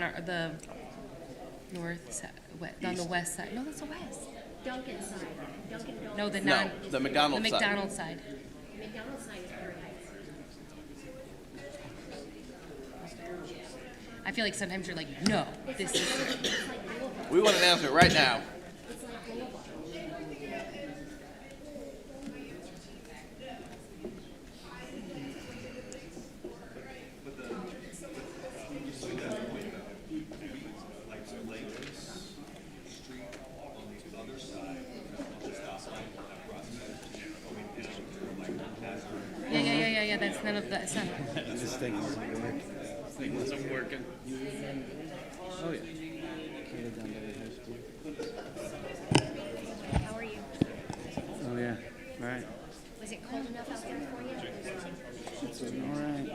on the north side, on the west side. No, that's the west. Duncan side. Duncan Donuts. No, the the McDonald's side. McDonald's side. McDonald's side is Peoria Heights. I feel like sometimes you're like, no, this is. We want an answer right now. It's like Boulevard. Yeah. That's none of that. It's not. This thing isn't working. This thing wasn't working. Oh, yeah. Could have done better high school. How are you? Oh, yeah. All right. Was it cold enough out there for you? It's all right.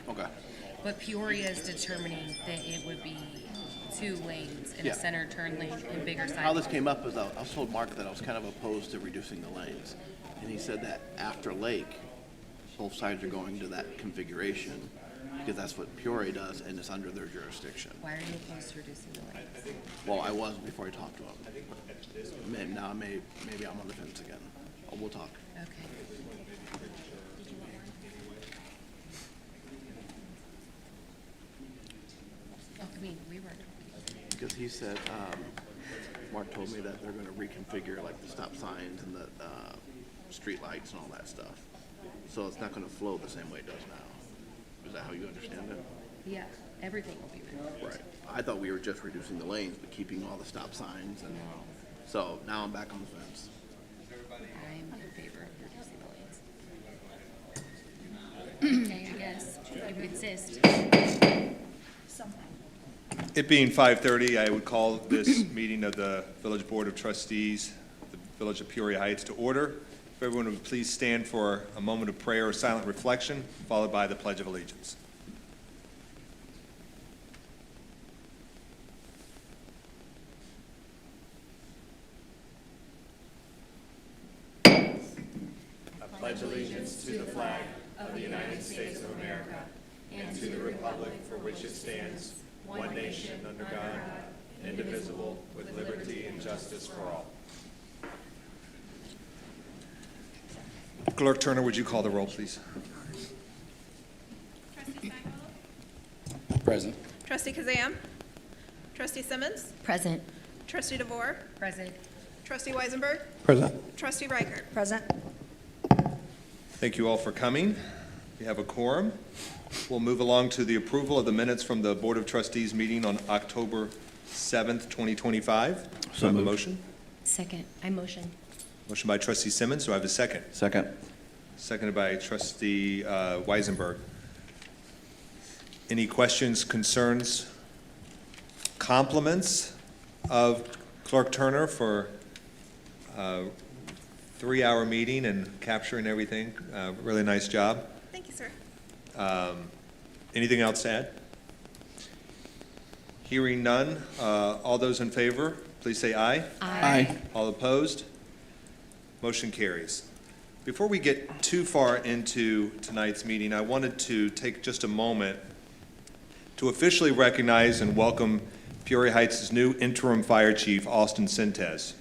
Okay. But Peoria is determining that it would be 2 lanes and Yeah. a center turn lane and bigger How this sidewalk. came up is I was told Mark that I was kind of opposed to reducing the lanes. And he said that after Lake, both sides are going to that configuration because that's what Peoria does and it's under their jurisdiction. Why are you opposed to reducing the lanes? Well, I was before I talked to him. Now maybe I'm on the fence again. We'll talk. Okay. Oh, I mean, we were. Because he said, Mark told me that they're going to reconfigure like the stop signs and the street lights and all that stuff. So it's not going to flow the same way it does now. Is that how you understand it? Yeah, everything will be moved. Right. I thought we were just reducing the lanes, but keeping all the stop signs. And so now I'm back on the fence. I'm in favor of reducing the lanes. Okay, I guess. You insist. It being 5:30, I would call this meeting of the Village Board of Trustees, the Village of Peoria Heights, to order. If everyone would please stand for a moment of prayer or silent reflection, followed by the Pledge of Allegiance. I pledge allegiance to the flag of the United States of America and to the republic for which it stands, one nation under God, indivisible, with liberty and justice for all. Clerk Turner, would you call the roll, please? Trustee Steinfeld? Present. Trustee Kazam? Trustee Simmons? Present. Trustee DeVore? Present. Trustee Weisenberg? Present. Trustee Reichert? Present. Thank you all for coming. We have a quorum. We'll move along to the approval of the minutes from the Board of Trustees meeting on October 7th, 2025. Do I have a motion? Second. I motion. Motion by Trustee Simmons. Do I have a second? Second. Seconded by Trustee Weisenberg. Any questions, concerns, compliments of Clerk Turner for a 3-hour meeting and capturing everything? Really nice job. Thank you, sir. Anything else to add? Hearing none, all those in favor, please say aye. Aye. All opposed? Motion carries. Before we get too far into tonight's meeting, I wanted to take just a moment to officially recognize and welcome Peoria Heights' new interim fire chief, Austin Sintez.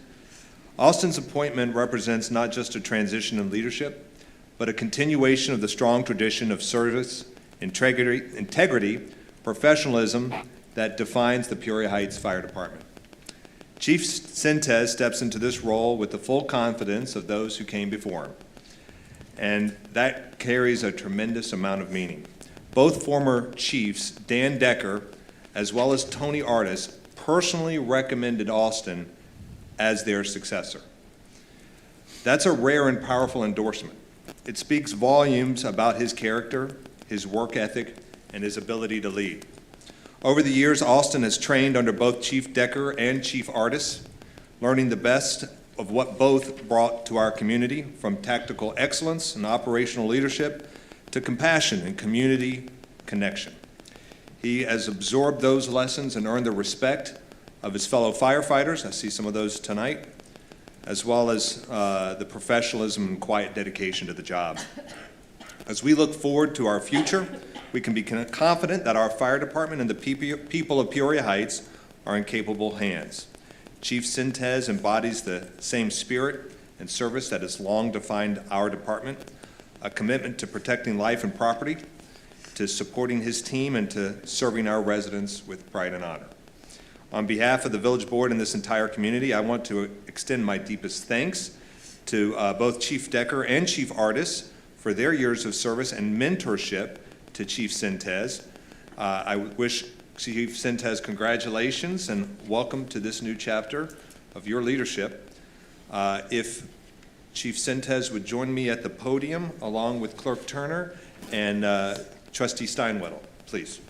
Austin's appointment represents not just a transition in leadership, but a continuation of the strong tradition of service, integrity, professionalism that defines the Peoria Heights Fire Department. Chief Sintez steps into this role with the full confidence of those who came before him, and that carries a tremendous amount of meaning. Both former chiefs, Dan Decker as well as Tony Artis, personally recommended Austin as their successor. That's a rare and powerful endorsement. It speaks volumes about his character, his work ethic, and his ability to lead. Over the years, Austin has trained under both Chief Decker and Chief Artis, learning the best of what both brought to our community, from tactical excellence and operational leadership to compassion and community connection. He has absorbed those lessons and earned the respect of his fellow firefighters. I see some of those tonight, as well as the professionalism and quiet dedication to the job. As we look forward to our future, we can be confident that our fire department and the people of Peoria Heights are in capable hands. Chief Sintez embodies the same spirit and service that has long defined our department, a commitment to protecting life and property, to supporting his team, and to serving our residents with pride and honor. On behalf of the Village Board and this entire community, I want to extend my deepest thanks to both Chief Decker and Chief Artis for their years of service and mentorship to Chief Sintez. I wish Chief Sintez congratulations and welcome to this new chapter of your leadership. If Chief Sintez would join me at the podium along with Clerk Turner and Trustee Steinwedel, please.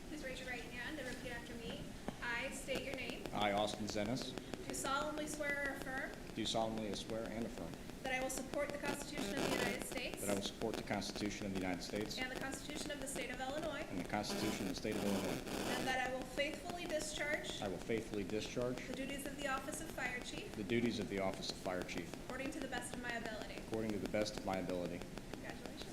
Please raise your right hand and repeat after me. I state your name. I, Austin Zenas, Do solemnly swear or affirm do solemnly swear and affirm that I will support the Constitution of the United States that I will support the Constitution of the United States and the Constitution of the State of Illinois, and the Constitution of the State of Illinois. and that I will faithfully discharge I will faithfully discharge the duties of the office of Fire Chief the duties of the office of Fire Chief according to the best of my ability. according to the best of my ability. Congratulations.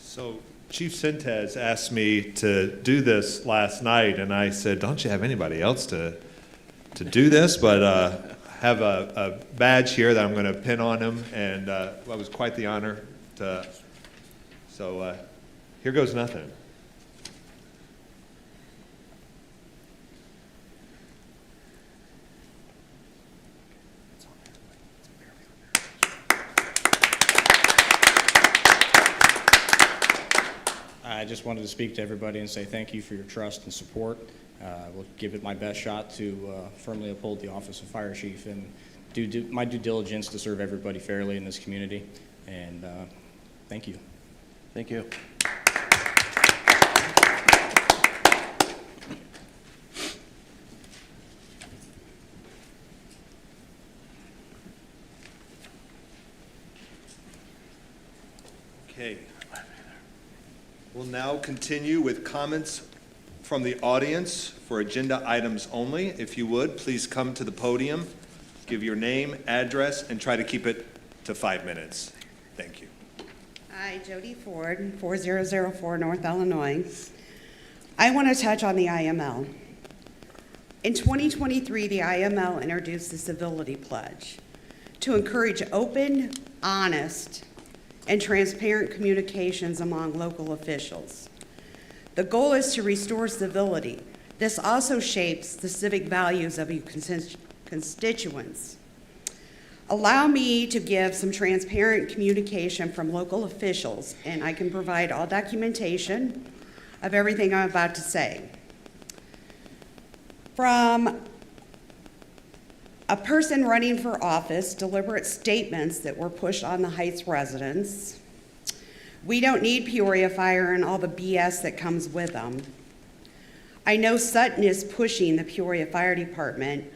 So Chief Sintez asked me to do this last night, and I said, don't you have anybody else to do this? But have a badge here that I'm going to pin on him, and that was quite the honor. So here goes nothing. I just wanted to speak to everybody and say thank you for your trust and support. We'll give it my best shot to firmly uphold the office of Fire Chief and do my due diligence to serve everybody fairly in this community. And thank you. Thank you. Okay. We'll now continue with comments from the audience for agenda items only. If you would, please come to the podium, give your name, address, and try to keep it to 5 minutes. Thank you. Hi, Jody Ford, 4004 North Illinois. I want to touch on the IML. In 2023, the IML introduced the Civility Pledge to encourage open, honest, and transparent communications among local officials. The goal is to restore civility. This also shapes the civic values of your constituents. Allow me to give some transparent communication from local officials, and I can provide all documentation of everything I'm about to say. From a person running for office, deliberate statements that were pushed on the Heights residents. We don't need Peoria Fire and all the BS that comes with them. I know Sutton is pushing the Peoria Fire Department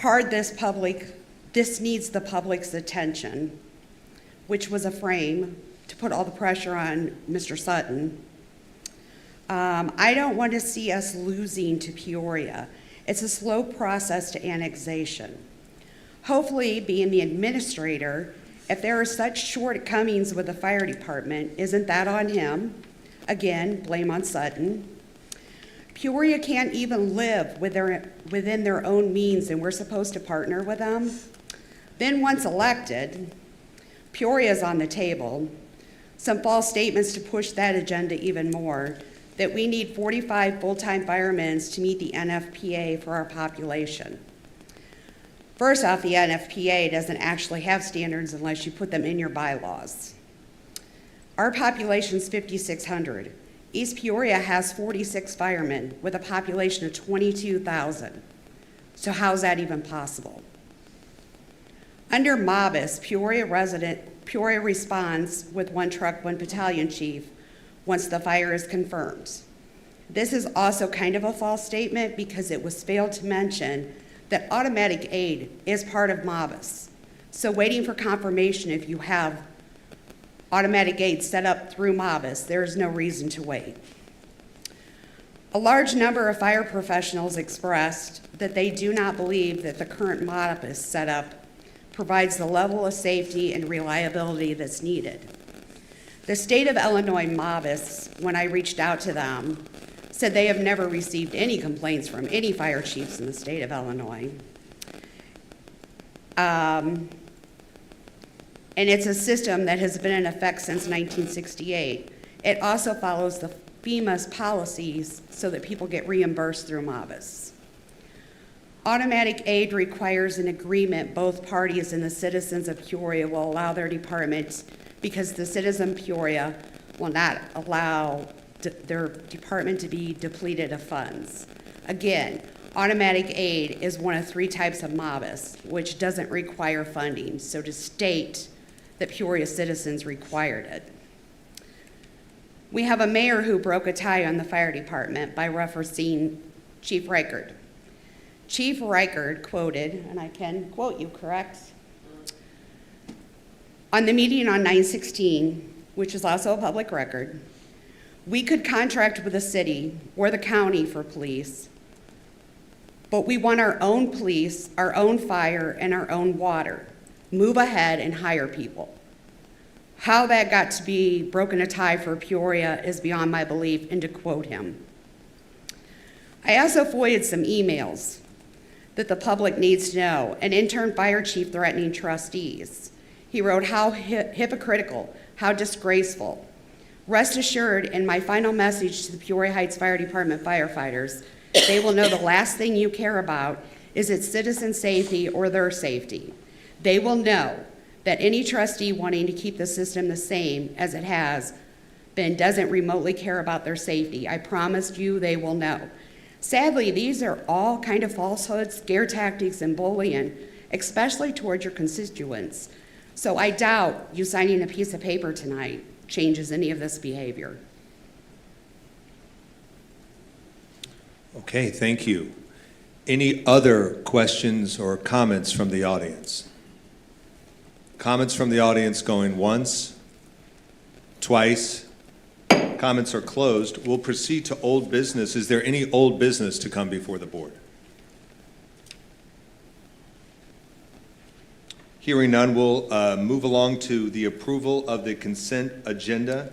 hard. This needs the public's attention, which was a frame to put all the pressure on Mr. Sutton. I don't want to see us losing to Peoria. It's a slow process to annexation. Hopefully, being the administrator, if there are such shortcomings with the fire department, isn't that on him? Again, blame on Sutton. Peoria can't even live within their own means, and we're supposed to partner with them. Then once elected, Peoria's on the table. Some false statements to push that agenda even more, that we need 45 full-time firemen to meet the NFPA for our population. First off, the NFPA doesn't actually have standards unless you put them in your bylaws. Our population's 5,600. East Peoria has 46 firemen with a population of 22,000. So how's that even possible? Under MOBIS, Peoria responds with 1 truck, 1 battalion chief once the fire is confirmed. This is also kind of a false statement because it was failed to mention that automatic aid is part of MOBIS. So waiting for confirmation if you have automatic aid set up through MOBIS, there is no reason to wait. A large number of fire professionals expressed that they do not believe that the current MOBIS setup provides the level of safety and reliability that's needed. The state of Illinois MOBIS, when I reached out to them, said they have never received any complaints from any fire chiefs in the state of Illinois. And it's a system that has been in effect since 1968. It also follows the FEMA's policies so that people get reimbursed through MOBIS. Automatic aid requires an agreement both parties and the citizens of Peoria will allow their department, because the citizen Peoria will not allow their department to be depleted of funds. Again, automatic aid is one of 3 types of MOBIS, which doesn't require funding. So to state that Peoria citizens required it. We have a mayor who broke a tie on the fire department by referencing Chief Reichard. Chief Reichard quoted, and I can quote you, correct? On the meeting on 9/16, which is also a public record, we could contract with the city or the county for police, but we want our own police, our own fire, and our own water. Move ahead and hire people. How that got to be broken a tie for Peoria is beyond my belief, and to quote him. I also FOIA'd some emails that the public needs to know. An intern fire chief threatening trustees. He wrote, how hypocritical, how disgraceful. Rest assured, in my final message to the Peoria Heights Fire Department firefighters, they will know the last thing you care about is its citizen safety or their safety. They will know that any trustee wanting to keep the system the same as it has been doesn't remotely care about their safety. I promised you they will know. Sadly, these are all kind of falsehoods, scare tactics, and bullying, especially towards your constituents. So I doubt you signing a piece of paper tonight changes any of this behavior. Okay, thank you. Any other questions or comments from the audience? Comments from the audience going once, twice. Comments are closed. We'll proceed to old business. Is there any old business to come before the board? Hearing none, we'll move along to the approval of the consent agenda.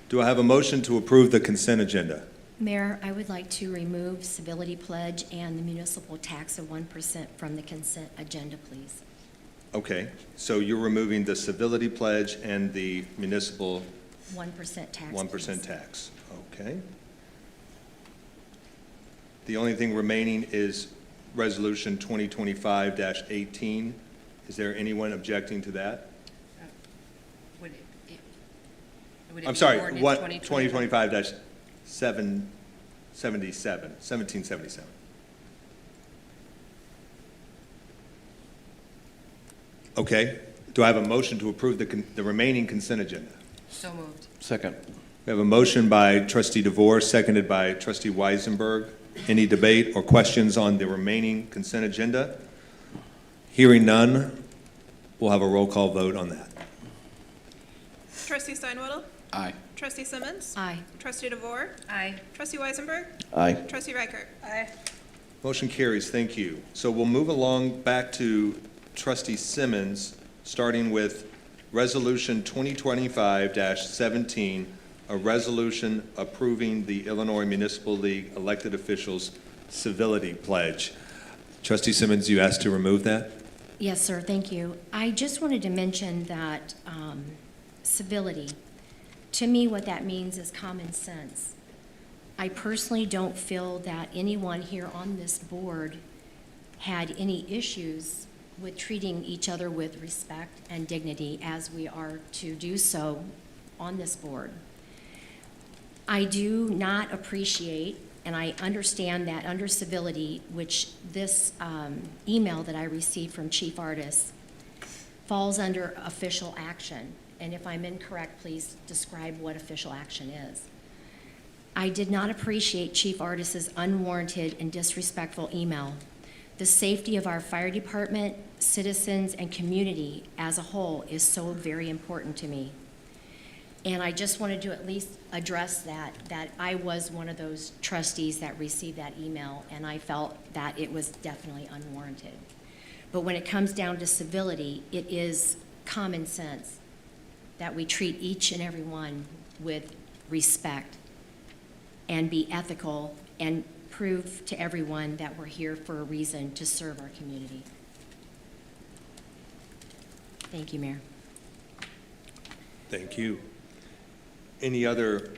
Do I have a motion to approve the consent agenda? Mayor, I would like to remove civility pledge and the municipal tax of 1% from the consent agenda, please. Okay, so you're removing the civility pledge and the municipal 1% tax. 1% please. tax. Okay. The only thing remaining is Resolution 2025-18. Is there anyone objecting to that? Would it I'm be sorry, ordinance what, 2025? 1777. Okay, do I have a motion to approve the remaining consent agenda? So moved. Second. We have a motion by Trustee DeVore, seconded by Trustee Weisenberg. Any debate or questions on the remaining consent agenda? Hearing none, we'll have a roll call vote on that. Trustee Steinwaddle? Aye. Trustee Simmons? Aye. Trustee DeVore? Aye. Trustee Weisenberg? Aye. Trustee Reichert? Aye. Motion carries, thank you. So we'll move along back to Trustee Simmons, starting with Resolution 2025-17, a resolution approving the Illinois Municipal League elected officials' civility pledge. Trustee Simmons, you asked to remove that? Yes, sir, thank you. I just wanted to mention that civility, to me, what that means is common sense. I personally don't feel that anyone here on this board had any issues with treating each other with respect and dignity as we are to do so on this board. I do not appreciate, and I understand that under civility, which this email that I received from Chief Artis falls under official action. And if I'm incorrect, please describe what official action is. I did not appreciate Chief Artis's unwarranted and disrespectful email. The safety of our fire department, citizens, and community as a whole is so very important to me. And I just wanted to at least address that I was one of those trustees that received that email, and I felt that it was definitely unwarranted. But when it comes down to civility, it is common sense that we treat each and every one with respect and be ethical and prove to everyone that we're here for a reason to serve our community. Thank you, Mayor. Thank you. Any other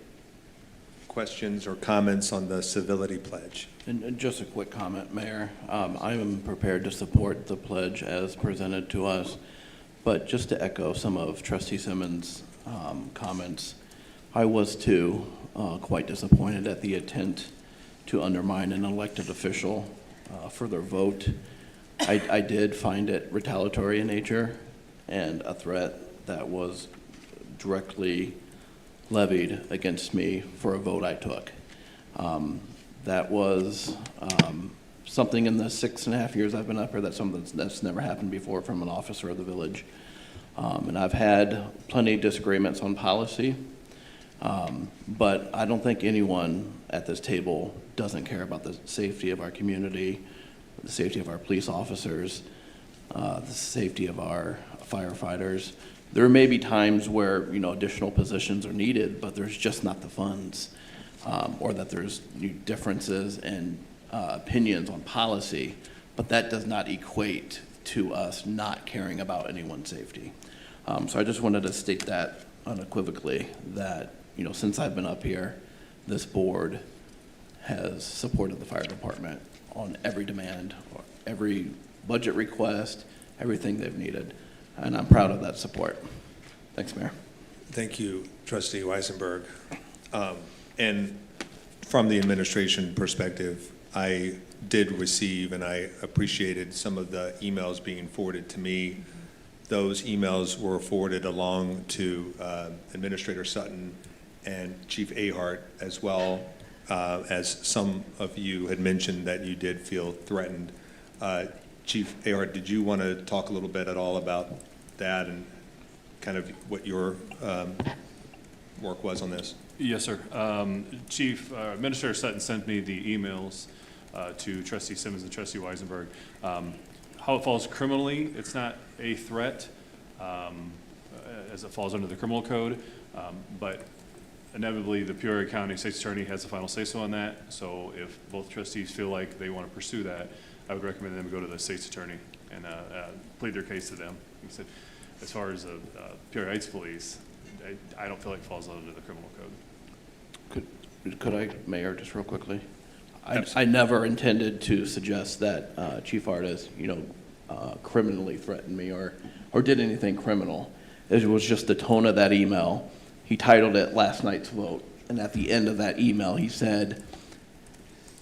questions or comments on the civility pledge? And just a quick comment, Mayor. I am prepared to support the pledge as presented to us, but just to echo some of Trustee Simmons' comments, I was too quite disappointed at the attempt to undermine an elected official for their vote. I did find it retaliatory in nature and a threat that was directly levied against me for a vote I took. That was something in the 6.5 years I've been up here, that's something that's never happened before from an officer of the village. And I've had plenty of disagreements on policy, but I don't think anyone at this table doesn't care about the safety of our community, the safety of our police officers, the safety of our firefighters. There may be times where, additional positions are needed, but there's just not the funds, or that there's differences in opinions on policy, but that does not equate to us not caring about anyone's safety. So I just wanted to state that unequivocally, that, since I've been up here, this board has supported the fire department on every demand, or every budget request, everything they've needed. And I'm proud of that support. Thanks, Mayor. Thank you, Trustee Weisenberg. And from the administration perspective, I did receive and I appreciated some of the emails being forwarded to me. Those emails were forwarded along to Administrator Sutton and Chief Ahart, as well as some of you had mentioned that you did feel threatened. Chief Ahart, did you want to talk a little bit at all about that and kind of what your work was on this? Yes, sir. Chief Administrator Sutton sent me the emails to Trustee Simmons and Trustee Weisenberg. How it falls criminally, it's not a threat as it falls under the criminal code, but inevitably the Peoria County State's Attorney has the final say-so on that. So if both trustees feel like they want to pursue that, I would recommend them go to the State's Attorney and plead their case to them. He said, as far as Peoria Heights Police, I don't feel like it falls under the criminal code. Could I, Mayor, just real quickly? I never intended to suggest that Chief Artis, criminally threatened me or did anything criminal. It was just the tone of that email. He titled it Last Night's Vote, and at the end of that email, he said,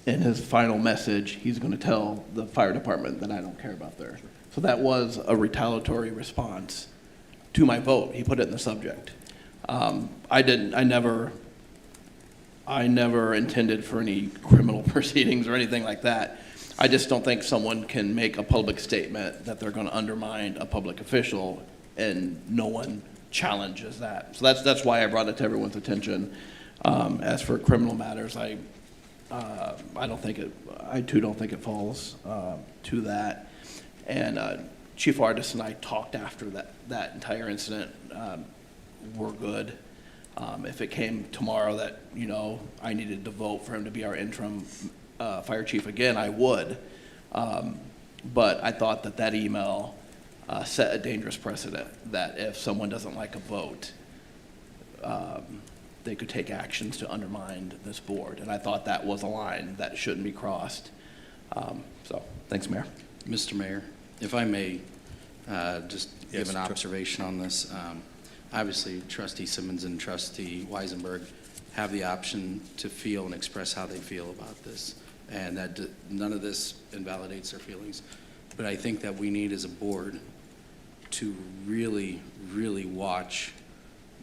in his final message, he's going to tell the fire department that I don't care about theirs. So that was a retaliatory response to my vote. He put it in the subject. I never intended for any criminal proceedings or anything like that. I just don't think someone can make a public statement that they're going to undermine a public official and no one challenges that. So that's why I brought it to everyone's attention. As for criminal matters, I too don't think it falls to that. And Chief Artis and I talked after that entire incident. We're good. If it came tomorrow that, I needed to vote for him to be our interim fire chief again, I would. But I thought that email set a dangerous precedent that if someone doesn't like a vote, they could take actions to undermine this board. And I thought that was a line that shouldn't be crossed. So, thanks, Mayor. Mr. Mayor, if I may just give an observation on this. Obviously, Trustee Simmons and Trustee Weisenberg have the option to feel and express how they feel about this, and that none of this invalidates their feelings. But I think that we need, as a board, to really, really watch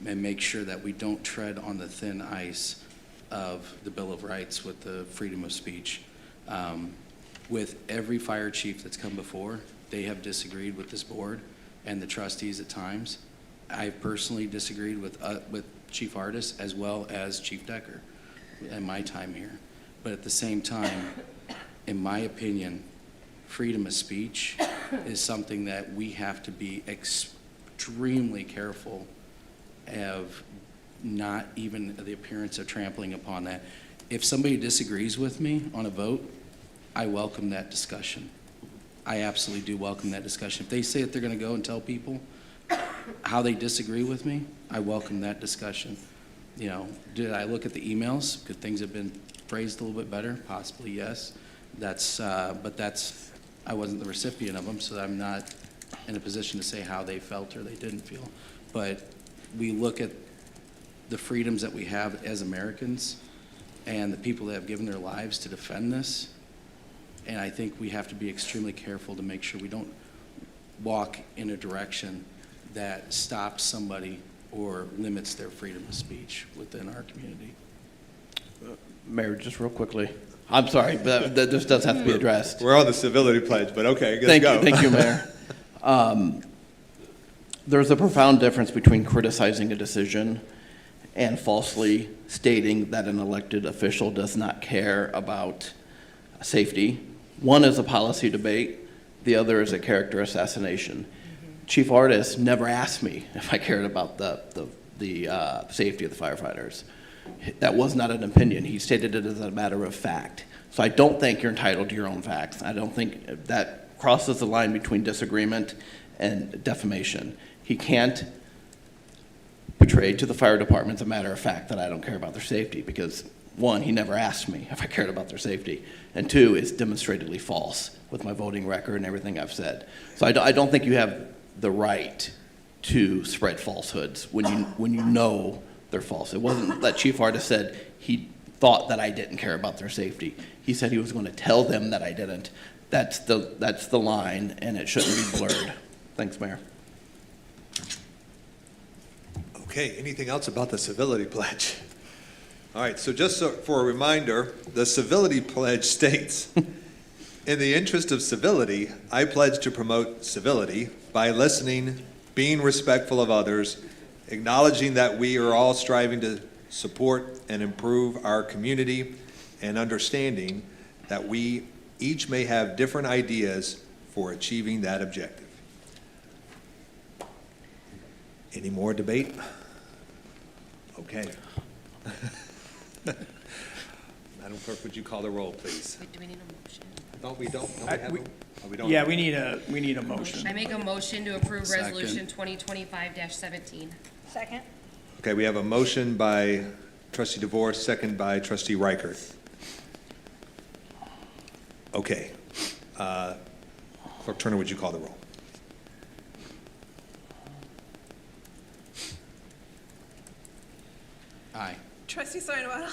and make sure that we don't tread on the thin ice of the Bill of Rights with the freedom of speech. With every fire chief that's come before, they have disagreed with this board and the trustees at times. I've personally disagreed with Chief Artis as well as Chief Decker in my time here. But at the same time, in my opinion, freedom of speech is something that we have to be extremely careful of, not even the appearance of trampling upon that. If somebody disagrees with me on a vote, I welcome that discussion. I absolutely do welcome that discussion. If they say that they're going to go and tell people how they disagree with me, I welcome that discussion. You know, did I look at the emails? Could things have been phrased a little bit better? Possibly, yes. I wasn't the recipient of them, so I'm not in a position to say how they felt or they didn't feel. But we look at the freedoms that we have as Americans and the people that have given their lives to defend this, and I think we have to be extremely careful to make sure we don't walk in a direction that stops somebody or limits their freedom of speech within our community. Mayor, just real quickly. I'm sorry, but this does have to be addressed. We're on the civility pledge, but okay, let's Thank go. you, thank you, Mayor. There's a profound difference between criticizing a decision and falsely stating that an elected official does not care about safety. One is a policy debate, the other is a character assassination. Chief Artis never asked me if I cared about the safety of the firefighters. That was not an opinion. He stated it as a matter of fact. So I don't think you're entitled to your own facts. I don't think that crosses the line between disagreement and defamation. He can't portray to the fire department as a matter of fact that I don't care about their safety, because one, he never asked me if I cared about their safety, and two, it's demonstrably false with my voting record and everything I've said. So I don't think you have the right to spread falsehoods when you know they're false. It wasn't that Chief Artis said he thought that I didn't care about their safety. He said he was going to tell them that I didn't. That's the line, and it shouldn't be blurred. Thanks, Mayor. Okay, anything else about the civility pledge? All right, so just for a reminder, the civility pledge states, in the interest of civility, I pledge to promote civility by listening, being respectful of others, acknowledging that we are all striving to support and improve our community, and understanding that we each may have different ideas for achieving that objective. Any more debate? Okay. Madam Clerk, would you call the roll, please? Wait, do we need a motion? Don't we have them? Oh, we don't? Yeah, we need a motion. I make a motion to approve Second. resolution 2025-17. Second. Okay, we have a motion by trustee DeVore, second by trustee Reichert. Okay. Clerk Turner, would you call the roll? Aye. Trustee Soinwell.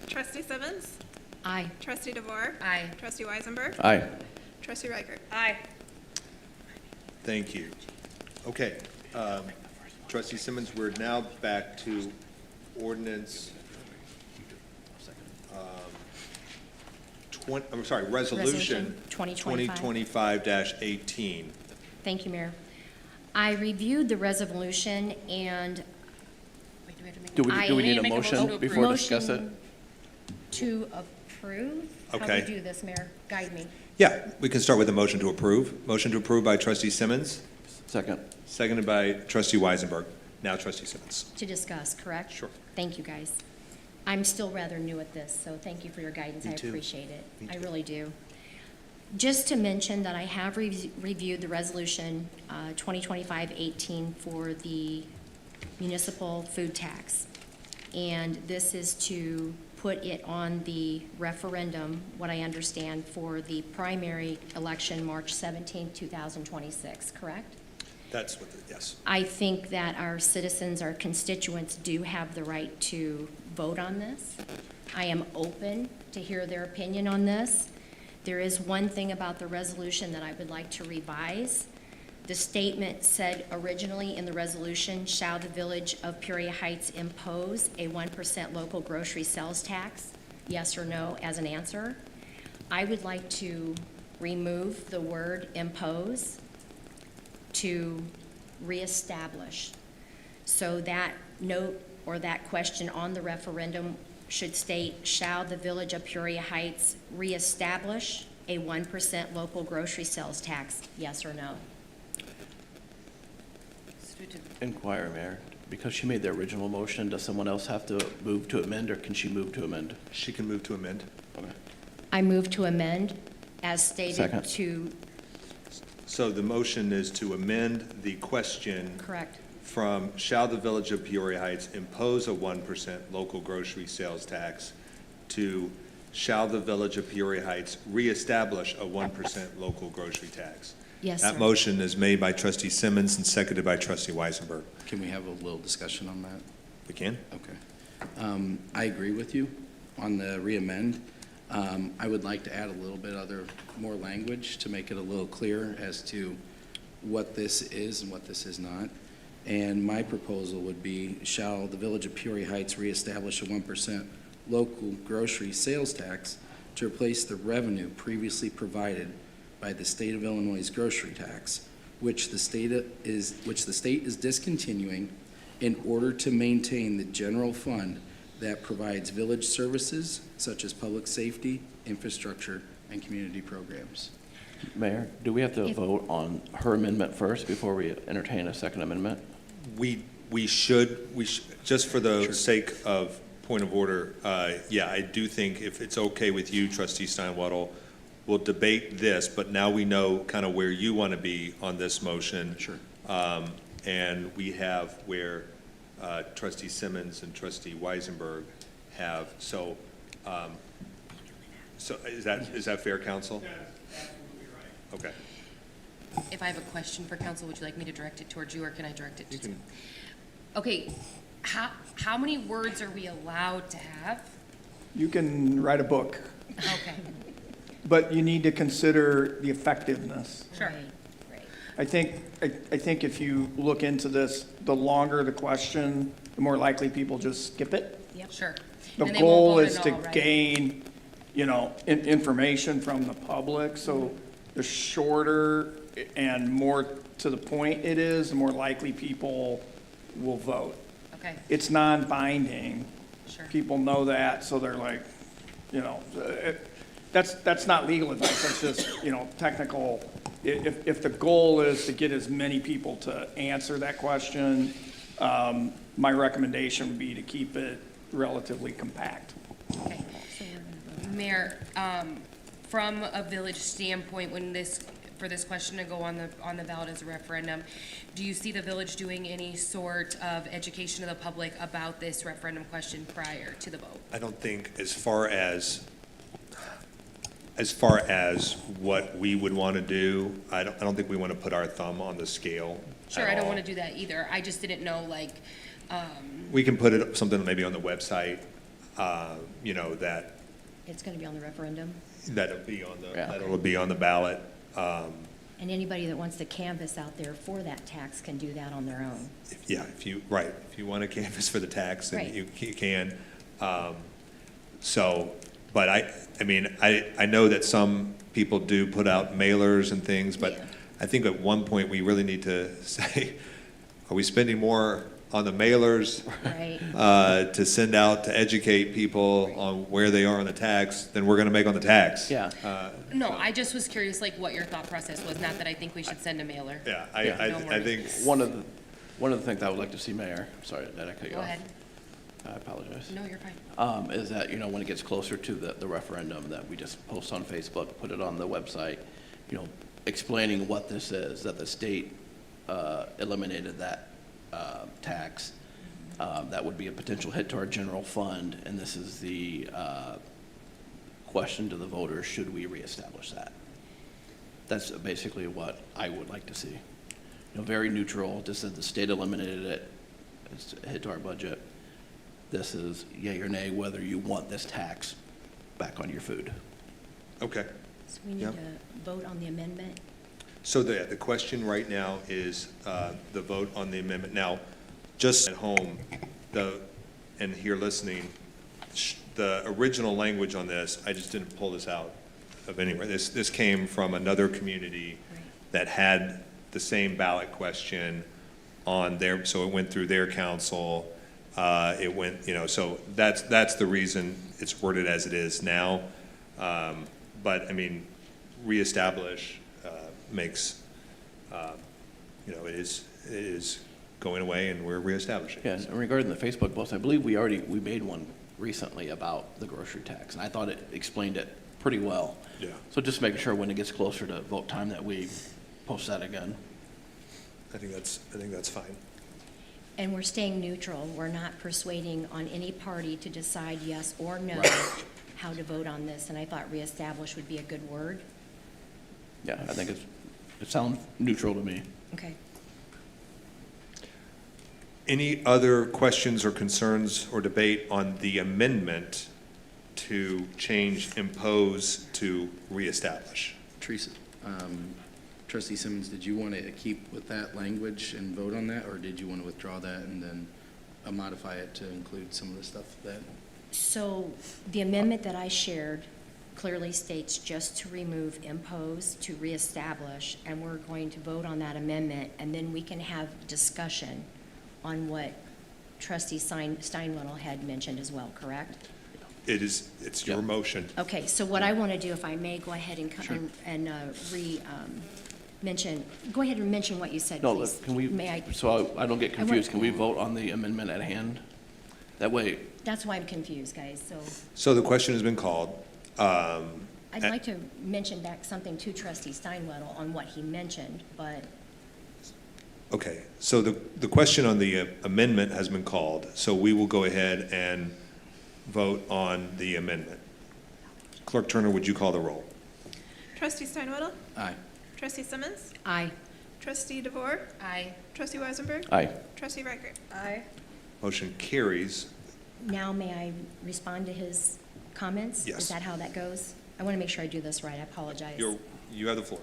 Trustee Simmons. Aye. Trustee DeVore. Aye. Trustee Weisenberg. Aye. Trustee Reichert. Aye. Thank you. Okay. Trustee Simmons, we're now back to ordinance, resolution Resolution 2025-18. Thank you, Mayor. I reviewed the resolution and Wait, do we have to make Do a we need need a to make a motion to motion approve. before we discuss it? motion to approve? How do Okay. we do this, Mayor? Guide me. Yeah, we can start with a motion to approve. Motion to approve by trustee Simmons, Second. seconded by trustee Weisenberg. Now trustee Simmons. To discuss, correct? Sure. Thank you, guys. I'm still rather new at this, so thank you for your guidance. I appreciate it. I really do. Just to mention that I have reviewed the resolution 2025-18 for the municipal food tax. And this is to put it on the referendum, what I understand, for the primary election, March 17, 2026, correct? That's what, yes. I think that our citizens, our constituents do have the right to vote on this. I am open to hear their opinion on this. There is one thing about the resolution that I would like to revise. The statement said originally in the resolution, shall the Village of Peoria Heights impose a 1% local grocery sales tax? Yes or no as an answer. I would like to remove the word impose to reestablish. So that note or that question on the referendum should state, shall the Village of Peoria Heights reestablish a 1% local grocery sales tax? Yes or no? Inquire, Mayor, because she made the original motion, does someone else have to move to amend, or can she move to amend? She can move to amend. Okay. I move to amend as stated Second. to, So the motion is to amend the question correct, from shall the Village of Peoria Heights impose a 1% local grocery sales tax to shall the Village of Peoria Heights reestablish a 1% local grocery tax? yes, That sir. motion is made by trustee Simmons and seconded by trustee Weisenberg. Can we have a little discussion on that? We can? Okay. I agree with you on the re-amend. I would like to add a little bit more language to make it a little clearer as to what this is and what this is not. And my proposal would be, shall the Village of Peoria Heights reestablish a 1% local grocery sales tax to replace the revenue previously provided by the state of Illinois' grocery tax, which the state is discontinuing in order to maintain the general fund that provides village services such as public safety, infrastructure, and community programs. Mayor, do we have to If- vote on her amendment first before we entertain a second amendment? We should, just for the Sure. sake of point of order, yeah, I do think if it's okay with you, trustee Steinwaddle, we'll debate this, but now we know kind of where you want to be on this motion. Sure. And we have where trustee Simmons and trustee Weisenberg have, so is that fair, counsel? That's absolutely right. Okay. If I have a question for council, would you like me to direct it towards you, or can I direct it to? You can- Okay, how many words are we allowed to have? You can write a book, Okay, but you need to consider the effectiveness. sure. Right. I think if you look into this, the longer the question, the more likely people just skip it. Yep. Sure. The And they won't goal vote is at to all, right? gain, information from the public, so the shorter and more to the point it is, the more likely people will vote. Okay, It's non-binding. sure. People know that, so they're like, that's not legal advice, that's just, technical. If the goal is to get as many people to answer that question, my recommendation would be to keep it relatively compact. Okay. Mayor, from a village standpoint, for this question to go on the ballot as a referendum, do you see the village doing any sort of education of the public about this referendum question prior to the vote? I don't think as far as what we would want to do, I don't think we want to put our thumb on the scale. Sure, at I don't all. want to do that either. I just didn't know, We can put something maybe on the website, that It's going to be on the referendum. that'll be on Yeah. that'll be on the ballot. And anybody that wants to canvass out there for that tax can do that on their own. If you want to canvass for the tax, then Right. you can. But I know that some people do put out mailers and things, but Yeah. I think at one point we really need to say, are we spending more on the mailers Right. to send out to educate people on where they are on the tax than we're going to make on the tax? Yeah. no, I just was curious, what your thought process was, not that I think we should send a mailer. Yeah, Yeah. No more I think, One of the things I would like to see, Mayor, sorry, did I cut you Go off? ahead. I apologize. No, you're fine. Is that, when it gets closer to the referendum, that we just post on Facebook, put it on the website, explaining what this is, that the state eliminated that tax. That would be a potential hit to our general fund, and this is the question to the voters, should we reestablish that? That's basically what I would like to see. Very neutral, just that the state eliminated it, it's a hit to our budget. This is yay or nay whether you want this tax back on your food. okay. So we need Yep. to vote on the amendment. So the question right now is the vote on the amendment. Now, just at home, and here listening, the original language on this, I just didn't pull this out of anywhere. This came from another community that had the same ballot question on their, so it went through their council. It went, so that's the reason it's worded as it is now. But I mean, reestablish makes, it is going away and we're reestablishing. Yeah, and regarding the Facebook post, I believe we made one recently about the grocery tax, and I thought it explained it pretty well. Yeah. So just making sure when it gets closer to vote time that we post that again. I think that's fine. And we're staying neutral. We're not persuading on any party to decide yes or no how to vote on this, and I thought reestablish would be a good word. Yeah, I think it sounds neutral to me. Okay. Any other questions or concerns or debate on the amendment to change impose to reestablish? Teresa, Trustee Simmons, did you want to keep with that language and vote on that, or did you want to withdraw that and then modify it to include some of the stuff that? So the amendment that I shared clearly states just to remove impose to reestablish, and we're going to vote on that amendment, and then we can have discussion on what Trustee Steinwaddle had mentioned as well, correct? It's your motion. Okay, so what I want to do, if I may, go ahead and, Sure. go ahead and mention what you said, No, please. can we, May I? so I don't get I want- confused, can we vote on the amendment at hand? That way, That's why I'm confused, guys, so So the question has been called. I'd like to mention back something to Trustee Steinwaddle on what he mentioned, but Okay, so the question on the amendment has been called, so we will go ahead and vote on the amendment. Clerk Turner, would you call the roll? Trustee Steinwaddle? Aye. Trustee Simmons? I, Trustee DeVore? Aye. Trustee Weisenberg? aye. Trustee Reichert? Aye. Motion carries. now may I respond to his comments? Yes. Is that how that goes? I want to make sure I do this right, I apologize. You have the floor.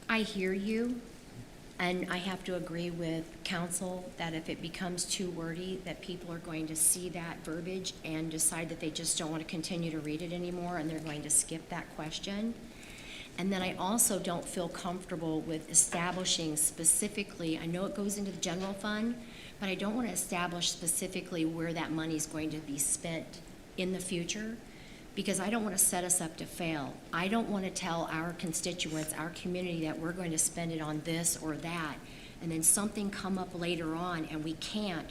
I hear you, and I have to agree with counsel that if it becomes too wordy, that people are going to see that verbiage and decide that they just don't want to continue to read it anymore, and they're going to skip that question. And then I also don't feel comfortable with establishing specifically, I know it goes into the general fund, but I don't want to establish specifically where that money is going to be spent in the future, because I don't want to set us up to fail. I don't want to tell our constituents, our community, that we're going to spend it on this or that, and then something come up later on and we can't,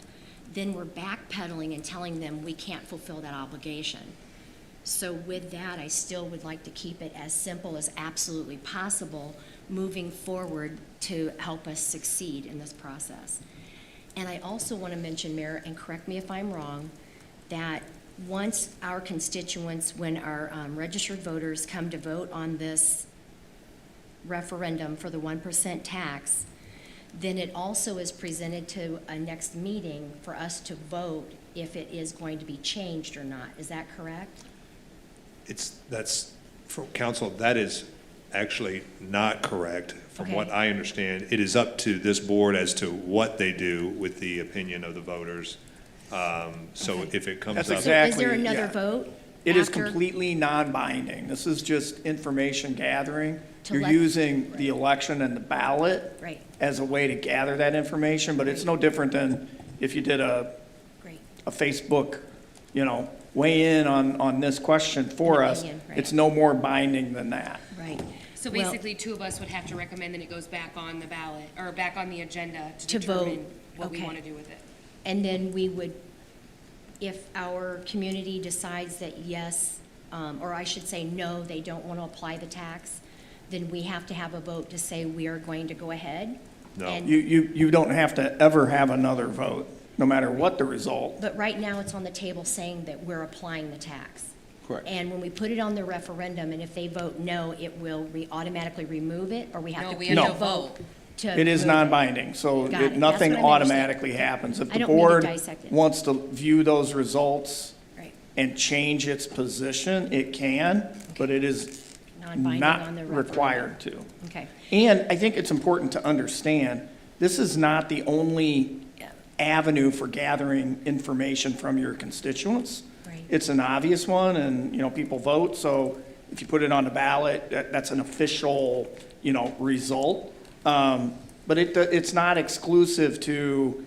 then we're backpedaling and telling them we can't fulfill that obligation. So with that, I still would like to keep it as simple as absolutely possible moving forward to help us succeed in this process. And I also want to mention, Mayor, and correct me if I'm wrong, that once our constituents, when our registered voters come to vote on this referendum for the 1% tax, then it also is presented to a next meeting for us to vote if it is going to be changed or not. Is that correct? That's, for council, that is actually not correct. From what I understand, it is up to this board as to what they do with the opinion of the voters. So if it comes That's up. exactly- Is there another yeah. vote? It is after? completely non-binding. This is just information gathering. To You're let- using the election and the ballot Right, as a way to gather that information, but it's no different than if you did a great. Facebook, weigh in on this question for An us. opinion, right. It's no more binding than that. Right. So Well- basically, two of us would have to recommend that it goes back on the ballot, or back on the agenda to To vote. determine what we Okay. want to do with it. And then we would, if our community decides that yes, or I should say no, they don't want to apply the tax, then we have to have a vote to say we are going to go ahead? No. And- You don't have to ever have another vote, no matter what the result. But right now, it's on the table saying that we're applying the tax. Correct. And when we put it on the referendum, and if they vote no, it will automatically remove it, or we have No, to we put have a to vote. vote to It is move non-binding, so Got it. That's nothing what I'm understanding. automatically happens. If I the don't mean to board dissect it. wants to view those results Right. and change its position, it can, but it is non-binding on the not referendum. required to. Okay. And I think it's important to understand, this is not the only avenue for gathering information from your constituents. Right. It's an obvious one, and, people vote, so if you put it on the ballot, that's an official, result. But it's not exclusive to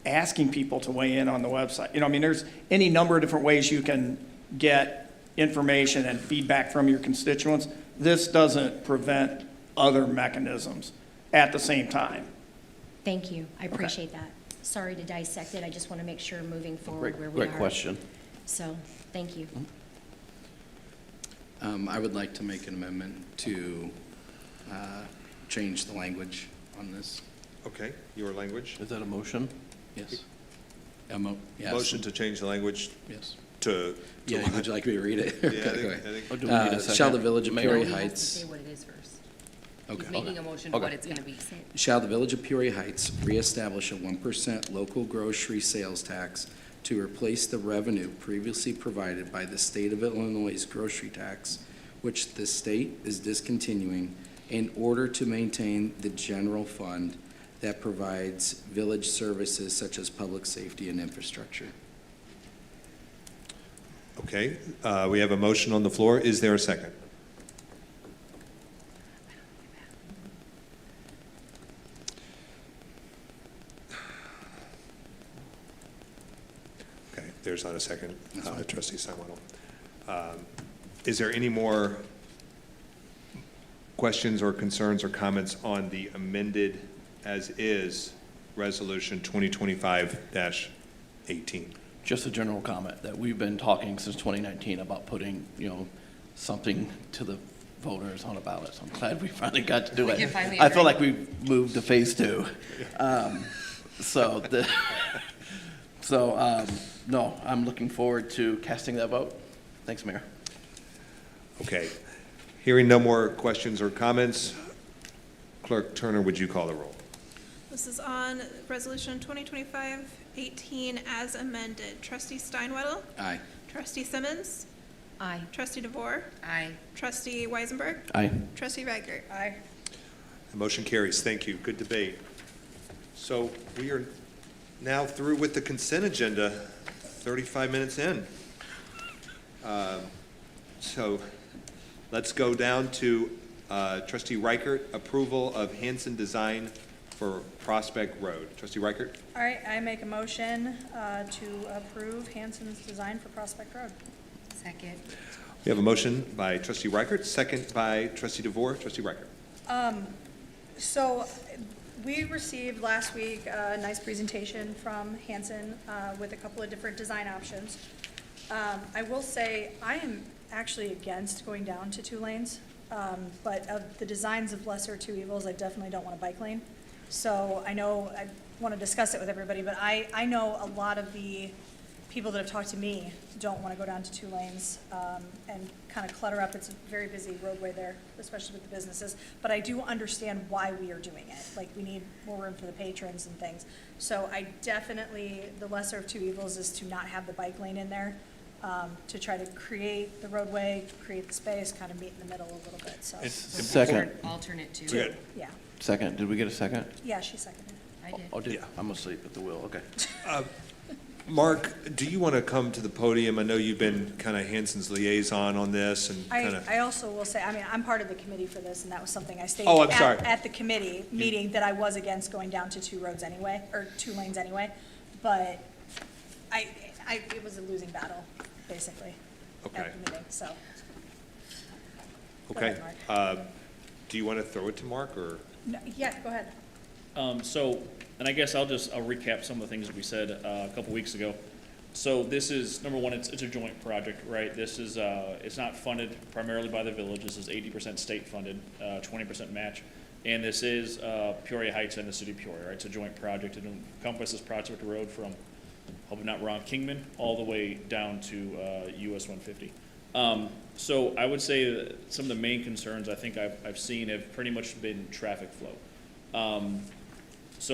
asking people to weigh in on the website. There's any number of different ways you can get information and feedback from your constituents. This doesn't prevent other mechanisms at the same time. Thank you. I appreciate that. Sorry to dissect it. I just want to make sure moving forward where we are. Great question. So, thank you. I would like to make an amendment to change the language on this. Okay, your language? Is that a motion? Yes. Yes. Motion to change the language Yes. to. Yeah, would you like me to read it? Yeah, Okay, I think, go I ahead. think. Oh, do we need a Shall second? the Village of Mayor? Peoria He has to Heights, say what it is first. He's okay. making a motion for what Okay. it's gonna be. Shall the Village of Peoria Heights reestablish a 1% local grocery sales tax to replace the revenue previously provided by the state of Illinois' grocery tax, which the state is discontinuing, in order to maintain the general fund that provides village services such as public safety and infrastructure? Okay, we have a motion on the floor. Is there a second? Okay, there's not a second, Trustee Simon. Is there any more questions or concerns or comments on the amended as-is Resolution 2025-18? Just a general comment that we've been talking since 2019 about putting, something to the voters on a ballot. So I'm glad we finally got to do it. can finally I feel agree. like we've moved to phase 2. No, I'm looking forward to casting that vote. Thanks, Mayor. Okay. Hearing no more questions or comments, Clerk Turner, would you call the roll? This is on Resolution 2025-18 as amended. Trustee Steinwedel, Aye. Trustee Simmons, Aye. Trustee DeVore, Aye. Trustee Weisenberg, Aye. Trustee Reichert. Aye. The motion carries. Thank you. Good debate. So we are now through with the consent agenda, 35 minutes in. So let's go down to Trustee Reichert, approval of Hanson Design for Prospect Road. Trustee Reichert? All right, I make a motion to approve Hanson's design for Prospect Road. Second. We have a motion by Trustee Reichert, second by Trustee DeVore. Trustee Reichert. So we received last week a nice presentation from Hanson with a couple of different design options. I will say I am actually against going down to 2 lanes, but of the designs of lesser two evils, I definitely don't want a bike lane. So I know I want to discuss it with everybody, but I know a lot of the people that have talked to me don't want to go down to 2 lanes and kind of clutter up. It's a very busy roadway there, especially with the businesses. But I do understand why we are doing it. Like, we need more room for the patrons and things. So I definitely, the lesser of 2 evils is to not have the bike lane in there, to try to create the roadway, create the space, kind of meet in the middle a little bit, so. Second. Alternate two. Good. Yeah, Second. Did we get a second? yeah, she seconded. I did. Oh, did Yeah. I'm asleep at the wheel. Okay. Mark, do you want to come to the podium? I know you've been kind of Hanson's liaison on this and kind of. I also will say, I mean, I'm part of the committee for this, and that was something I stated. Oh, I'm sorry. At the committee meeting, that I was against going down to 2 roads anyway, or 2 lanes anyway, but it was a losing battle, basically, Okay. at the meeting, so. Go Okay. ahead, Mark. Do you want to throw it to Mark or? No, yeah, go ahead. And I guess I'll recap some of the things that we said a couple weeks ago. So this is, number one, it's a joint project, right? This is, it's not funded primarily by the village. This is 80% state funded, 20% match. And this is Peoria Heights and the city of Peoria, right? It's a joint project. It encompasses Prospect Road from, hope I'm not wrong, Kingman, all the way down to US 150. So I would say that some of the main concerns I think I've seen have pretty much been traffic flow.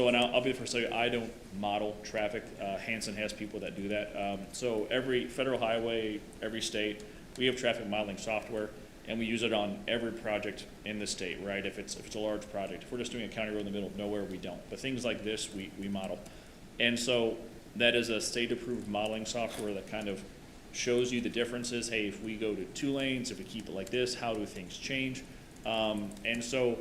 And I'll be the first to tell you, I don't model traffic. Hanson has people that do that. So every federal highway, every state, we have traffic modeling software, and we use it on every project in the state, right? If it's a large project. If we're just doing a county road in the middle of nowhere, we don't. But things like this, we model. And so that is a state-approved modeling software that kind of shows you the differences. Hey, if we go to 2 lanes, if we keep it like this, how do things change? And so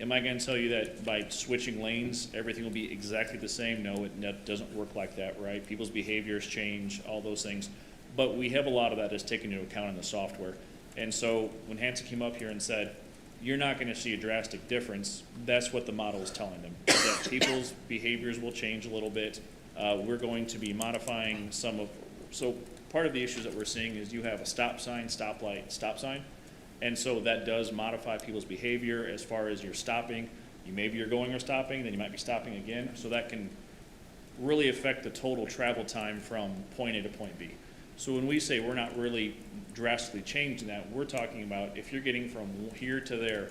am I going to tell you that by switching lanes, everything will be exactly the same? No, it doesn't work like that, right? People's behaviors change, all those things. But we have a lot of that is taken into account in the software. And so when Hanson came up here and said, you're not going to see a drastic difference, that's what the model is telling them, that people's behaviors will change a little bit. We're going to be modifying so part of the issues that we're seeing is you have a stop sign, stoplight, stop sign. And so that does modify people's behavior as far as you're stopping. Maybe you're going or stopping, then you might be stopping again. So that can really affect the total travel time from point A to point B. So when we say we're not really drastically changing that, we're talking about if you're getting from here to there,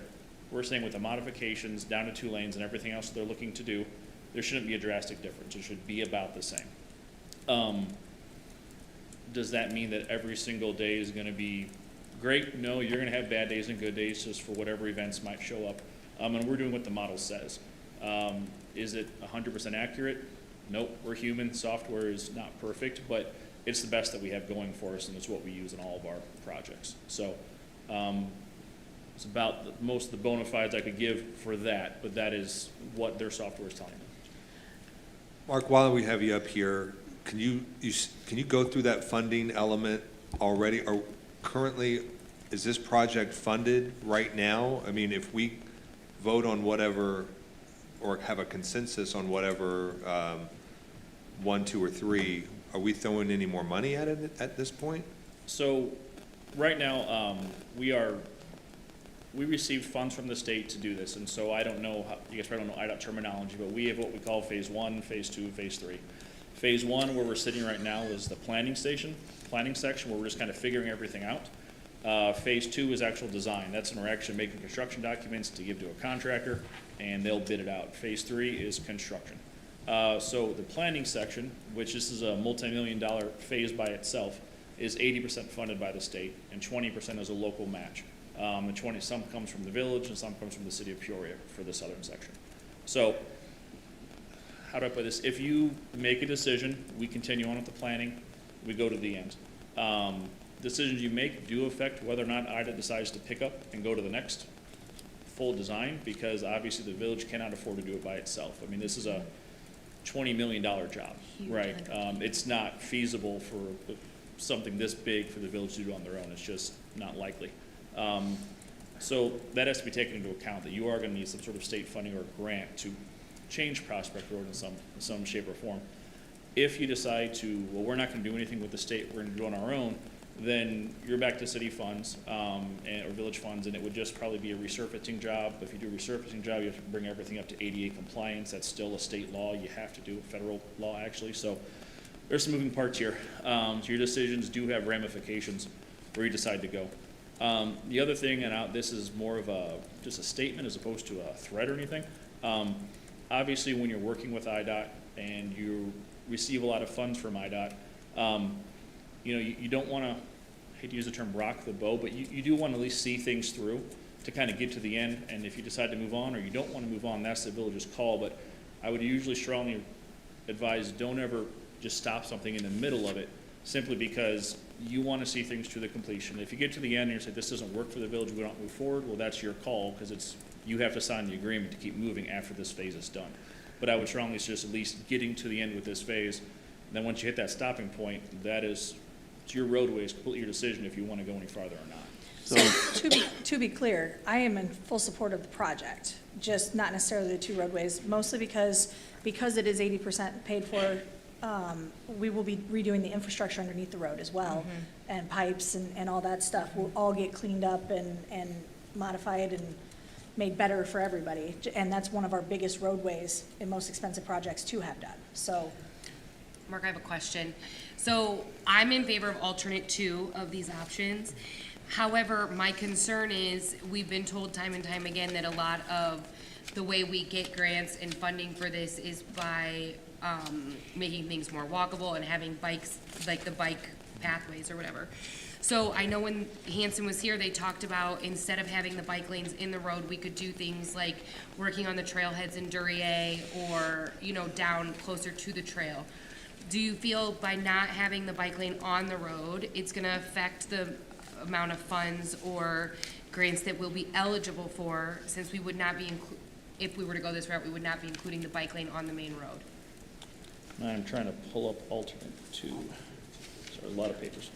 we're saying with the modifications down to 2 lanes and everything else they're looking to do, there shouldn't be a drastic difference. It should be about the same. Does that mean that every single day is going to be great? No, you're going to have bad days and good days just for whatever events might show up. And we're doing what the model says. Is it 100% accurate? Nope, we're human. Software is not perfect, but it's the best that we have going for us, and it's what we use in all of our projects. So it's about most of the bona fides I could give for that, but that is what their software is telling them. Mark, while we have you up here, can you go through that funding element already? Or currently, is this project funded right now? I mean, if we vote on whatever, or have a consensus on whatever 1, 2, or 3, are we throwing any more money at it at this point? So right now, we received funds from the state to do this, and so I don't know, you guys probably don't know IDOT terminology, but we have what we call phase 1, phase 2, phase 3. Phase 1, where we're sitting right now, is the planning section, where we're just kind of figuring everything out. Phase 2 is actual design. That's when we're actually making construction documents to give to a contractor, and they'll bid it out. Phase 3 is construction. So the planning section, which this is a multi-million-dollar phase by itself, is 80% funded by the state, and 20% is a local match. And some comes from the village, and some comes from the city of Peoria for the southern section. So how do I put this? If you make a decision, we continue on with the planning, we go to the end. Decisions you make do affect whether or not IDA decides to pick up and go to the next full design, because obviously the village cannot afford to do it by itself. I mean, this is a $20 million job, right? It's not feasible for something this big for the village to do on their own. It's just not likely. So that has to be taken into account, that you are going to need some sort of state funding or grant to change Prospect Road in some shape or form. If you decide to, well, we're not going to do anything with the state, we're going to do it on our own, then you're back to city funds or village funds, and it would just probably be a resurfacing job. If you do a resurfacing job, you have to bring everything up to ADA compliance. That's still a state law. You have to do it, federal law actually. So there's some moving parts here. So your decisions do have ramifications where you decide to go. The other thing, and this is more of just a statement as opposed to a threat or anything. Obviously, when you're working with IDOT and you receive a lot of funds from IDOT, you don't want to, I hate to use the term rock the boat, but you do want to at least see things through to kind of get to the end. And if you decide to move on or you don't want to move on, that's the village's call. But I would usually strongly advise, don't ever just stop something in the middle of it, simply because you want to see things to the completion. If you get to the end and you say, this doesn't work for the village, we don't move forward, well, that's your call, because you have to sign the agreement to keep moving after this phase is done. But I would strongly suggest at least getting to the end with this phase. And then once you hit that stopping point, it's your roadway, it's completely your decision if you want to go any farther or not. So to be clear, I am in full support of the project, just not necessarily the 2 roadways, mostly because it is 80% paid for. We will be redoing the infrastructure underneath the road as well, and pipes and all that stuff will all get cleaned up and modified and made better for everybody. And that's one of our biggest roadways and most expensive projects to have done. So, Mark, I have a question. So I'm in favor of alternate 2 of these options. However, my concern is we've been told time and time again that a lot of the way we get grants and funding for this is by making things more walkable and having bikes, like the bike pathways or whatever. So I know when Hanson was here, they talked about instead of having the bike lanes in the road, we could do things like working on the trailheads in Duryea or, you know, down closer to the trail. Do you feel by not having the bike lane on the road, it's gonna affect the amount of funds or grants that we'll be eligible for, since we would not be, if we were to go this route, we would not be including the bike lane on the main road? I'm trying to pull up alternate 2. Sorry, a lot of papers.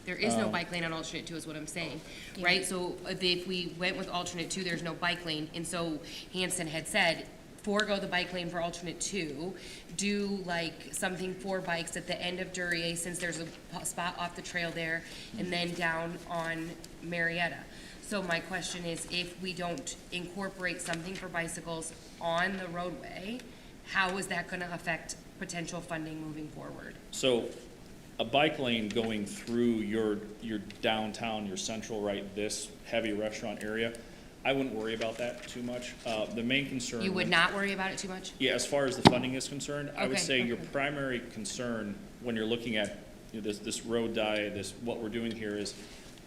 There is no bike lane on alternate 2 is what I'm saying, right? So if we went with alternate 2, there's no bike lane, and so Hanson had said, forego the bike lane for alternate 2, do like something for bikes at the end of Duryea, since there's a spot off the trail there, and then down on Marietta. So my question is, if we don't incorporate something for bicycles on the roadway, how is that gonna affect potential funding moving forward? So a bike lane going through your downtown, your central, right, this heavy restaurant area, I wouldn't worry about that too much. The main concern. You would not worry about it too much? Yeah, as far as the funding is concerned, I would Okay, say your okay. primary concern when you're looking at, you know, this road diet, what we're doing here is,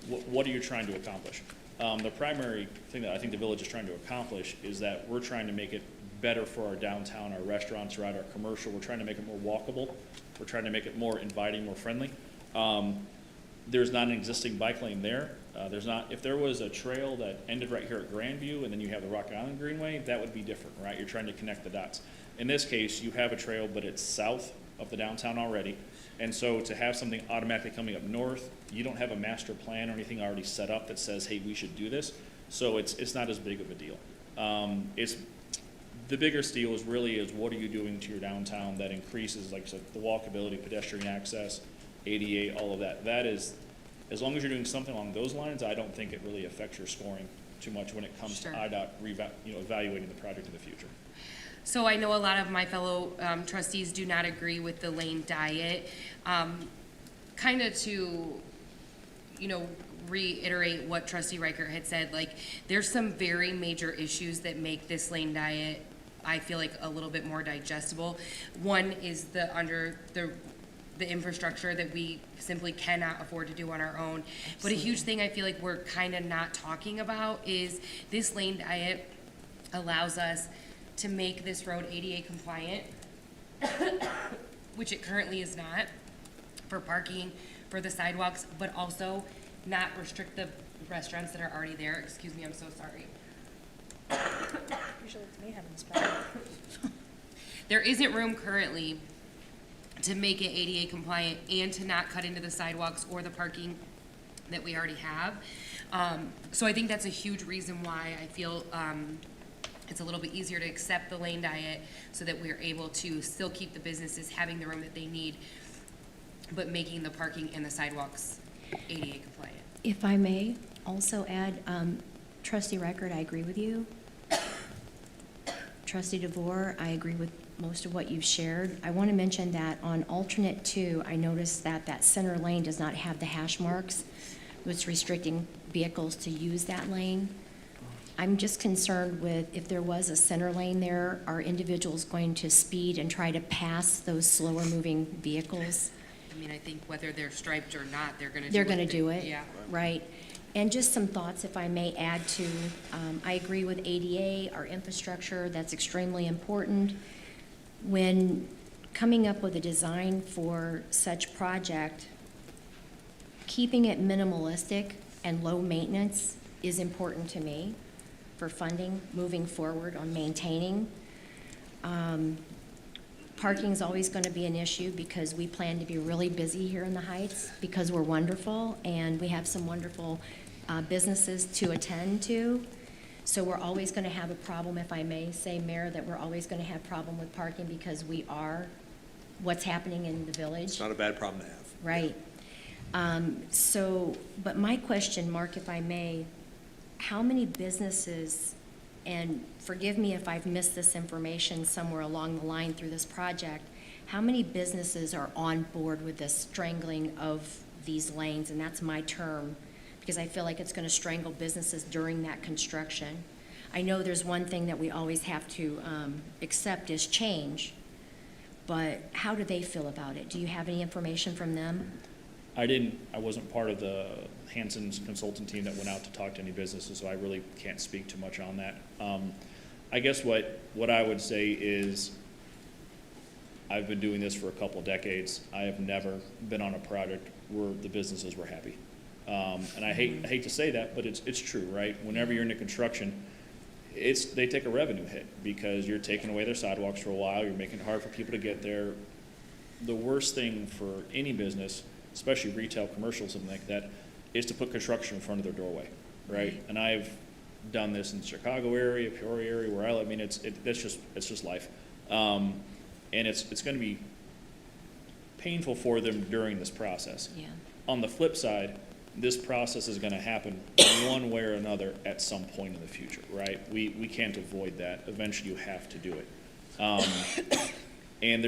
what are you trying to accomplish? The primary thing that I think the village is trying to accomplish is that we're trying to make it better for our downtown, our restaurants, right, our commercial. We're trying to make it more walkable. We're trying to make it more inviting, more friendly. There's not an existing bike lane there. There's not, if there was a trail that ended right here at Grandview and then you have the Rock Island Greenway, that would be different, right? You're trying to connect the dots. In this case, you have a trail, but it's south of the downtown already. And so to have something automatically coming up north, you don't have a master plan or anything already set up that says, hey, we should do this. So it's not as big of a deal. The bigger deal is what are you doing to your downtown that increases, like I said, the walkability, pedestrian access, ADA, all of that. That is, as long as you're doing something along those lines, I don't think it really affects your scoring too much when it comes Sure. to IDOT evaluating the project in the future. So I know a lot of my fellow trustees do not agree with the lane diet. Kind of to, you know, reiterate what Trustee Riker had said, like, there's some very major issues that make this lane diet, I feel like, a little bit more digestible. One is the infrastructure that we simply cannot afford to do on our own. But a huge thing I feel like we're kind of not talking about is this lane diet allows us to make this road ADA compliant, which it currently is not, for parking, for the sidewalks, but also not restrict the restaurants that are already there. Excuse me, I'm so sorry. Usually it's me having this problem. There isn't room currently to make it ADA compliant and to not cut into the sidewalks or the parking that we already have. So I think that's a huge reason why I feel it's a little bit easier to accept the lane diet, so that we're able to still keep the businesses having the room that they need, but making the parking and the sidewalks ADA compliant. If I may also add, Trustee Record, I agree with you. Trustee DeVore, I agree with most of what you've shared. I want to mention that on alternate 2, I noticed that that center lane does not have the hash marks, which is restricting vehicles to use that lane. I'm just concerned with, if there was a center lane there, are individuals going to speed and try to pass those slower moving vehicles? I mean, I think whether they're striped or not, they're gonna do They're what going to they- do it? Yeah. Right. And just some thoughts, if I may add to, I agree with ADA, our infrastructure, that's extremely important. When coming up with a design for such project, keeping it minimalistic and low maintenance is important to me for funding, moving forward on maintaining. Parking is always going to be an issue because we plan to be really busy here in the Heights because we're wonderful and we have some wonderful businesses to attend to. So we're always going to have a problem, if I may say, Mayor, that we're always going to have problem with parking because we are what's happening in the village. It's not a bad problem to have. Right. But my question, Mark, if I may, how many businesses, and forgive me if I've missed this information somewhere along the line through this project, how many businesses are on board with this strangling of these lanes? And that's my term, because I feel like it's going to strangle businesses during that construction. I know there's one thing that we always have to accept is change, but how do they feel about it? Do you have any information from them? I wasn't part of the Hanson's consultant team that went out to talk to any businesses, so I really can't speak too much on that. I guess what I would say is, I've been doing this for a couple decades. I have never been on a project where the businesses were happy. And I hate to say that, but it's true, right? Whenever you're into construction, they take a revenue hit because you're taking away their sidewalks for a while, you're making it hard for people to get there. The worst thing for any business, especially retail, commercial, something like that, is to put construction in front of their doorway, right? And I've done this in the Chicago area, Peoria area, where I live. I mean, it's just life. And it's going to be painful for them during this process. Yeah. On the flip side, this process is going to happen one way or another at some point in the future, right? We can't avoid that. Eventually, you have to do it. And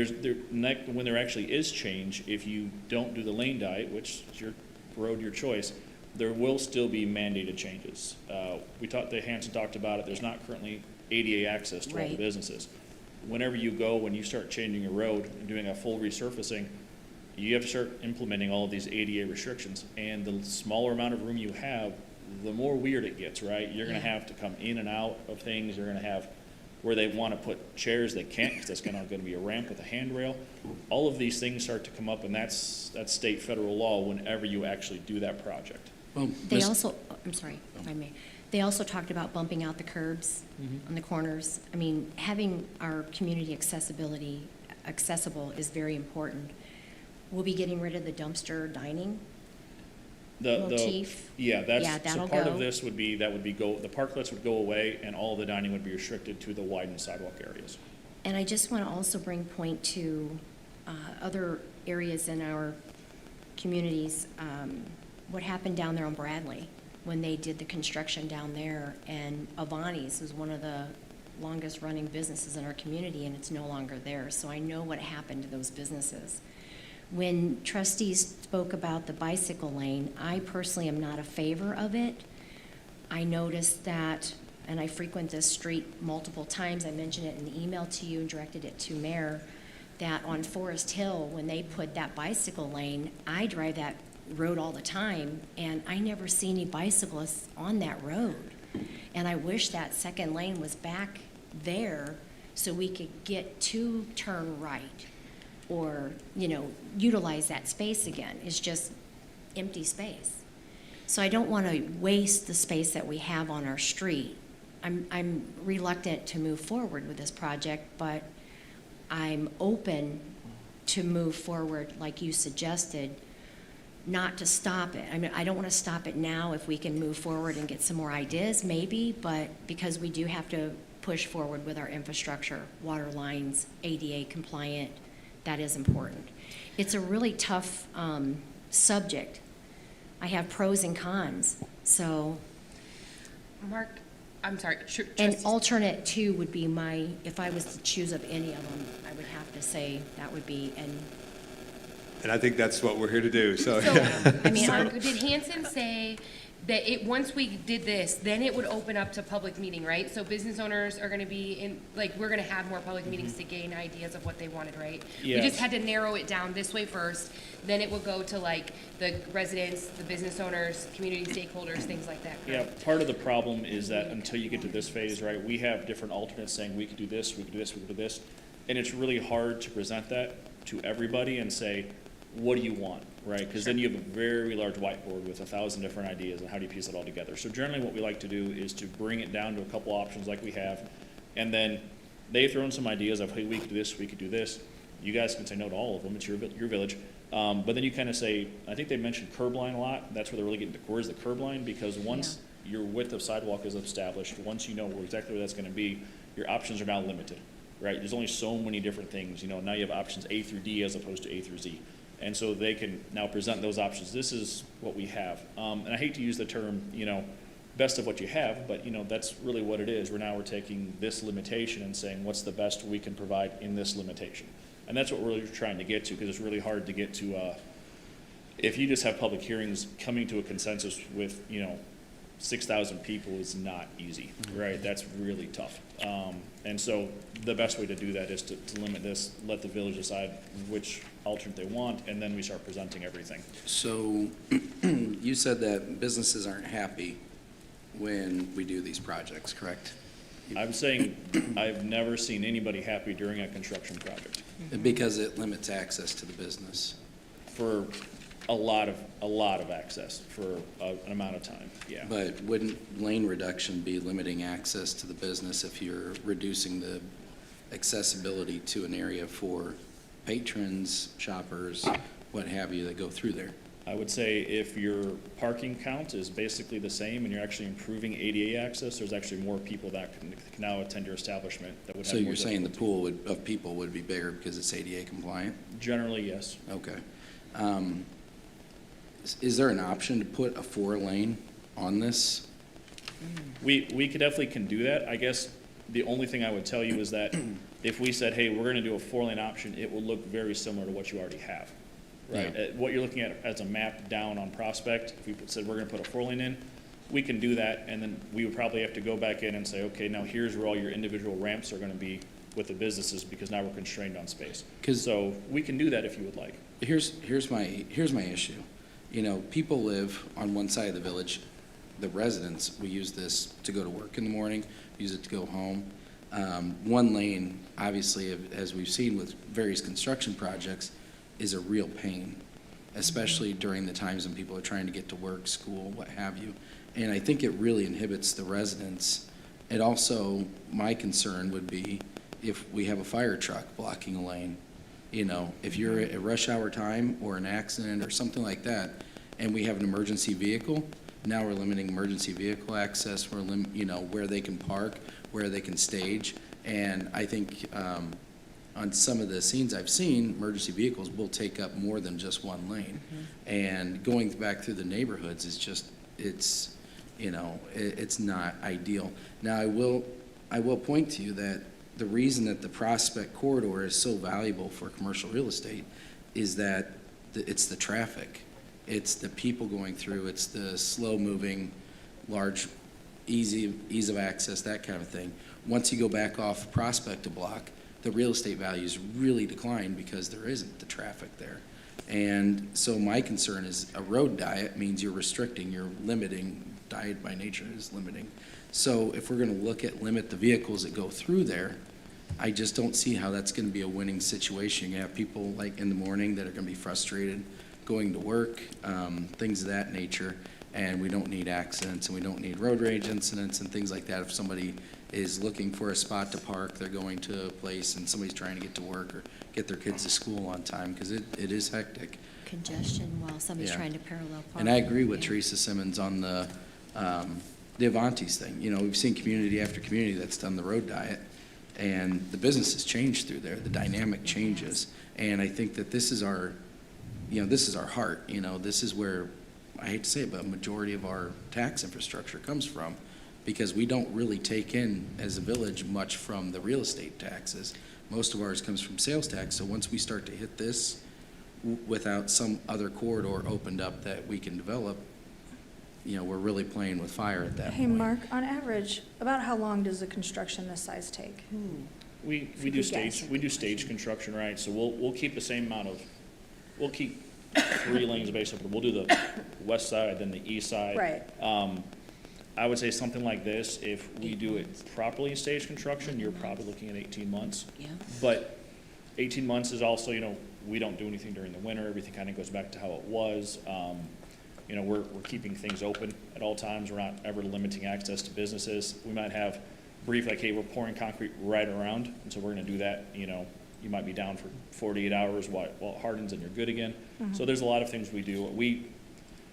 when there actually is change, if you don't do the lane diet, which is your road, your choice, there will still be mandated changes. Hanson talked about it. There's not currently ADA access to all the Right. businesses. Whenever when you start changing a road and doing a full resurfacing, you have to start implementing all of these ADA restrictions. And the smaller amount of room you have, the more weird it gets, right? You're going to have to come in and out of things. You're going to have where they want to put chairs, they can't because that's going to be a ramp with a handrail. All of these things start to come up, and that's state federal law whenever you actually do that project. Well, They also, I'm sorry, if I may, they also talked about bumping out the curbs Mm-hmm. on the corners. I mean, having our community accessible is very important. We'll be getting rid of the dumpster dining motif. Yeah, Yeah, so that'll part go. of this would be the parklets would go away, and all the dining would be restricted to the widened sidewalk areas. And I just want to also bring point to other areas in our communities. What happened down there on Bradley when they did the construction down there, and Avani's was one of the longest running businesses in our community, and it's no longer there. So I know what happened to those businesses. When trustees spoke about the bicycle lane, I personally am not a favor of it. I noticed that, and I frequent this street multiple times, I mentioned it in the email to you and directed it to Mayor, that on Forest Hill, when they put that bicycle lane, I drive that road all the time, and I never see any bicyclists on that road. And I wish that second lane was back there so we could get to turn right, or, utilize that space again. It's just empty space. So I don't want to waste the space that we have on our street. I'm reluctant to move forward with this project, but I'm open to move forward like you suggested, not to stop it. I mean, I don't want to stop it now. If we can move forward and get some more ideas, maybe, but because we do have to push forward with our infrastructure, water lines, ADA compliant, that is important. It's a really tough subject. I have pros and cons, so. Mark, I'm sorry. And alternate two would be if I was to choose of any of them, I would have to say that would be, And I think that's what we're here to do, so. I mean, Did Hanson say that once we did this, then it would open up to public meeting, right? So business owners are gonna be we're gonna have more public meetings to gain ideas of what they wanted, right? We Yes. just had to narrow it down this way first, then it will go to the residents, the business owners, community stakeholders, things like that, Yeah, correct? part of the problem is that until you get to this phase, right, we have different alternates saying we could do this, we could do this, we could do this. And it's really hard to present that to everybody and say, what do you want, right? Because then you have a very large whiteboard with 1,000 different ideas, and how do you piece it all together? So generally what we like to do is to bring it down to a couple options like we have, and then they throw in some ideas of, hey, we could do this, we could do this. You guys can say no to all of them, it's your village. But then you kind of say, I think they mentioned curb line a lot, that's where they're really getting to, where's the curb line? Because once your width of sidewalk is established, once you know exactly where that's gonna be, your options are now limited, right? There's only so many different things, now you have options A through D as opposed to A through Z. And so they can now present those options. This is what we have. And I hate to use the term, best of what you have, but, that's really what it is. We're taking this limitation and saying, what's the best we can provide in this limitation? And that's what we're really trying to get to, because it's really hard to get to, if you just have public hearings coming to a consensus with, 6,000 people is not easy, right? That's really tough. And so the best way to do that is to limit this, let the village decide which alternate they want, and then we start presenting everything. So you said that businesses aren't happy when we do these projects, correct? I'm saying I've never seen anybody happy during a construction project Because it limits access to the business. for a lot of access for an amount of time, yeah. But wouldn't lane reduction be limiting access to the business if you're reducing the accessibility to an area for patrons, shoppers, what have you, that go through there? I would say if your parking count is basically the same and you're actually improving ADA access, there's actually more people that can now attend your establishment that would have So more you're saying the difficulty. pool of people would be bigger because it's ADA compliant? Generally, yes. Okay. Is there an option to put a 4-lane on this? We could definitely can do that. I guess the only thing I would tell you is that if we said, hey, we're gonna do a 4-lane option, it will look very similar to what you already have. Right? Yeah. What you're looking at as a map down on Prospect, if we said we're gonna put a 4-lane in, we can do that, and then we would probably have to go back in and say, okay, now here's where all your individual ramps are gonna be with the businesses, because now we're constrained on space. 'Cause- So we can do that if you would like. Here's my issue. You know, people live on one side of the village. The residents, we use this to go to work in the morning, use it to go home. 1 lane, obviously, as we've seen with various construction projects, is a real pain, especially during the times when people are trying to get to work, school, what have you. And I think it really inhibits the residents. It also, my concern would be if we have a fire truck blocking a lane. You know, if you're at rush hour time or an accident or something like that, and we have an emergency vehicle, now we're limiting emergency vehicle access, you know, where they can park, where they can stage. And I think on some of the scenes I've seen, emergency vehicles will take up more than just 1 lane. And going back through the neighborhoods is just, it's, you know, it's not ideal. Now, I will point to you that the reason that the Prospect corridor is so valuable for commercial real estate is that it's the traffic. It's the people going through, it's the slow-moving, large, ease of access, that kind of thing. Once you go back off Prospect a block, the real estate values really decline because there isn't the traffic there. And so my concern is a road diet means you're restricting, you're limiting, diet by nature is limiting. So if we're gonna limit the vehicles that go through there, I just don't see how that's gonna be a winning situation. You have people like in the morning that are gonna be frustrated going to work, things of that nature, and we don't need accidents and we don't need road rage incidents and things like that. If somebody is looking for a spot to park, they're going to a place and somebody's trying to get to work or get their kids to school on time, because it is hectic. Congestion while somebody's Yeah. trying to parallel park. And I agree with Yeah. Teresa Simmons on the Avantis thing. You know, we've seen community after community that's done the road diet, and the business has changed through there. The dynamic changes. And I think that this is our, you know, this is our heart. You know, this is where, I hate to say it, but a majority of our tax infrastructure comes from, because we don't really take in, as a village, much from the real estate taxes. Most of ours comes from sales tax. So once we start to hit this without some other corridor opened up that we can develop, you know, we're really playing with fire at that Hey, point. Mark, on average, about how long does a construction this size take? We If you do could guess. stage construction, right? So we'll keep the same amount of, we'll keep 3 lanes basically. We'll do the west side, then the east side. Right. I would say something like this, if we do it properly in stage construction, you're probably looking at 18 months. Yeah. But 18 months is also, you know, we don't do anything during the winter. Everything kind of goes back to how it was. You know, we're keeping things open at all times. We're not ever limiting access to businesses. We might have brief, like, hey, we're pouring concrete right around, and so we're gonna do that. You know, you might be down for 48 hours while it hardens and you're good again. So there's a lot of things we do.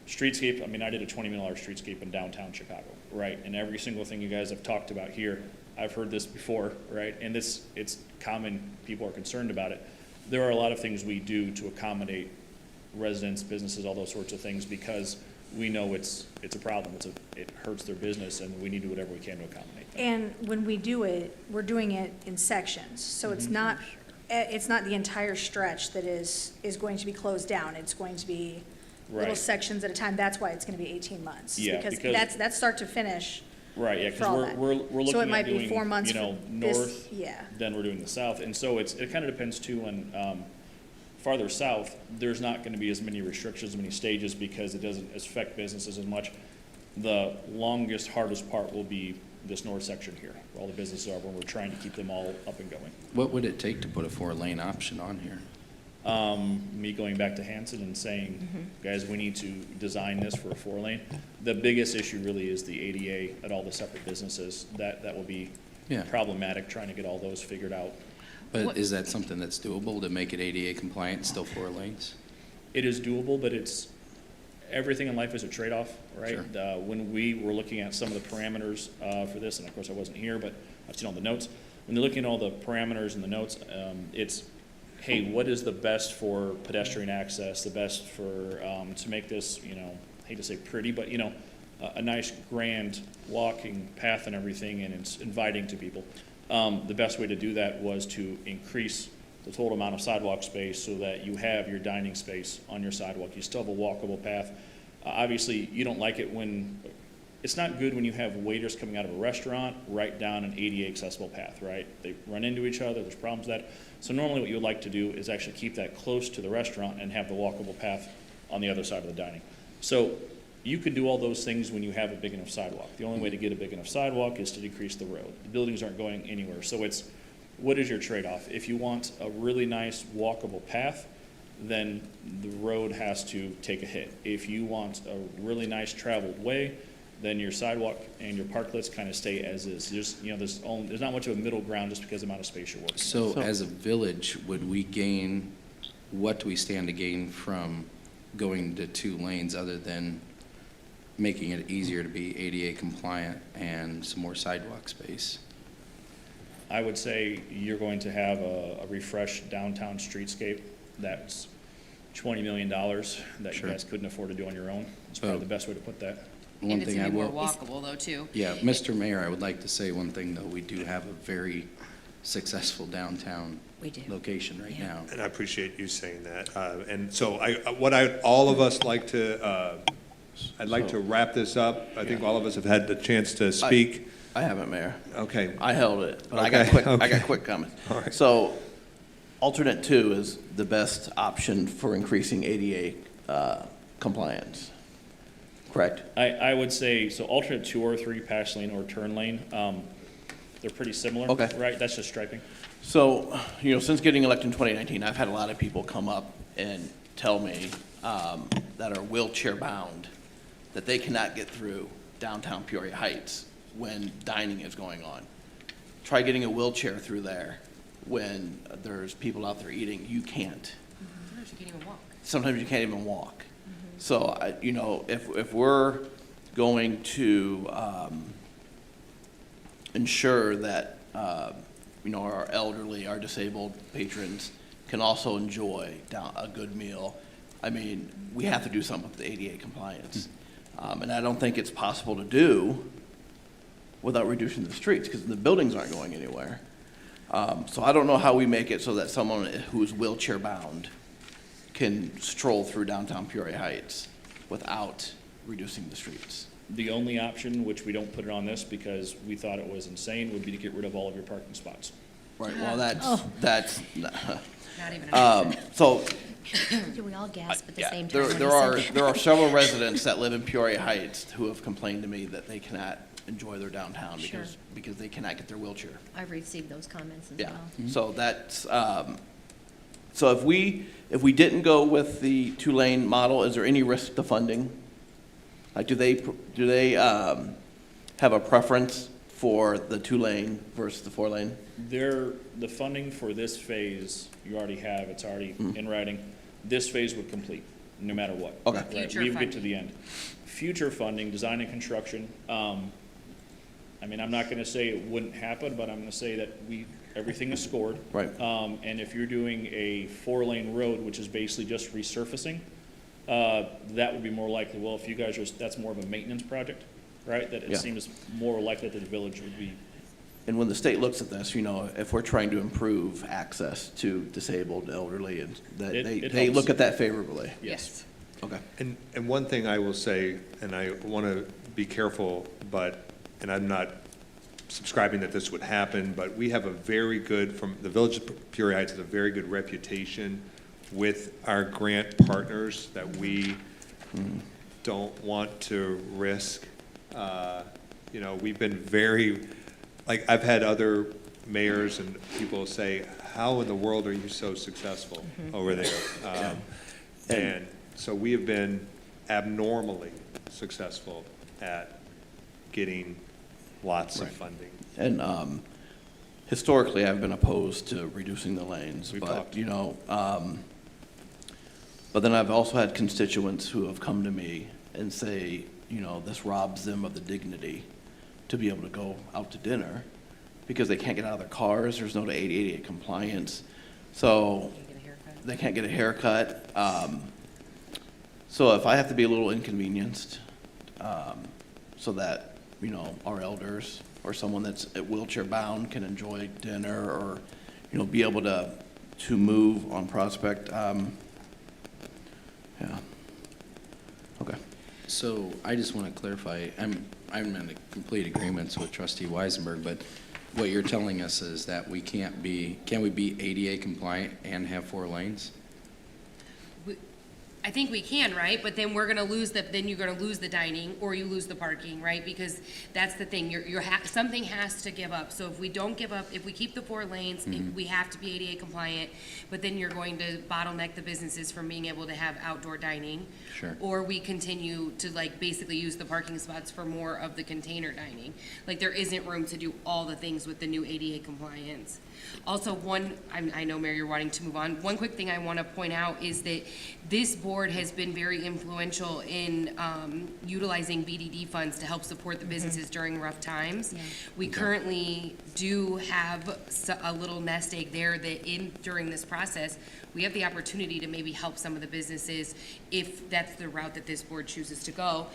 Streetscape, I mean, I did a $20 million streetscape in downtown Chicago, right? And every single thing you guys have talked about here, I've heard this before, right? And it's common, people are concerned about it. There are a lot of things we do to accommodate residents, businesses, all those sorts of things, because we know it's a problem. It hurts their business, and we need to do whatever we can to accommodate them. And when we do it, we're doing it in sections, so it's not the entire stretch that is going to be closed down. It's going to be little Right. sections at a time, that's why it's gonna be 18 months. Yeah, Because because- that's start to finish. Right, yeah, for all because that. we're So it looking might at be doing, 4 months you know, for this- north, yeah. then we're doing the south, and so it kind of depends too on, farther south, there's not gonna be as many restrictions, as many stages, because it doesn't affect businesses as much. The longest, hardest part will be this north section here, where all the businesses are, when we're trying to keep them all up and going. What would it take to put a 4-lane option on here? Me going back to Hanson and saying, guys, we need to design this for a 4-lane. The biggest issue really is the ADA at all the separate businesses. That will be Yeah. problematic, trying to get all those figured out. But is that something that's doable to make it ADA compliant, still 4 lanes? It is doable, but everything in life is a trade-off, right? Sure. When we were looking at some of the parameters for this, and of course I wasn't here, but I've seen all the notes. When you're looking at all the parameters and the notes, it's, hey, what is the best for pedestrian access, the best for, to make this, you know, I hate to say pretty, but, you know, a nice grand walking path and everything, and it's inviting to people. The best way to do that was to increase the total amount of sidewalk space so that you have your dining space on your sidewalk. You still have a walkable path. Obviously, you don't like it when, it's not good when you have waiters coming out of a restaurant right down an ADA accessible path, right? They run into each other, there's problems with that. So normally what you would like to do is actually keep that close to the restaurant and have the walkable path on the other side of the dining. So you can do all those things when you have a big enough sidewalk. The only way to get a big enough sidewalk is to decrease the road. The buildings aren't going anywhere. So it's, what is your trade-off? If you want a really nice walkable path, then the road has to take a hit. If you want a really nice traveled way, then your sidewalk and your parklets kind of stay as is. There's not much of a middle ground just because of the amount of space you're working with. So as a village, would we gain, what do we stand to gain from going to 2 lanes other than making it easier to be ADA compliant and some more sidewalk space? I would say you're going to have a refreshed downtown streetscape that's $20 million that Sure. you guys couldn't afford to do on your own. It's probably Oh. the best way to put that. One And it's thing gonna I be more will, walkable though, too. yeah, Mr. Mayor, I would like to say one thing, though. We do have a very successful downtown We do. location right Yeah. now. And I appreciate you saying that. And so all of us like to, I'd like to wrap this up. I think all of us have had the chance to speak. I haven't, Mayor. Okay. I held it, but I Okay, got okay. quick comments. All right. So alternate 2 is the best option for increasing ADA compliance, correct? I would say, so alternate 2 or 3, pass lane or turn lane, they're pretty similar. Okay. Right? That's just striping. So, since getting elected in 2019, I've had a lot of people come up and tell me that are wheelchair-bound, that they cannot get through downtown Peoria Heights when dining is going on. Try getting a wheelchair through there when there's people out there eating. You can't. Sometimes you can't even walk. Sometimes you can't even walk. So, if we're going to ensure that, our elderly, our disabled patrons can also enjoy a good meal, I mean, we have to do something with the ADA compliance. And I don't think it's possible to do without reducing the streets, because the buildings aren't going anywhere. So I don't know how we make it so that someone who's wheelchair-bound can stroll through downtown Peoria Heights without reducing the streets. The only option, which we don't put it on this because we thought it was insane, would be to get rid of all of your parking spots. Right, well, that's, Not even an option. so, Do we all gasp at the yeah, same time? when there you are, said that? there are several residents that live in Peoria Heights who have complained to me that they cannot enjoy their downtown Sure. because they cannot get their wheelchair. I've received those comments as Yeah, well. so that's, so if we didn't go with the 2-lane model, is there any risk to funding? Like, do they have a preference for the 2-lane versus the 4-lane? The funding for this phase, you already have, it's already in writing. This phase would complete, no matter what. Okay. Right, Future we would get to funding. the end. Future funding, design and construction, I mean, I'm not gonna say it wouldn't happen, but I'm gonna say that everything is scored. Right. And if you're doing a 4-lane road, which is basically just resurfacing, that would be more likely, well, if you guys that's more of a maintenance project, right? That Yeah. it seems more likely that the village would be. And when the state looks at this, if we're trying to improve access to disabled, elderly, and that It they helps. look at that favorably. Yes. Okay. And one thing I will say, and I want to be careful, and I'm not subscribing that this would happen, but we have a very good, from the Village of Peoria Heights has a very good reputation with our grant partners that we don't want to risk. You know, we've been very, like, I've had other mayors and people say, how in the world are you so successful over there? And so we have been abnormally successful at getting lots of funding. And historically, I've been opposed to reducing the lanes, We've but, talked. you know, but then I've also had constituents who have come to me and say, you know, this robs them of the dignity to be able to go out to dinner because they can't get out of their cars, there's no ADA compliance, so they can't get a haircut. So if I have to be a little inconvenienced, so that, you know, our elders or someone that's wheelchair bound can enjoy dinner or, you know, be able to move on Prospect, yeah. Okay. So I just want to clarify, I'm in complete agreement with Trustee Weisenberg, but what you're telling us is that can we be ADA compliant and have 4 lanes? I think we can, right? But then we're gonna lose then you're gonna lose the dining or you lose the parking, right? Because that's the thing, something has to give up. So if we don't give up, if we keep the 4 lanes, we have to be ADA compliant, but then you're going to bottleneck the businesses from being able to have outdoor dining. Sure. Or we continue to like basically use the parking spots for more of the container dining. Like there isn't room to do all the things with the new ADA compliance. Also, I know, Mayor, you're wanting to move on. One quick thing I want to point out is that this board has been very influential in utilizing BDD funds to help support the businesses during rough times. Yeah. We currently do have a little nest egg there that during this process, we have the opportunity to maybe help some of the businesses if that's the route that this board chooses to go.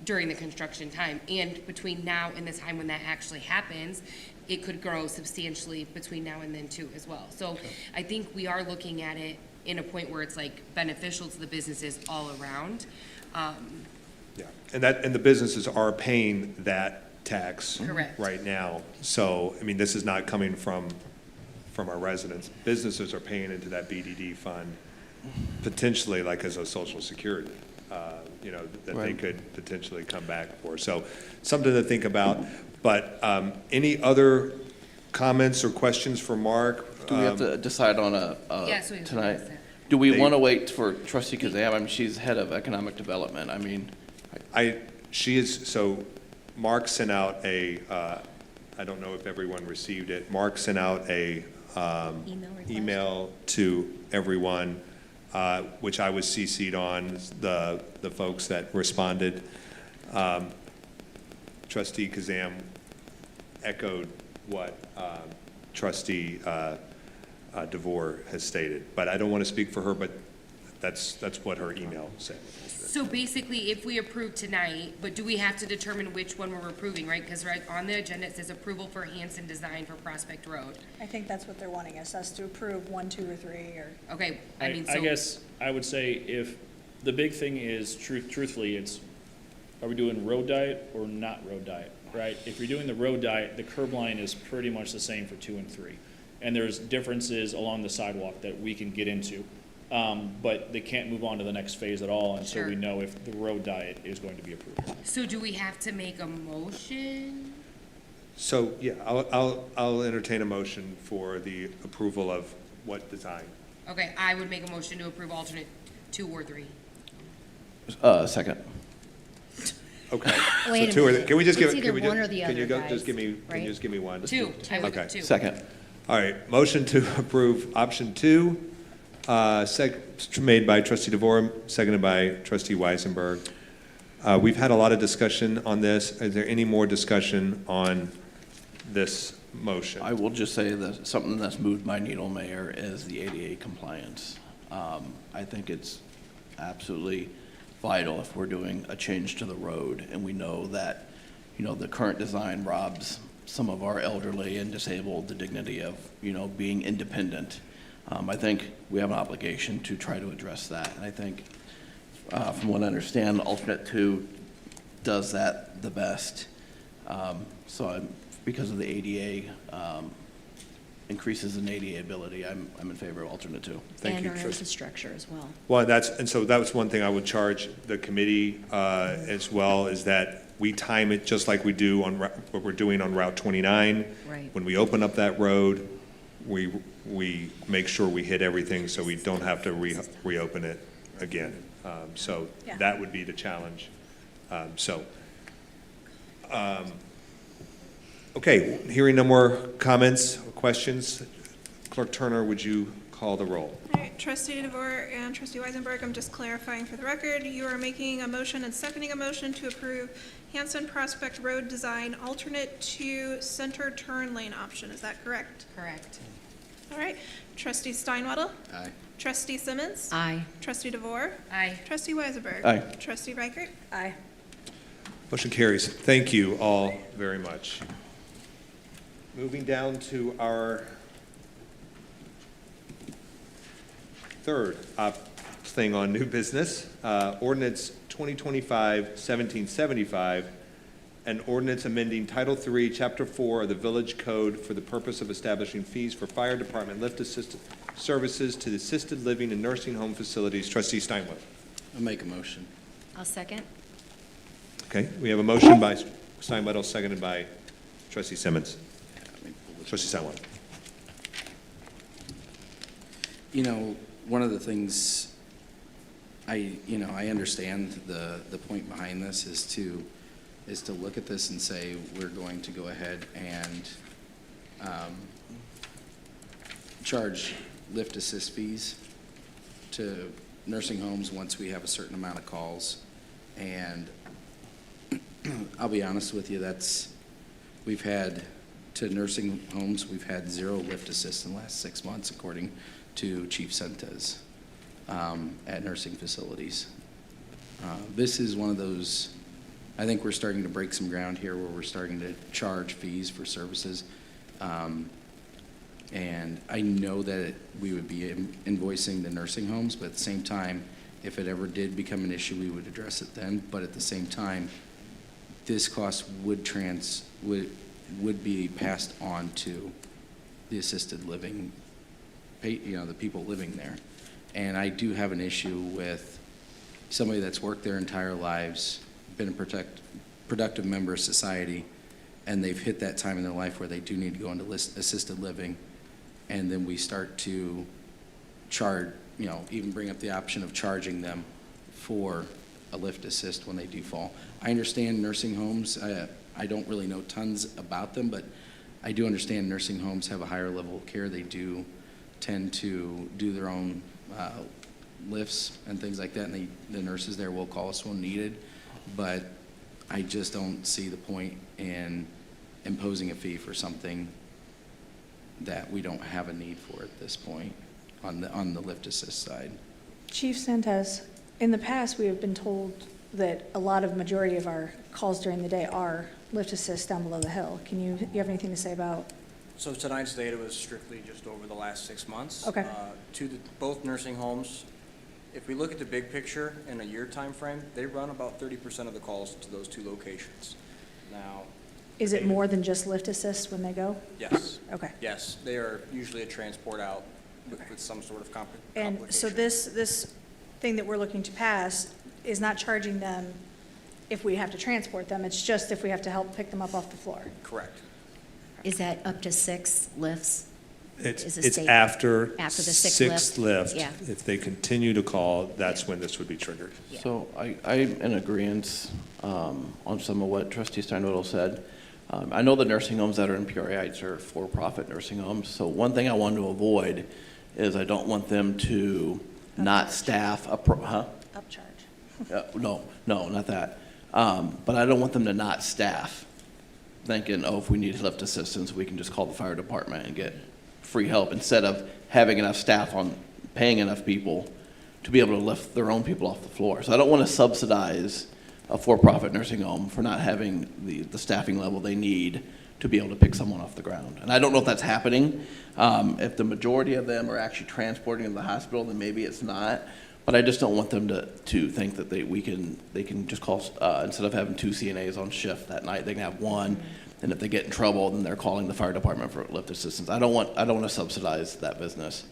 During the construction time, and between now and the time when that actually happens, it could grow substantially between now and then too as well. So I think we are looking at it in a point where it's like beneficial to the businesses all around. Yeah, and the businesses are paying that tax Correct. right now. So, I mean, this is not coming from our residents. Businesses are paying into that BDD fund potentially like as a social security, you know, that they Right. could potentially come back for. So something to think about. But any other comments or questions for Mark? Do we have to decide on Yeah, so we have to tonight? discuss that. Do we want to wait for Trustee Kazam? I mean, she's head of economic development. I mean, So Mark sent out I don't know if everyone received it. Mark sent out a email to everyone, which I was CC'd on, the folks that responded. Trustee Kazam echoed what Trustee DeVore has stated, but I don't want to speak for her, but that's what her email said. So basically, if we approve tonight, but do we have to determine which one we're approving, right? Because right on the agenda, it says approval for Hanson Design for Prospect Road. I think that's what they're wanting us to approve 1, 2, or 3, or. Okay, I mean, I so. guess I would say if, the big thing is, truthfully, it's, are we doing road diet or not road diet, right? If you're doing the road diet, the curb line is pretty much the same for 2 and 3. And there's differences along the sidewalk that we can get into. But they can't move on to the next phase at all until Sure. we know if the road diet is going to be approved. So do we have to make a motion? So, yeah, I'll entertain a motion for the approval of what design? Okay, I would make a motion to approve alternate 2 or 3. second. Okay. Wait So a two minute. can we just It's give, either can we one just, or the can you other, go, just give me, guys, can you right? just give me one? 2, I would Okay. do 2. Second. All right, motion to approve option 2, made by Trustee DeVore, seconded by Trustee Weisenberg. We've had a lot of discussion on this. Is there any more discussion on this motion? I will just say that something that's moved my needle, Mayor, is the ADA compliance. I think it's absolutely vital if we're doing a change to the road, and we know that, you know, the current design robs some of our elderly and disabled the dignity of, you know, being independent. I think we have an obligation to try to address that, and I think from what I understand, alternate 2 does that the best. Because of the ADA, increases in ADA ability, I'm in favor of alternate 2. Thank And you, our Trustee. infrastructure as well. Well, so that was one thing I would charge the committee as well, is that we time it just like we do on what we're doing on Route 29. Right. When we open up that road, we make sure we hit everything so we don't have to reopen it again. So Yeah. that would be the challenge. Okay, hearing no more comments or questions, Clerk Turner, would you call the roll? All right, Trustee DeVore and Trustee Weisenberg, I'm just clarifying for the record, you are making a motion and seconding a motion to approve Hanson Prospect Road Design Alternate 2 Center Turn Lane option. Is that correct? Correct. All right. Trustee Steinwaddle? Aye. Trustee Simmons? Aye. Trustee DeVore? Aye. Trustee Weisenberg? Aye. Trustee Reichert? Aye. Motion carries. Thank you all very much. Moving down to our third thing on new business, ordinance 2025-1775, an ordinance amending Title III, Chapter 4 of the Village Code for the purpose of establishing fees for fire department lift assist services to assisted living and nursing home facilities. Trustee Steinway. I'll make a motion. I'll second. Okay, we have a motion by Steinwaddle, seconded by Trustee Simmons. Trustee Steinwaddle. You know, one of the things I understand the point behind this is to look at this and say, we're going to go ahead and charge lift assist fees to nursing homes once we have a certain amount of calls. And I'll be honest with you, we've had, to nursing homes, we've had 0 lift assist in the last 6 months, according to Chief Sentes, at nursing facilities. This is one of those, I think we're starting to break some ground here where we're starting to charge fees for services. And I know that we would be invoicing the nursing homes, but at the same time, if it ever did become an issue, we would address it then. But at the same time, this cost would be passed on to the assisted living, the people living there. And I do have an issue with somebody that's worked their entire lives, been a productive member of society, and they've hit that time in their life where they do need to go into assisted living, and then we start to charge, even bring up the option of charging them for a lift assist when they do fall. I understand nursing homes. I don't really know tons about them, but I do understand nursing homes have a higher level of care. They do tend to do their own lifts and things like that, and the nurses there will call us when needed. But I just don't see the point in imposing a fee for something that we don't have a need for at this point on the lift assist side. Chief Sentes, in the past, we have been told that a lot of majority of our calls during the day are lift assist down below the hill. You have anything to say about? So tonight's data was strictly just over the last 6 months. Okay. Both nursing homes, if we look at the big picture in a year time frame, they run about 30% of the calls to those 2 locations. Now, Is it more than just lift assist when they go? yes. Okay. Yes, they are usually a transport out with some sort of complication. And so this thing that we're looking to pass is not charging them if we have to transport them, it's just if we have to help pick them up off the floor? Correct. Is that up to 6 lifts? Is the It's state- after After the 6th sixth lift. Yeah. If they continue to call, that's when this would be triggered. So I'm in agreement on some of what Trustee Steinwaddle said. I know the nursing homes that are in Peoria Heights are for-profit nursing homes. So one thing I want to avoid is I don't want them to not staff Upcharge. No, not that. But I don't want them to not staff, thinking, if we need lift assistance, we can just call the fire department and get free help instead of having enough staff paying enough people to be able to lift their own people off the floor. So I don't want to subsidize a for-profit nursing home for not having the staffing level they need to be able to pick someone off the ground. And I don't know if that's happening. If the majority of them are actually transporting to the hospital, then maybe it's not. But I just don't want them to think that they can just call, instead of having 2 CNAs on shift that night, they can have one. And if they get in trouble, then they're calling the fire department for lift assistance. I don't want to subsidize that business.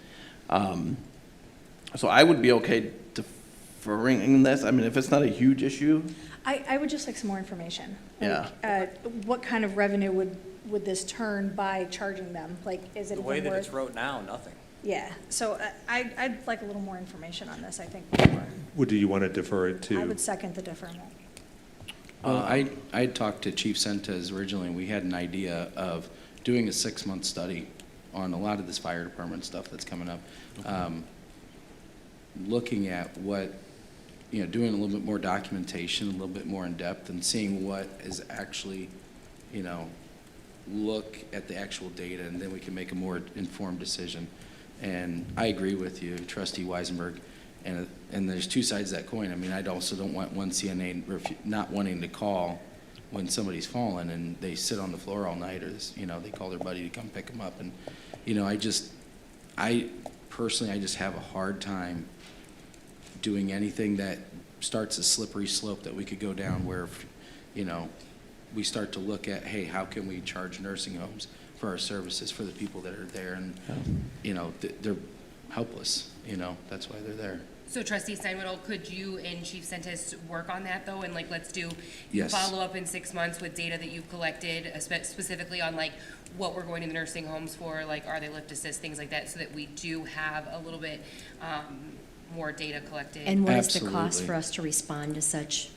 So I would be okay deferring this. I mean, if it's not a huge issue. I would just like some more information. Yeah. Like, what kind of revenue would this turn by charging them? Like, is it The even way that worth? it's wrote now, nothing. Yeah, so I'd like a little more information on this, I think, before. Do you want to defer it to? I would second the deferment. Well, I talked to Chief Sentes originally, and we had an idea of doing a 6-month study on a lot of this fire department stuff that's coming up. Looking at what, doing a little bit more documentation, a little bit more in depth, and seeing what is actually, look at the actual data, and then we can make a more informed decision. And I agree with you, Trustee Weisenberg, and there's two sides of that coin. I mean, I also don't want one CNA not wanting to call when somebody's fallen and they sit on the floor all night, or they call their buddy to come pick them up. And I personally just have a hard time doing anything that starts a slippery slope that we could go down where, we start to look at, hey, how can we charge nursing homes for our services for the people that are there? And, they're helpless, that's why they're there. So Trustee Steinwaddle, could you and Chief Sentes work on that though? And let's do Yes. follow up in 6 months with data that you've collected, specifically on what we're going to the nursing homes for, are they lift assist, things like that, so that we do have a little bit more data collected. And what is the cost Absolutely. for us to respond to such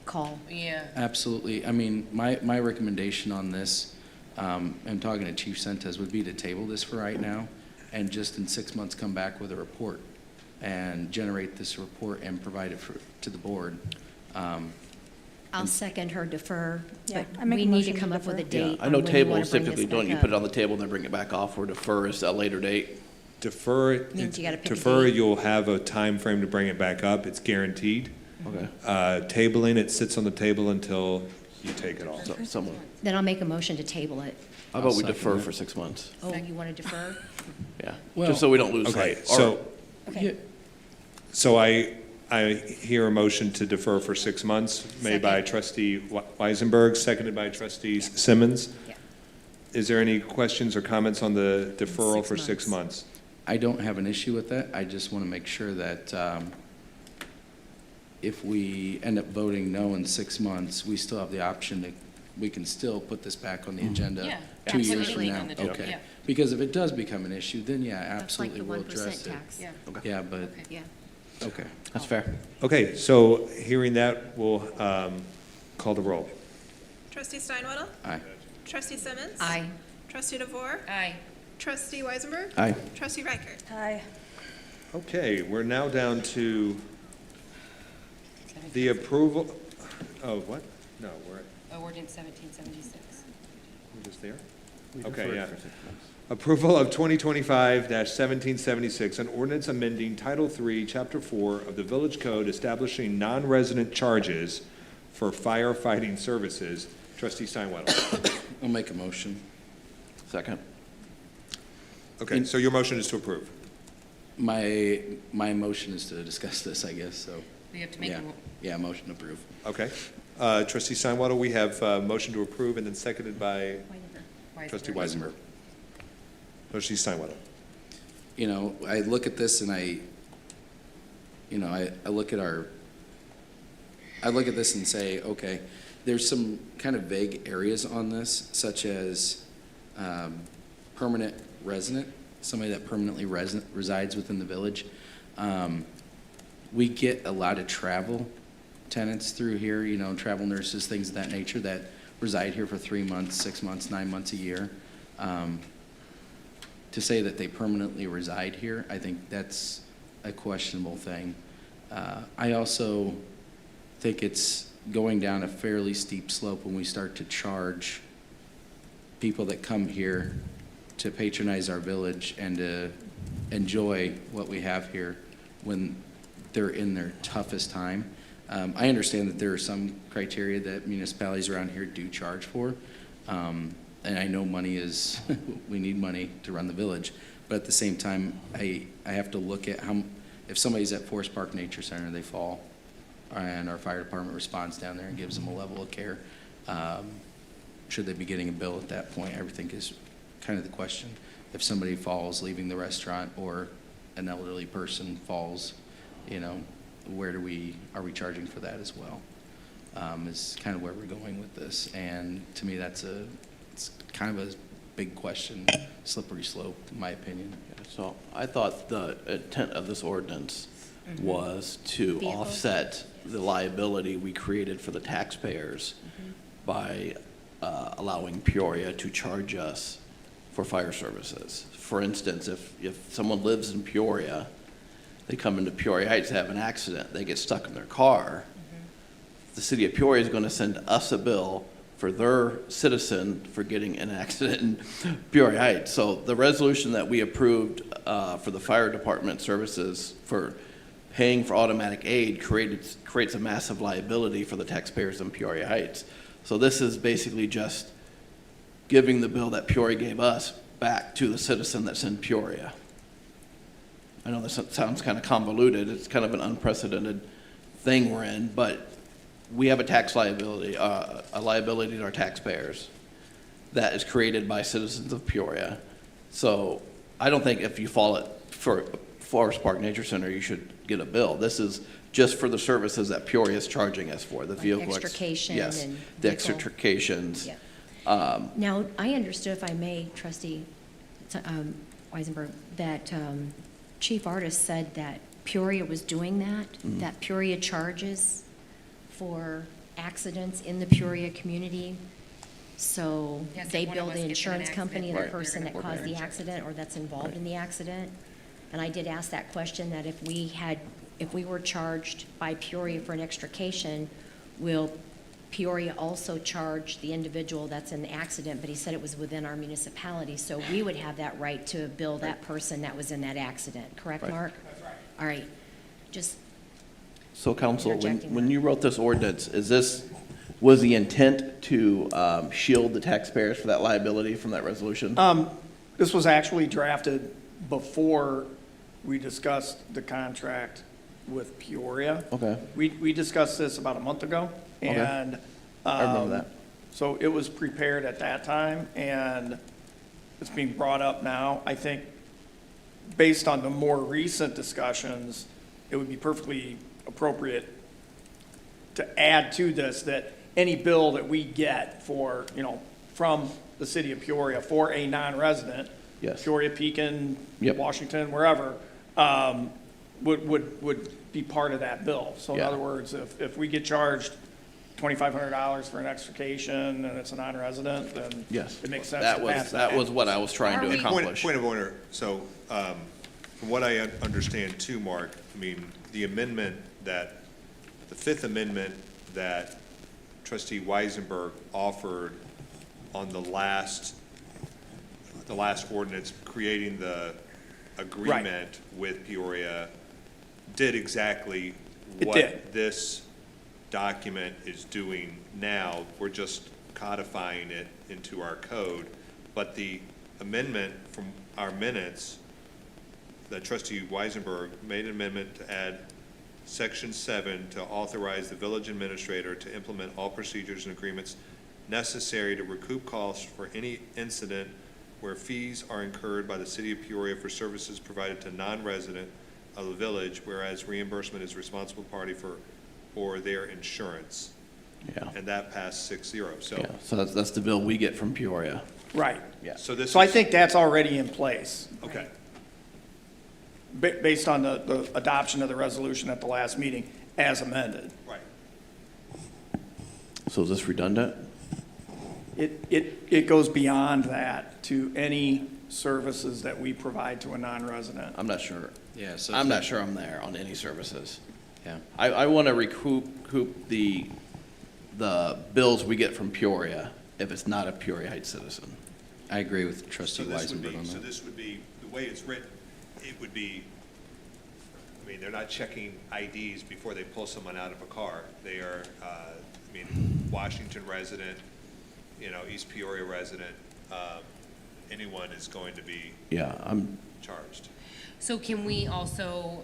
call? Yeah. Absolutely. I mean, my recommendation on this, and talking to Chief Sentes, would be to table this for right now, and just in 6 months come back with a report and generate this report and provide it to the board. I'll second her defer, Yeah, but I make a we need to motion to come up with a defer. date. I know on when you wanna tables bring this typically don't, back you up. put it on the table and then bring it back off, or defer is a later date. Defer it. Means you gotta pick a Defer, date. you'll have a time frame to bring it back up. It's guaranteed. Okay. Tabling, it sits on the table until you take it off. So someone, Then I'll make a motion to table it. how about we second defer that. for 6 months? Oh, you want to defer? Yeah, Well- just so we don't lose Okay, sight. Okay. so I hear a motion to defer for 6 months, made by Second. Trustee Weisenberg, seconded by Trustee Simmons. Yeah. Is there any questions or comments on the deferral 6 for 6 months. months? I don't have an issue with that. I just want to make sure that if we end up voting no in 6 months, we still have the option we can still put this back on the agenda Yeah, 2 years from absolutely. now. On the- Okay. yeah. Because if it does become an issue, then yeah, That's like absolutely the we'll 1% address it. tax. Yeah. Yeah, but, Yeah. okay. That's fair. Okay, so hearing that, we'll call the roll. Trustee Steinwaddle? Aye. Trustee Simmons? Aye. Trustee DeVore? Aye. Trustee Weisenberg? Aye. Trustee Reichert? Aye. Okay, we're now down to the approval, oh, what? No, we're Ordinance 1776. just there? Okay, yeah. Approval of 2025-1776, an ordinance amending Title III, Chapter 4 of the Village Code establishing non-resident charges for firefighting services. Trustee Steinwaddle. I'll make a motion. Second. Okay, so your motion is to approve. My motion is to discuss this, I guess, so. We have to make Yeah, yeah, motion approved. Okay. Trustee Steinwaddle, we have a motion to approve and then seconded by Trustee Weisenberg. Trustee Steinwaddle. I look at this and I look at this and say, okay, there's some kind of vague areas on this, such as permanent resident, somebody that permanently resides within the village. We get a lot of travel tenants through here, travel nurses, things of that nature that reside here for 3 months, 6 months, 9 months, a year. To say that they permanently reside here, I think that's a questionable thing. I also think it's going down a fairly steep slope when we start to charge people that come here to patronize our village and to enjoy what we have here when they're in their toughest time. I understand that there are some criteria that municipalities around here do charge for. And I know money is, we need money to run the village. But at the same time, I have to look at if somebody's at Forest Park Nature Center, they fall, and our fire department responds down there and gives them a level of care, should they be getting a bill at that point? I think is kind of the question. If somebody falls leaving the restaurant or an elderly person falls, you know, are we charging for that as well? Is kind of where we're going with this. And to me, it's kind of a big question, slippery slope, in my opinion. So I thought the intent of this ordinance was to Vehicles? offset the liability we created for the taxpayers by allowing Peoria to charge us for fire services. For instance, if someone lives in Peoria, they come into Peoria Heights, have an accident, they get stuck in their car, the city of Peoria is going to send us a bill for their citizen for getting an accident in Peoria Heights. So the resolution that we approved for the fire department services for paying for automatic aid creates a massive liability for the taxpayers in Peoria Heights. So this is basically just giving the bill that Peoria gave us back to the citizen that's in Peoria. I know this sounds kind of convoluted. It's kind of an unprecedented thing we're in, but we have a tax liability, a liability to our taxpayers that is created by citizens of Peoria. So I don't think if you fall at Forest Park Nature Center, you should get a bill. This is just for the services that Peoria is charging us for, the Like vehicle. extrication Yes, and the vehicle. extrications. Yeah. Now, I understood, if I may, Trustee Weisenberg, that Chief Artist said that Peoria was doing that, that Peoria charges for accidents in the Peoria community. So Yes, if they one of bill us the gets in an insurance company of the Right. person that they're caused gonna the check it. accident or that's involved in the accident. And I did ask that question, that if we were charged by Peoria for an extrication, will Peoria also charge the individual that's in the accident? But he said it was within our municipality, so we would have that right to bill that person that was in that accident, correct, Right. Mark? That's right. All right, just, So council, Interjecting when that. you wrote this ordinance, was the intent to shield the taxpayers for that liability from that resolution? This was actually drafted before we discussed the contract with Peoria. Okay. We discussed this about a month ago, Okay. and. I remember that. So it was prepared at that time, and it's being brought up now. I think, based on the more recent discussions, it would be perfectly appropriate to add to this that any bill that we get for, from the city of Peoria for a non-resident, Yes. Peoria, Pekin, Yep. Washington, wherever, would be part of that bill. So in Yeah. other words, if we get charged $2,500 for an extrication and it's a non-resident, then Yes. it makes sense That to was, pass that was what I was trying Are to we- accomplish. Point of order. So, from what I understand too, Mark, I mean, the Fifth Amendment that Trustee Weisenberg offered on the last ordinance, creating the agreement with Peoria, did exactly It what did. this document is doing now. We're just codifying it into our code. But the amendment from our minutes, that Trustee Weisenberg made an amendment to add Section 7 to authorize the village administrator to implement all procedures and agreements necessary to recoup costs for any incident where fees are incurred by the city of Peoria for services provided to non-resident of the village, whereas reimbursement is responsible party for their insurance. Yeah. And that passed 6-0. So, Yeah, so that's the bill we get from Peoria. Right. Yeah. so this So I is- think that's already in place, Okay. based on the adoption of the resolution at the last meeting as amended. Right. So is this redundant? It goes beyond that to any services that we provide to a non-resident. I'm not sure. Yeah, so. I'm not sure I'm there on any services. Yeah. I want to recoup the bills we get from Peoria if it's not a Peoria Heights citizen. I agree with Trustee Weisenberg on So that. this would be, the way it's written, it would be, I mean, they're not checking IDs before they pull someone out of a car. They are, Washington resident, East Peoria resident, anyone is going to be Yeah, I'm, charged. So can we also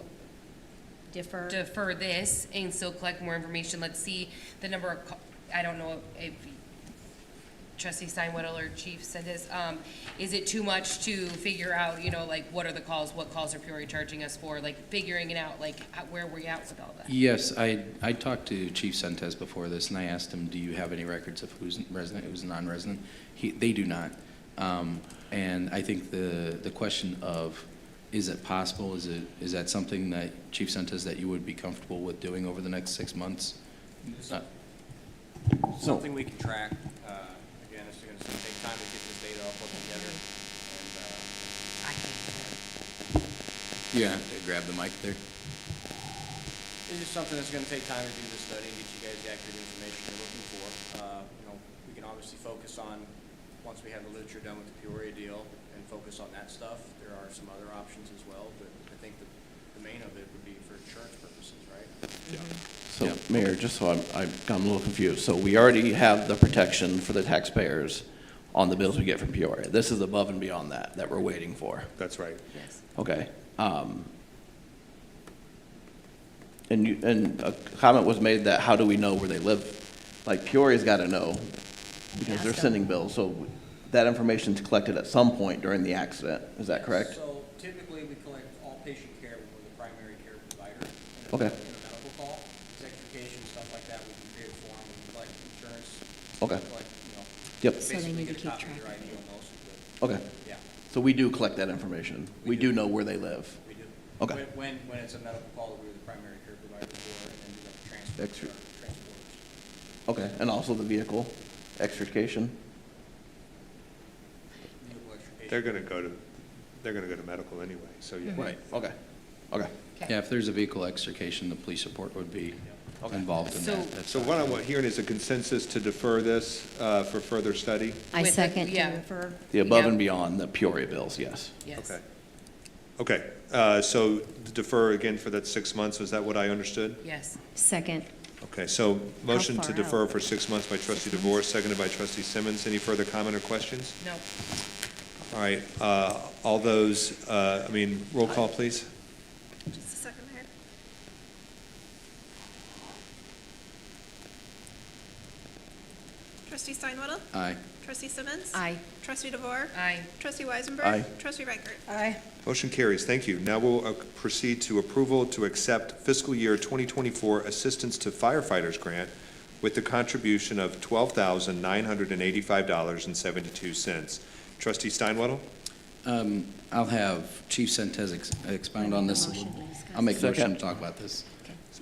defer. this and still collect more information. Let's see the number of, I don't know if Trustee Steinwaddle or Chief said this, is it too much to figure out, like, what are the calls, what calls are Peoria charging us for, like, figuring it out, like, where were you at with all that? Yes, I talked to Chief Sentes before this, and I asked him, do you have any records of who's resident, who's non-resident? They do not. And I think the question of, is it possible, is that something that, Chief Sentes, that you would be comfortable with doing over the next 6 months? Something we can track. Again, it's going to take time to get this data all put together. And I think You have to grab the mic there. it's just something that's going to take time to do the study and get you guys the accurate information you're looking for. We can obviously focus on, once we have the literature done with the Peoria deal, and focus on that stuff. There are some other options as well, but I think the main of it would be for insurance purposes, right? So, Mayor, just so I'm a little confused. So we already have the protection for the taxpayers on the bills we get from Peoria. This is above and beyond that we're waiting for. That's right. yes. Okay. And a comment was made that how do we know where they live? Like Peoria's got to know because they're sending bills. So that information's collected at some point during the accident. Is that correct? So typically, we collect all patient care when we're the primary care provider. Okay. In a medical call, execution, stuff like that, we can create a form, we can collect insurance. Okay. Collect, Yep. So they basically need to get a keep copy of track your of ID it. on those, Okay. yeah, So we do collect that information. We do know where they live. we do. Okay. When it's a medical call that we're the primary care provider for, and then do like the transfer, Extra. transporters. Okay. And also the vehicle extrication. Vehicle extrication. They're going to go to medical anyway, so yeah. Right. Okay. Okay. Yeah, if there's a vehicle extrication, the police report would be involved in So- that. That's So what I'm hearing is a consensus to defer this for further study? I With the- second to yeah. refer. The above Yeah. and beyond the Peoria bills, yes. Yes. Okay. Okay, so defer again for that 6 months, is that what I understood? Yes. Second. Okay, so motion to far defer out? for 6 months by trustee DeVore, seconded by trustee Simmons. Any further comment or questions? No. All right, all those, roll call, please. Just a second, Mayor. Trustee Steinwaddle? Aye. Trustee Simmons? Aye. Trustee DeVore? Aye. Trustee Weisenberg? Aye. Trustee Reichert? Aye. Motion carries, thank you. Now we'll proceed to approval to accept fiscal year 2024 Assistance to Firefighters Grant with the contribution of $12,985.72. Trustee Steinwaddle? I'll have Chief Sentes expound on this a little. I'll make a motion to talk about this.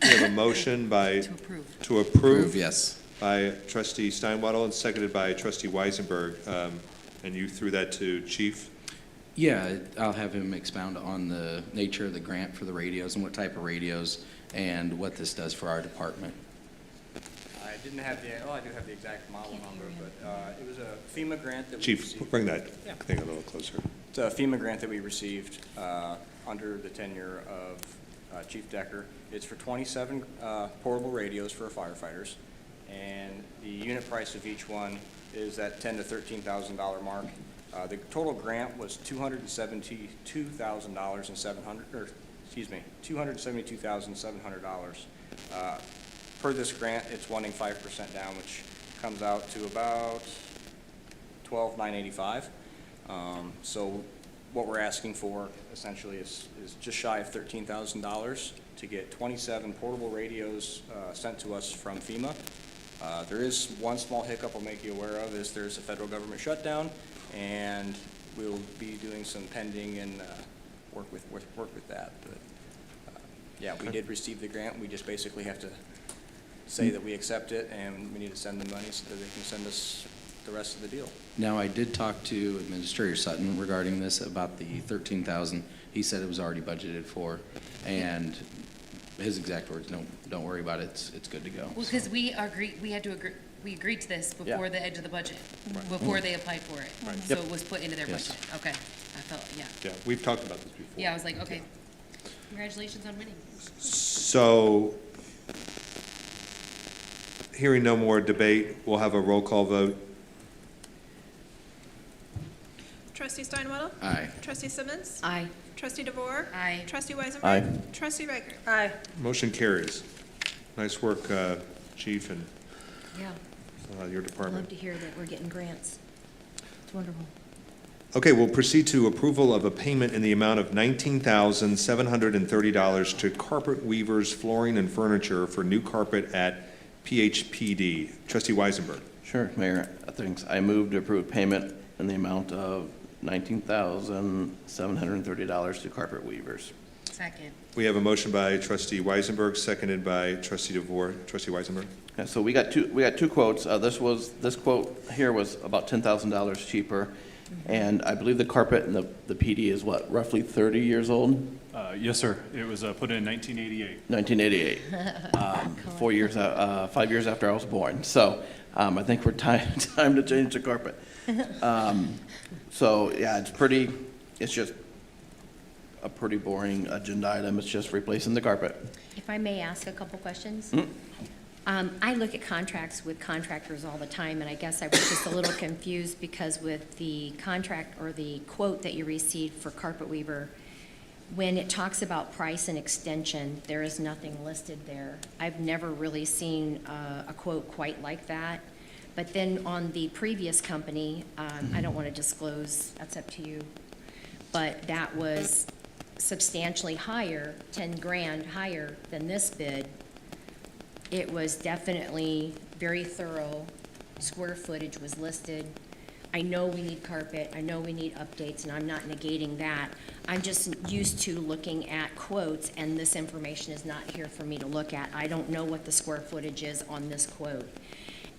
We have a motion by, To approve. to approve Yes. by trustee Steinwaddle and seconded by trustee Weisenberg. And you threw that to Chief? Yeah, I'll have him expound on the nature of the grant for the radios and what type of radios and what this does for our department. I didn't have I do have the exact model number, but it was a FEMA grant that we Chief, received. bring that thing a little closer. It's a FEMA grant that we received under the tenure of Chief Decker. It's for 27 portable radios for our firefighters, and the unit price of each one is that $10,000 to $13,000 mark. The total grant was $272,700. Per this grant, it's wanting 5% down, which comes out to about $12,985. So what we're asking for essentially is just shy of $13,000 to get 27 portable radios sent to us from FEMA. There is one small hiccup I'll make you aware of, is there's a federal government shutdown, and we'll be doing some pending and work with that. But yeah, we did receive the grant. We just basically have to say that we accept it, and we need to send them money so that they can send us the rest of the deal. Now, I did talk to Administrator Sutton regarding this about the 13,000. He said it was already budgeted for, and his exact words, no, don't worry about it, it's good to go. Well, because we agreed to this before the edge of the budget, before they applied for it. So it was put into their Yes. budget. Okay, I felt, yeah. Yeah, we've talked about this before. Yeah, I was like, okay, congratulations on winning. So, hearing no more debate, we'll have a roll call vote. Trustee Steinwaddle? Aye. Trustee Simmons? Aye. Trustee DeVore? Aye. Trustee Weisenberg? Aye. Trustee Riker? Aye. Motion carries. Nice work, Chief, and Yeah, your I department. love to hear that we're getting grants. It's wonderful. Okay, we'll proceed to approval of a payment in the amount of $19,730 to Carpet Weavers Flooring and Furniture for new carpet at PHPD. Trustee Weisenberg. Sure, Mayor. Thanks. I move to approve payment in the amount of $19,730 to Carpet Weavers. Second. We have a motion by Trustee Weisenberg, seconded by Trustee DeVore. Trustee Weisenberg. Okay, so we got two quotes. This quote here was about $10,000 cheaper. And I believe the carpet and the PD is what, roughly 30 years old? Yes, sir. It was put in 1988. 1988. 5 years after I was born. So I think we're time to change the carpet. So yeah, it's just a pretty boring agenda item. It's just replacing the carpet. If I may ask a couple questions? I look at contracts with contractors all the time, and I guess I was just a little confused because with the contract or the quote that you received for Carpet Weaver, when it talks about price and extension, there is nothing listed there. I've never really seen a quote quite like that. But then on the previous company, I don't want to disclose, that's up to you, but that was substantially higher, 10 grand higher than this bid. It was definitely very thorough. Square footage was listed. I know we need carpet, I know we need updates, and I'm not negating that. I'm just used to looking at quotes, and this information is not here for me to look at. I don't know what the square footage is on this quote.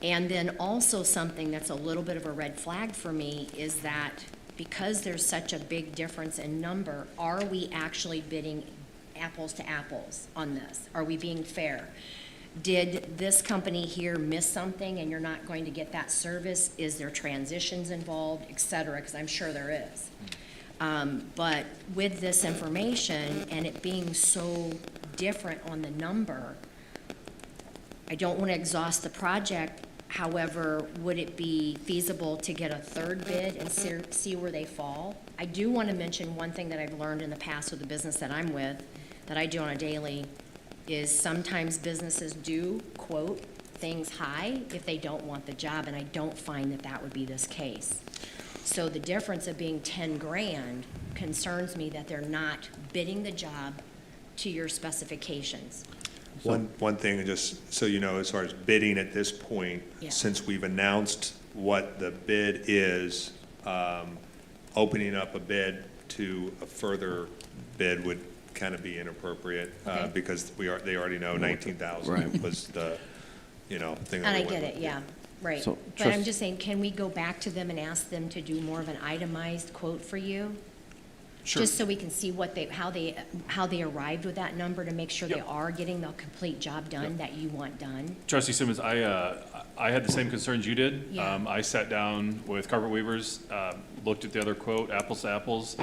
And then also something that's a little bit of a red flag for me is that because there's such a big difference in number, are we actually bidding apples to apples on this? Are we being fair? Did this company here miss something and you're not going to get that service? Is there transitions involved, et cetera? Because I'm sure there is. But with this information and it being so different on the number, I don't want to exhaust the project. However, would it be feasible to get a third bid and see where they fall? I do want to mention one thing that I've learned in the past with the business that I'm with, that I do on a daily, is sometimes businesses do quote things high if they don't want the job, and I don't find that that would be this case. So the difference of being 10 grand concerns me that they're not bidding the job to your specifications. One thing, just so you know, as far as bidding at this point, Yeah. since we've announced what the bid is, opening up a bid to a further bid would kind of be inappropriate, Okay. because they already know 19,000 Right. was the, thing. And I that we get went it, yeah, right. So, But I'm trust- just saying, can we go back to them and ask them to do more of an itemized quote for you? Sure. Just so we can see how they arrived with that number to make sure they Yep. are getting the complete job done that you want done. Trustee Simmons, I had the same concerns you did. Yeah. I sat down with Carpet Weavers, looked at the other quote, apples to apples.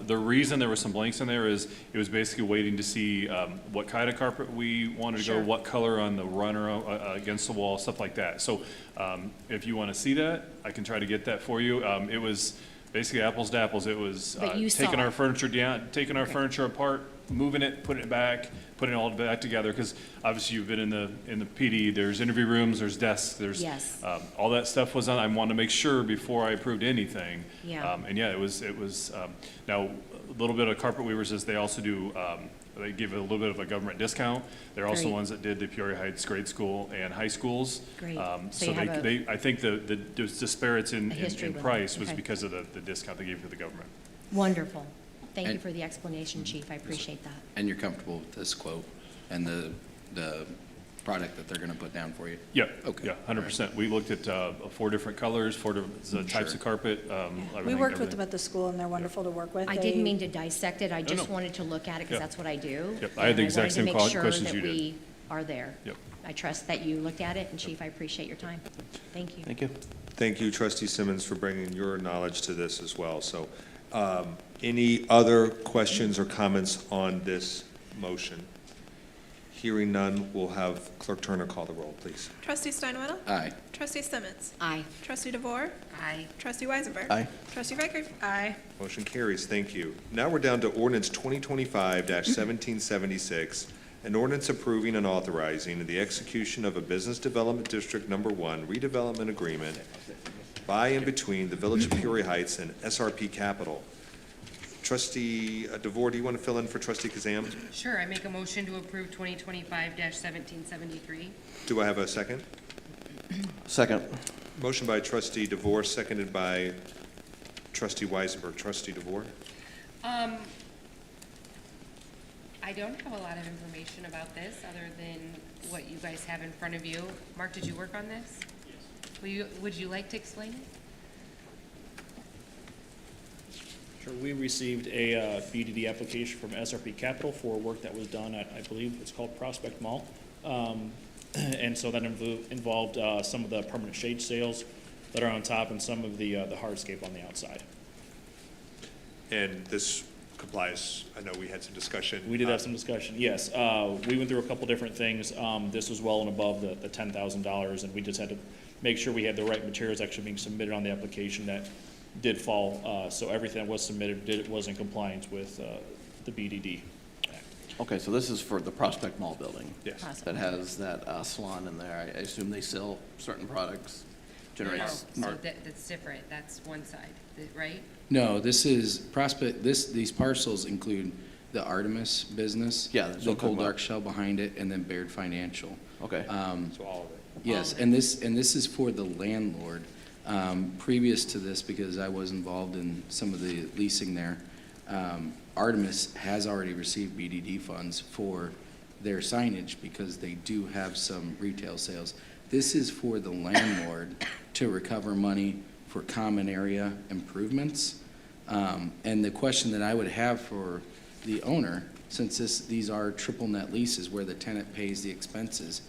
The reason there were some blanks in there is it was basically waiting to see what kind of carpet we wanted to go, Sure. what color on the runner against the wall, stuff like that. So if you want to see that, I can try to get that for you. It was basically apples to apples. It was But you taking saw our it. furniture down, taking our Okay. furniture apart, moving it, putting it back, putting it all back together, because obviously you've been in the PD, there's interview rooms, there's desks, there's, Yes. all that stuff was on, I wanted to make sure before I approved anything. Yeah. And yeah, it was, now, a little bit of Carpet Weavers is they also do, they give a little bit of a government discount. They're also Great. ones that did the Peoria Heights grade school and high schools. Great. So So you have they, I think the disparity in a history in with price it. was Okay. because of the discount they gave to the government. Wonderful. Thank you And- for the explanation, Chief. I appreciate that. And you're comfortable with this quote and the product that they're going to put down for you? Yeah, Okay. yeah, 100%. We looked at 4 different colors, 4 different types Sure. of carpet. We everything- worked with everything. them at the school, and they're wonderful to work with. I didn't mean to dissect it. I just no. wanted to look at it because Yep. that's what I do. Yep, I had the And exact same wanted to make sure questions that you did. we are there. Yep. I trust that you looked at it, and Chief, I appreciate your time. Thank you. Thank you. Thank you, Trustee Simmons, for bringing your knowledge to this as well. So, any other questions or comments on this motion? Hearing none, we'll have Clerk Turner call the roll, please. Trustee Steinwaddle? Aye. Trustee Simmons? Aye. Trustee DeVore? Aye. Trustee Weisenberg? Aye. Trustee Reichert? Aye. Motion carries, thank you. Now we're down to ordinance 2025-1776, an ordinance approving and authorizing the execution of a Business Development District Number 1 redevelopment agreement by and between the Village of Peoria Heights and SRP Capital. Trustee DeVore, do you want to fill in for Trustee Kazam? Sure, I make a motion to approve 2025-1773. Do I have a second? Second. Motion by Trustee DeVore, seconded by Trustee Weisenberg. Trustee DeVore? I don't have a lot of information about this, other than what you guys have in front of you. Mark, did you work on this? Would you like to explain it? Sure, we received a BDD application from SRP Capital for work that was done at, I believe it's called Prospect Mall. And so that involved some of the permanent shade sails that are on top and some of the hardscape on the outside. And this complies, I know we had some discussion. We did have some discussion, yes. We went through a couple different things. This was well and above the $10,000, and we just had to make sure we had the right materials actually being submitted on the application that did fall. So everything that was submitted was in compliance with the BDD. Okay, so this is for the Prospect Mall building? Yes. That has that salon in there. I assume they sell certain products, No, generates so art. that's different. That's one side, right? No, this is Prospect, these parcels include the Artemis business. Yeah, that's what The I'm talking Cold about. Dark Shell behind it, and then Baird Financial. Okay. So all of it. Yes, and this is for the landlord. Previous to this, because I was involved in some of the leasing there, Artemis has already received BDD funds for their signage because they do have some retail sales. This is for the landlord to recover money for common area improvements. And the question that I would have for the owner, since these are triple net leases where the tenant pays the expenses,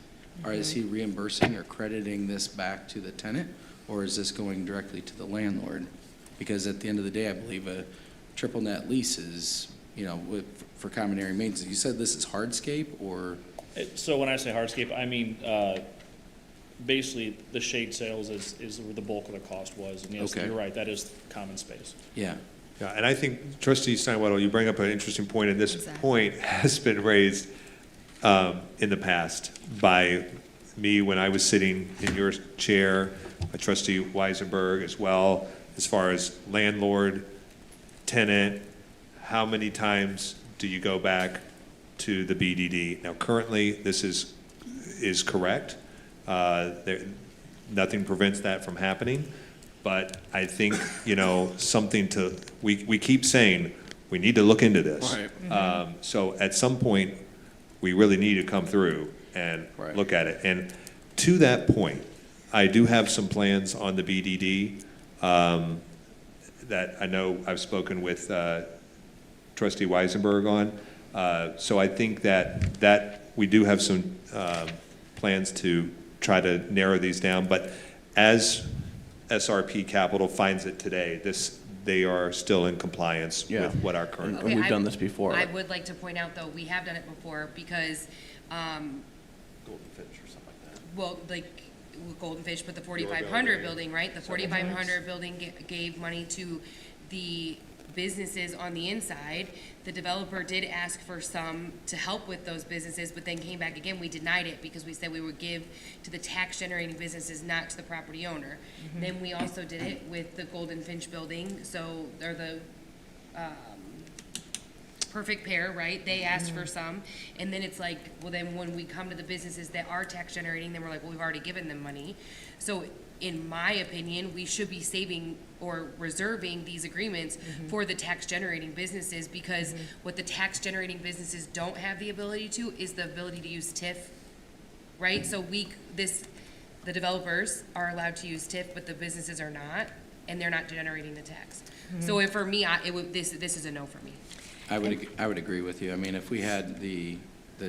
is he reimbursing or crediting this back to the tenant, or is this going directly to the landlord? Because at the end of the day, I believe a triple net lease is, for common area maintenance. You said this is hardscape, or? So when I say hardscape, I mean, basically, the shade sales is where the bulk of the cost was. And yes, Okay. you're right, that is common space. Yeah. Yeah, and I think Trustee Steinwaddle, you bring up an interesting point, and this Exactly. point has been raised in the past by me when I was sitting in your chair, by Trustee Weisenberg as well, as far as landlord, tenant, how many times do you go back to the BDD? Now, currently, this is correct. Nothing prevents that from happening. But I think, something we keep saying, we need to look into this. Right. So at some point, we really need to come through and Right. look at it. And to that point, I do have some plans on the BDD that I know I've spoken with Trustee Weisenberg on. So I think that we do have some plans to try to narrow these down. But as SRP Capital finds it today, they are still in compliance Yeah. with what our current. And we've done this before. I would like to point out, though, we have done it before because, Golden Finch or something like that. well, like with Golden Fish, but the 4,500 building, right? The 4,500 building gave money to the businesses on the inside. The developer did ask for some to help with those businesses, but then came back again. We denied it because we said we would give to the tax generating businesses, not to the property owner. Then we also did it with the Golden Finch building, so they're the Perfect Pair, right? They asked for some, and then it's like, well, then when we come to the businesses that are tax generating, then we're like, well, we've already given them money. So in my opinion, we should be saving or reserving these agreements for the tax generating businesses, because what the tax generating businesses don't have the ability to is the ability to use TIF, right? So the developers are allowed to use TIF, but the businesses are not, and they're not generating the tax. So if for me, this is a no for me. I would agree with you. I mean, if we had the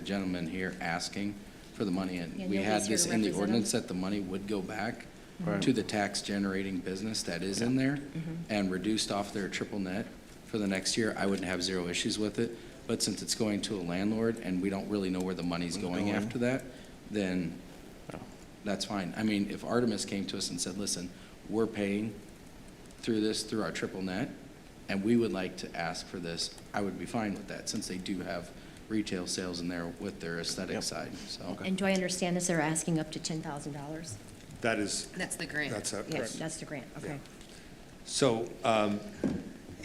gentleman here asking for the money, and Yeah, we nobody's had here this to in the represent ordinance that the money would go back Right. to the tax generating business that is in there and reduced off their triple net for the next year, I wouldn't have zero issues with it. But since it's going to a landlord and we don't really know where the money's going after that, then that's fine. I mean, if Artemis came to us and said, listen, we're paying through our triple net, and we would like to ask for this, I would be fine with that, since they do have retail sales in there with their aesthetic side, so. And do I understand this, they're asking up to $10,000? That is, That's the grant. that's a, Yes, that's the grant, okay. So,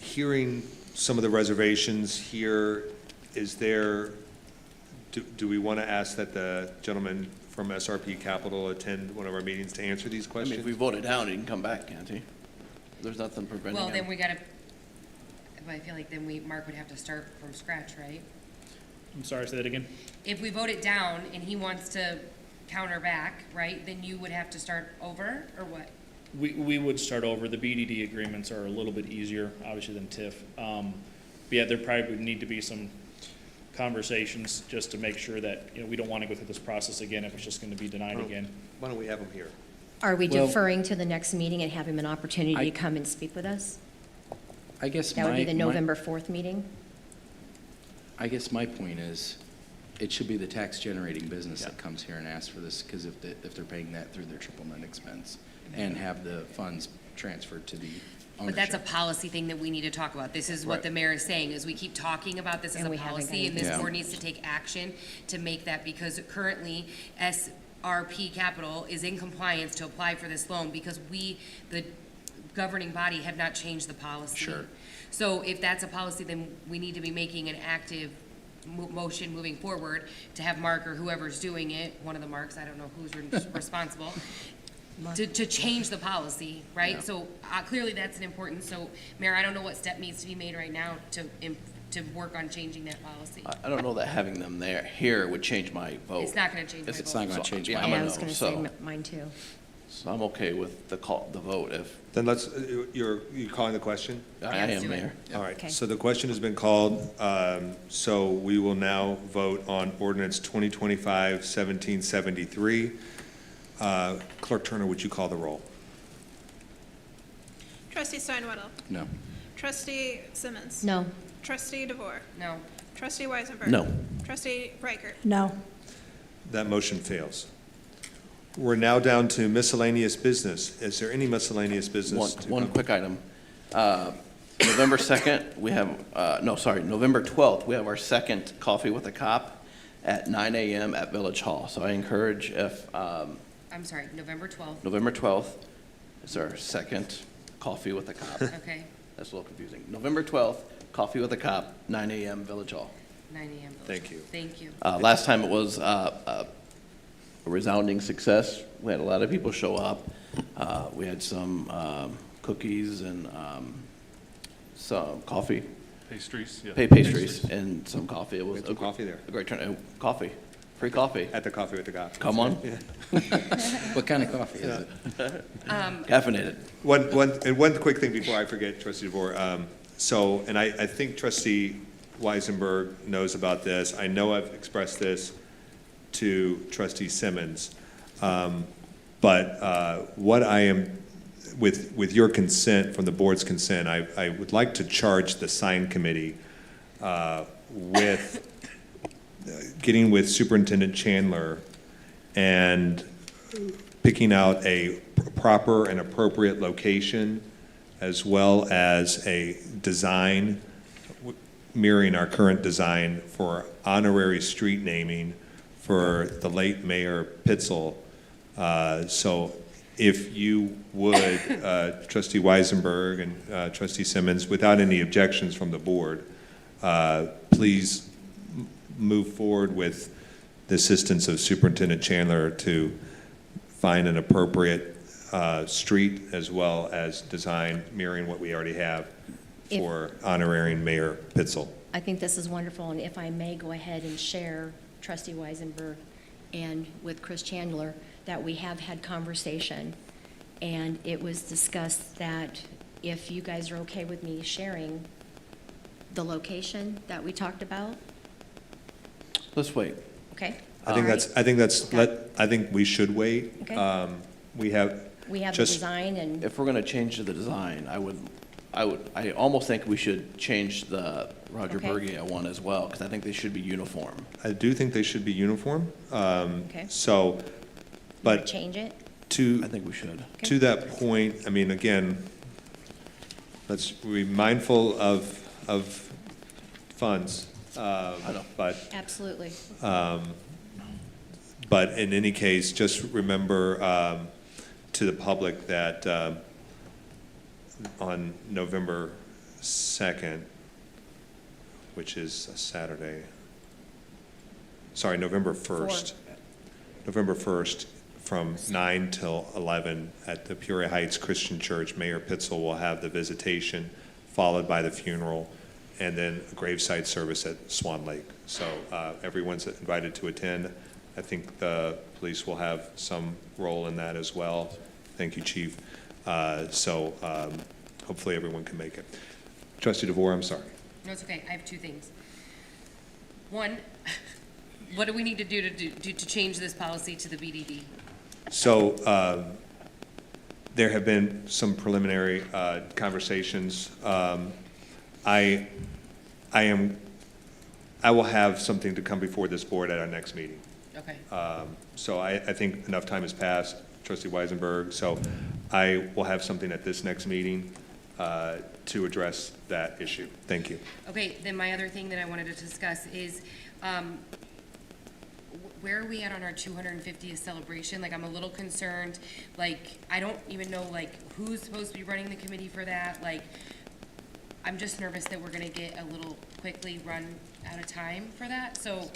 hearing some of the reservations here, is there, do we want to ask that the gentleman from SRP Capital attend one of our meetings to answer these I mean, questions? if we vote it down, he can come back, can't he? There's nothing preventing him. Well, then we gotta, I feel like then Mark would have to start from scratch, right? I'm sorry, say that again? If we vote it down and he wants to counter back, right, then you would have to start over, or what? We would start over. The BDD agreements are a little bit easier, obviously, than TIF. But yeah, there probably would need to be some conversations just to make sure that, we don't want to go through this process again if it's just going to be denied again. Why don't we have him here? Are we Well- deferring to the next meeting and have him an opportunity I- to come and speak with us? I guess That would be the my- November 4th meeting? I guess my point is, it should be the tax-generating business that comes here and asks for this, because if they're paying that through their triple net expense, and have the funds transferred to the But that's a ownership. policy thing that we need to talk about. This is what Right. the mayor is saying, is we keep talking about this as And a we haven't policy, and done this it. board needs to take action to make that, because currently SRP Capital is in compliance to apply for this loan, because we, the governing body, have not changed the policy. Sure. So if that's a policy, then we need to be making an active motion moving forward to have Mark or whoever's doing it, one of the Marks, I don't know who's responsible, to change the policy, right? Yeah. So clearly that's an important, so Mayor, I don't know what step needs to be made right now to work on changing that policy. I don't know that having them here would change my vote. It's not gonna change my It's vote. not gonna change Yeah, my I'm Yeah, a I was no, going to say so- mine too. So I'm okay with the vote if, Then let's, you're calling the question? I let's am do it. mayor. All right, Okay. so the question has been called, so we will now vote on ordinance 2025-1773. Clerk Turner, would you call the roll? Trustee Steinwaddle. No. Trustee Simmons. No. Trustee DeVore. No. Trustee Weisenberg. No. Trustee Reichert. No. That motion fails. We're now down to miscellaneous business. Is there any miscellaneous business? to One come? quick item. November 2nd, we have, November 12th, we have our second Coffee with a Cop at 9 a.m. at Village Hall. So I encourage if, I'm sorry, November 12th, November 12th is our second Coffee with a Cop. okay, That's a little confusing. November 12th, Coffee with a Cop, 9 a.m. Village Hall. 9 a.m. Thank you. Thank you. Last time it was a resounding success. We had a lot of people show up. We had some cookies and some coffee, Pastries, yeah. pastries, and some coffee. It was We had some coffee there. a great turn. Coffee, free coffee. At the Coffee with the Cop. Come on, What kind of coffee is it? caffeinated. One quick thing before I forget, Trustee DeVore. So, and I think Trustee Weisenberg knows about this. I know I've expressed this to Trustee Simmons. But what I am, with your consent, from the board's consent, I would like to charge the sign committee with getting with Superintendent Chandler and picking out a proper and appropriate location, as well as a design mirroring our current design for honorary street naming for the late Mayor Pitzel. So if you would, Trustee Weisenberg and Trustee Simmons, without any objections from the board, please move forward with the assistance of Superintendent Chandler to find an appropriate street, as well as design mirroring what we already have for honoring Mayor Pitzel. I think this is wonderful, and if I may go ahead and share, Trustee Weisenberg and with Chris Chandler, that we have had conversation, and it was discussed that if you guys are okay with me sharing the location that we talked about, Let's wait. okay? I think All right. I think we should wait. Okay. We have. We have the just- design and, If we're going to change the design, I I almost think we should change the Roger Okay. Bergia one as well, because I think they should be uniform. I do think they should be uniform. Okay. So, You wanna but change it? to. I think we should. To that point, I mean, again, let's be mindful of funds. But Absolutely. But in any case, just remember to the public that on November 2nd, which is a Saturday, sorry, November 1st. November 1st, from 9 till 11 at the Peoria Heights Christian Church, Mayor Pitzel will have the visitation, followed by the funeral, and then a graveside service at Swan Lake. So everyone's invited to attend. I think the police will have some role in that as well. Thank you, Chief. So hopefully everyone can make it. Trustee DeVore, I'm sorry. No, it's okay. I have two things. One, what do we need to do to change this policy to the BDD? So there have been some preliminary conversations. I will have something to come before this board at our next meeting. Okay. So I think enough time has passed, Trustee Weisenberg, so I will have something at this next meeting to address that issue. Thank you. Okay, then my other thing that I wanted to discuss is, where are we at on our 250th celebration? Like, I'm a little concerned, like, I don't even know, like, who's supposed to be running the committee for that, like, I'm just nervous that we're gonna get a little quickly run out of time for that, so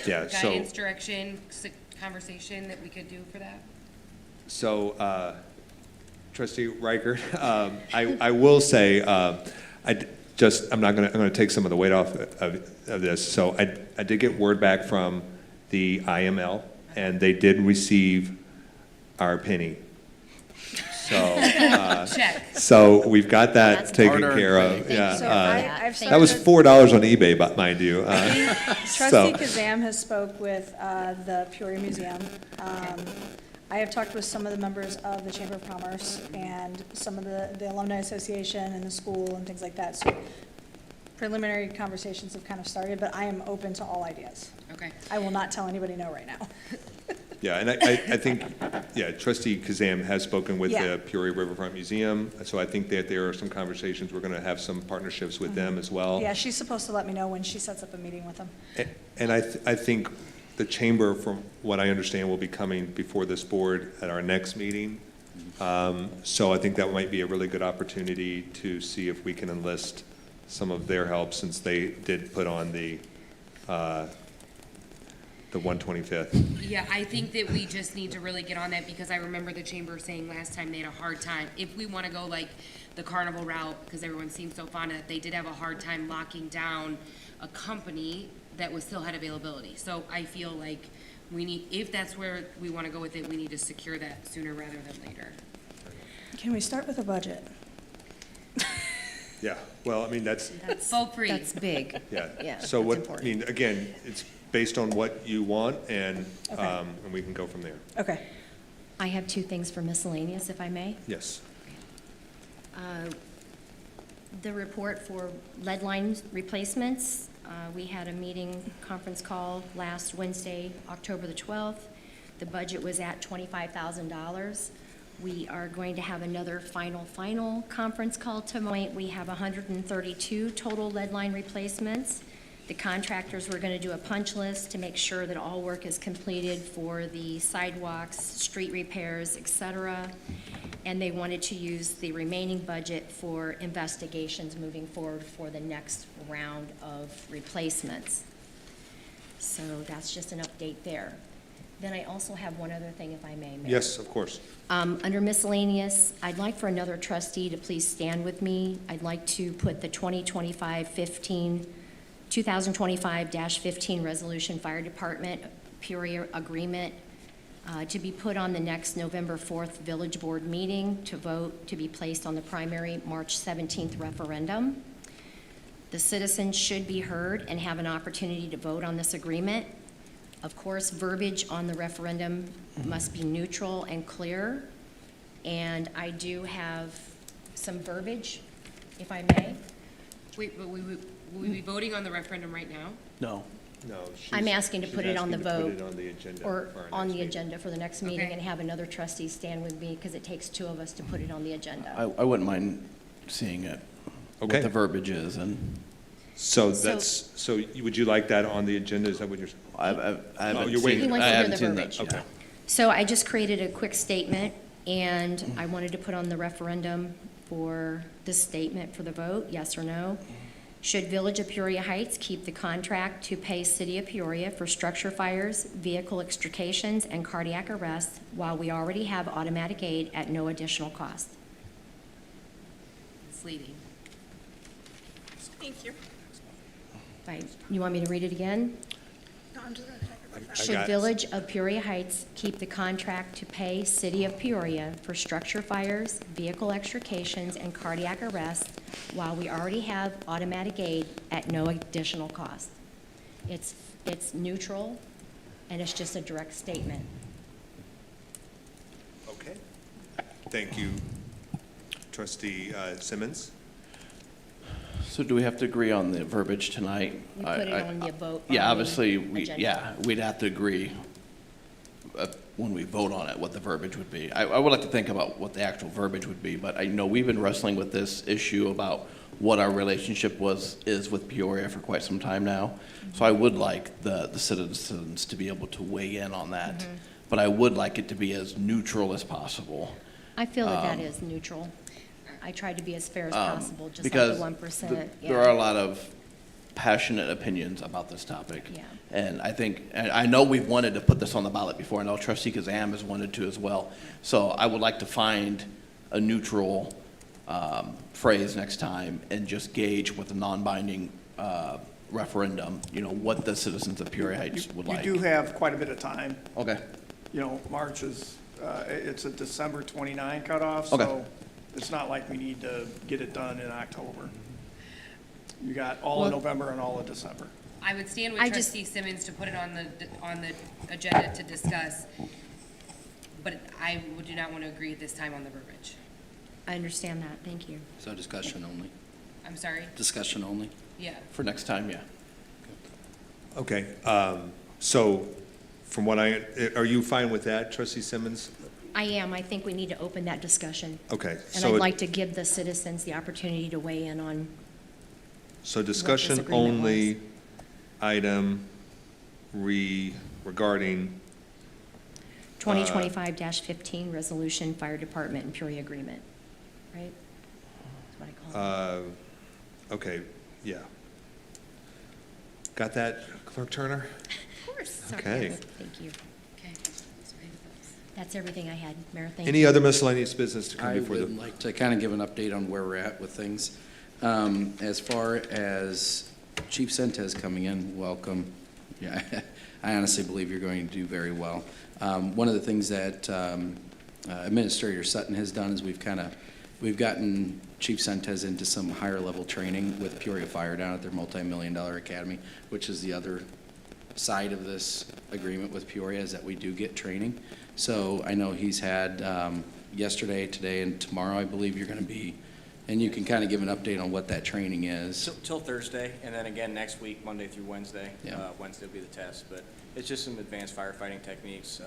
Yeah, so. guidance, direction, conversation that we could do for that? So, Trustee Reichert, I will say, I'm gonna take some of the weight off of this. So I did get word back from the IML, and they did receive our penny. So, Check. so we've got that That's taken hard-earned care of, penny. yeah. So I've Thank That was started- $4 on eBay, but mind you. Trustee So, Kazam has spoke with the Peoria Museum. I have talked with some of the members of the Chamber of Commerce and some of the Alumni Association and the school and things like that. So preliminary conversations have kind of started, but I am open to all ideas. Okay. I will not tell anybody no right now. yeah, and I think, yeah, Trustee Kazam has spoken with Yeah. the Peoria Riverfront Museum, so I think that there are some conversations, we're gonna have some partnerships with them as well. Yeah, she's supposed to let me know when she sets up a meeting with them. And I think the chamber, from what I understand, will be coming before this board at our next meeting. So I think that might be a really good opportunity to see if we can enlist some of their help, since they did put on the 125th. Yeah, I think that we just need to really get on that, because I remember the chamber saying last time they had a hard time. If we want to go like the carnival route, because everyone seems so fond of it, they did have a hard time locking down a company that was still had availability. So I feel like we need, if that's where we want to go with it, we need to secure that sooner rather than later. Can we start with a budget? Yeah, well, I mean, that's, Vote free. That's big. yeah. Yeah, So that's what, I important. mean, again, it's based on what you want, and Okay. we can go from there. Okay. I have two things for miscellaneous, if I may. Yes. The report for lead line replacements, we had a meeting, conference call last Wednesday, October the 12th. The budget was at $25,000. We are going to have another final conference call tonight. We have 132 total lead line replacements. The contractors were going to do a punch list to make sure that all work is completed for the sidewalks, street repairs, et cetera. And they wanted to use the remaining budget for investigations moving forward for the next round of replacements. So that's just an update there. Then I also have one other thing, if I may, Mayor. Yes, of course. Under miscellaneous, I'd like for another trustee to please stand with me. I'd like to put the 2025-15 Resolution Fire Department Peoria Agreement to be put on the next November 4th Village Board meeting to vote to be placed on the primary March 17th referendum. The citizens should be heard and have an opportunity to vote on this agreement. Of course, verbiage on the referendum must be neutral and clear, and I do have some verbiage if I may. Wait, but will we be voting on the referendum right now? No. No, I'm asking to put it on the vote. Put it on the agenda Or for our on next the meeting. agenda for the next meeting Okay. and have another trustee stand with me, because it takes two of us to put it on the agenda. I wouldn't mind seeing it, Okay. what the verbiage is, and So So- that's, so would you like that on the agenda? Is that what you're? I haven't you're seen, waiting. He wants I to hear haven't the seen verbiage. that. Okay. So I just created a quick statement, and I wanted to put on the referendum for this statement for the vote, yes or no. Should Village of Peoria Heights keep the contract to pay City of Peoria for structure fires, vehicle extrications, and cardiac arrests while we already have automatic aid at no additional cost? Misleading. Thank you. You want me to read it again? No, I'm just gonna check it. I Should got it. Village of Peoria Heights keep the contract to pay City of Peoria for structure fires, vehicle extrications, and cardiac arrests while we already have automatic aid at no additional cost? It's neutral, and it's just a direct statement. Okay. Thank you, Trustee Simmons. So do we have to agree on the verbiage tonight? You put it on the vote. on Yeah, the obviously, agenda. we'd have to agree when we vote on it, what the verbiage would be. I would like to think about what the actual verbiage would be, but I know we've been wrestling with this issue about what our relationship is with Peoria for quite some time now. So I would like the citizens to be able to weigh in on that, but I would like it to be as neutral as possible. I feel that is neutral. I tried to be as fair as possible, just like the Because 1%. there are a lot of passionate opinions about this topic. Yeah. And I know we've wanted to put this on the ballot before. I know Trustee Kazam has wanted to as well. So I would like to find a neutral phrase next time and just gauge with a non-binding referendum, what the citizens of Peoria Heights would like. You do have quite a bit of time. Okay. March is, it's a December 29 cutoff, Okay. so it's not like we need to get it done in October. You got all of Well- November and all of December. I would stand with I just- trustee Simmons to put it on the agenda to discuss, but I do not want to agree this time on the verbiage. I understand that, thank you. So discussion only, I'm sorry? discussion only? Yeah. For next time, yeah. Okay, so from what are you fine with that, Trustee Simmons? I am. I think we need to open that discussion. Okay. And so I'd it- like to give the citizens the opportunity to weigh in on, So discussion agreement only item regarding, 2025-15 Resolution Fire Department and Peoria Agreement, right? That's what I call it. okay, yeah. Got that, Clerk Turner? Of course. Sorry, Okay. Mayor. Thank you. Okay. That's everything I had, Mayor. Thank Any you. other miscellaneous business to come I before would the? like to kind of give an update on where we're at with things. As far as Chief Sentes coming in, welcome. Yeah, I honestly believe you're going to do very well. One of the things that Administrator Sutton has done is we've gotten Chief Sentes into some higher level training with Peoria Fire down at their multi-million-dollar academy, which is the other side of this agreement with Peoria, is that we do get training. So I know he's had yesterday, today, and tomorrow, I believe you're going to be, and you can kind of give an update on what that training is. Till Thursday, and then again next week, Monday through Wednesday. Yeah. Wednesday will be the test, but it's just some advanced firefighting techniques.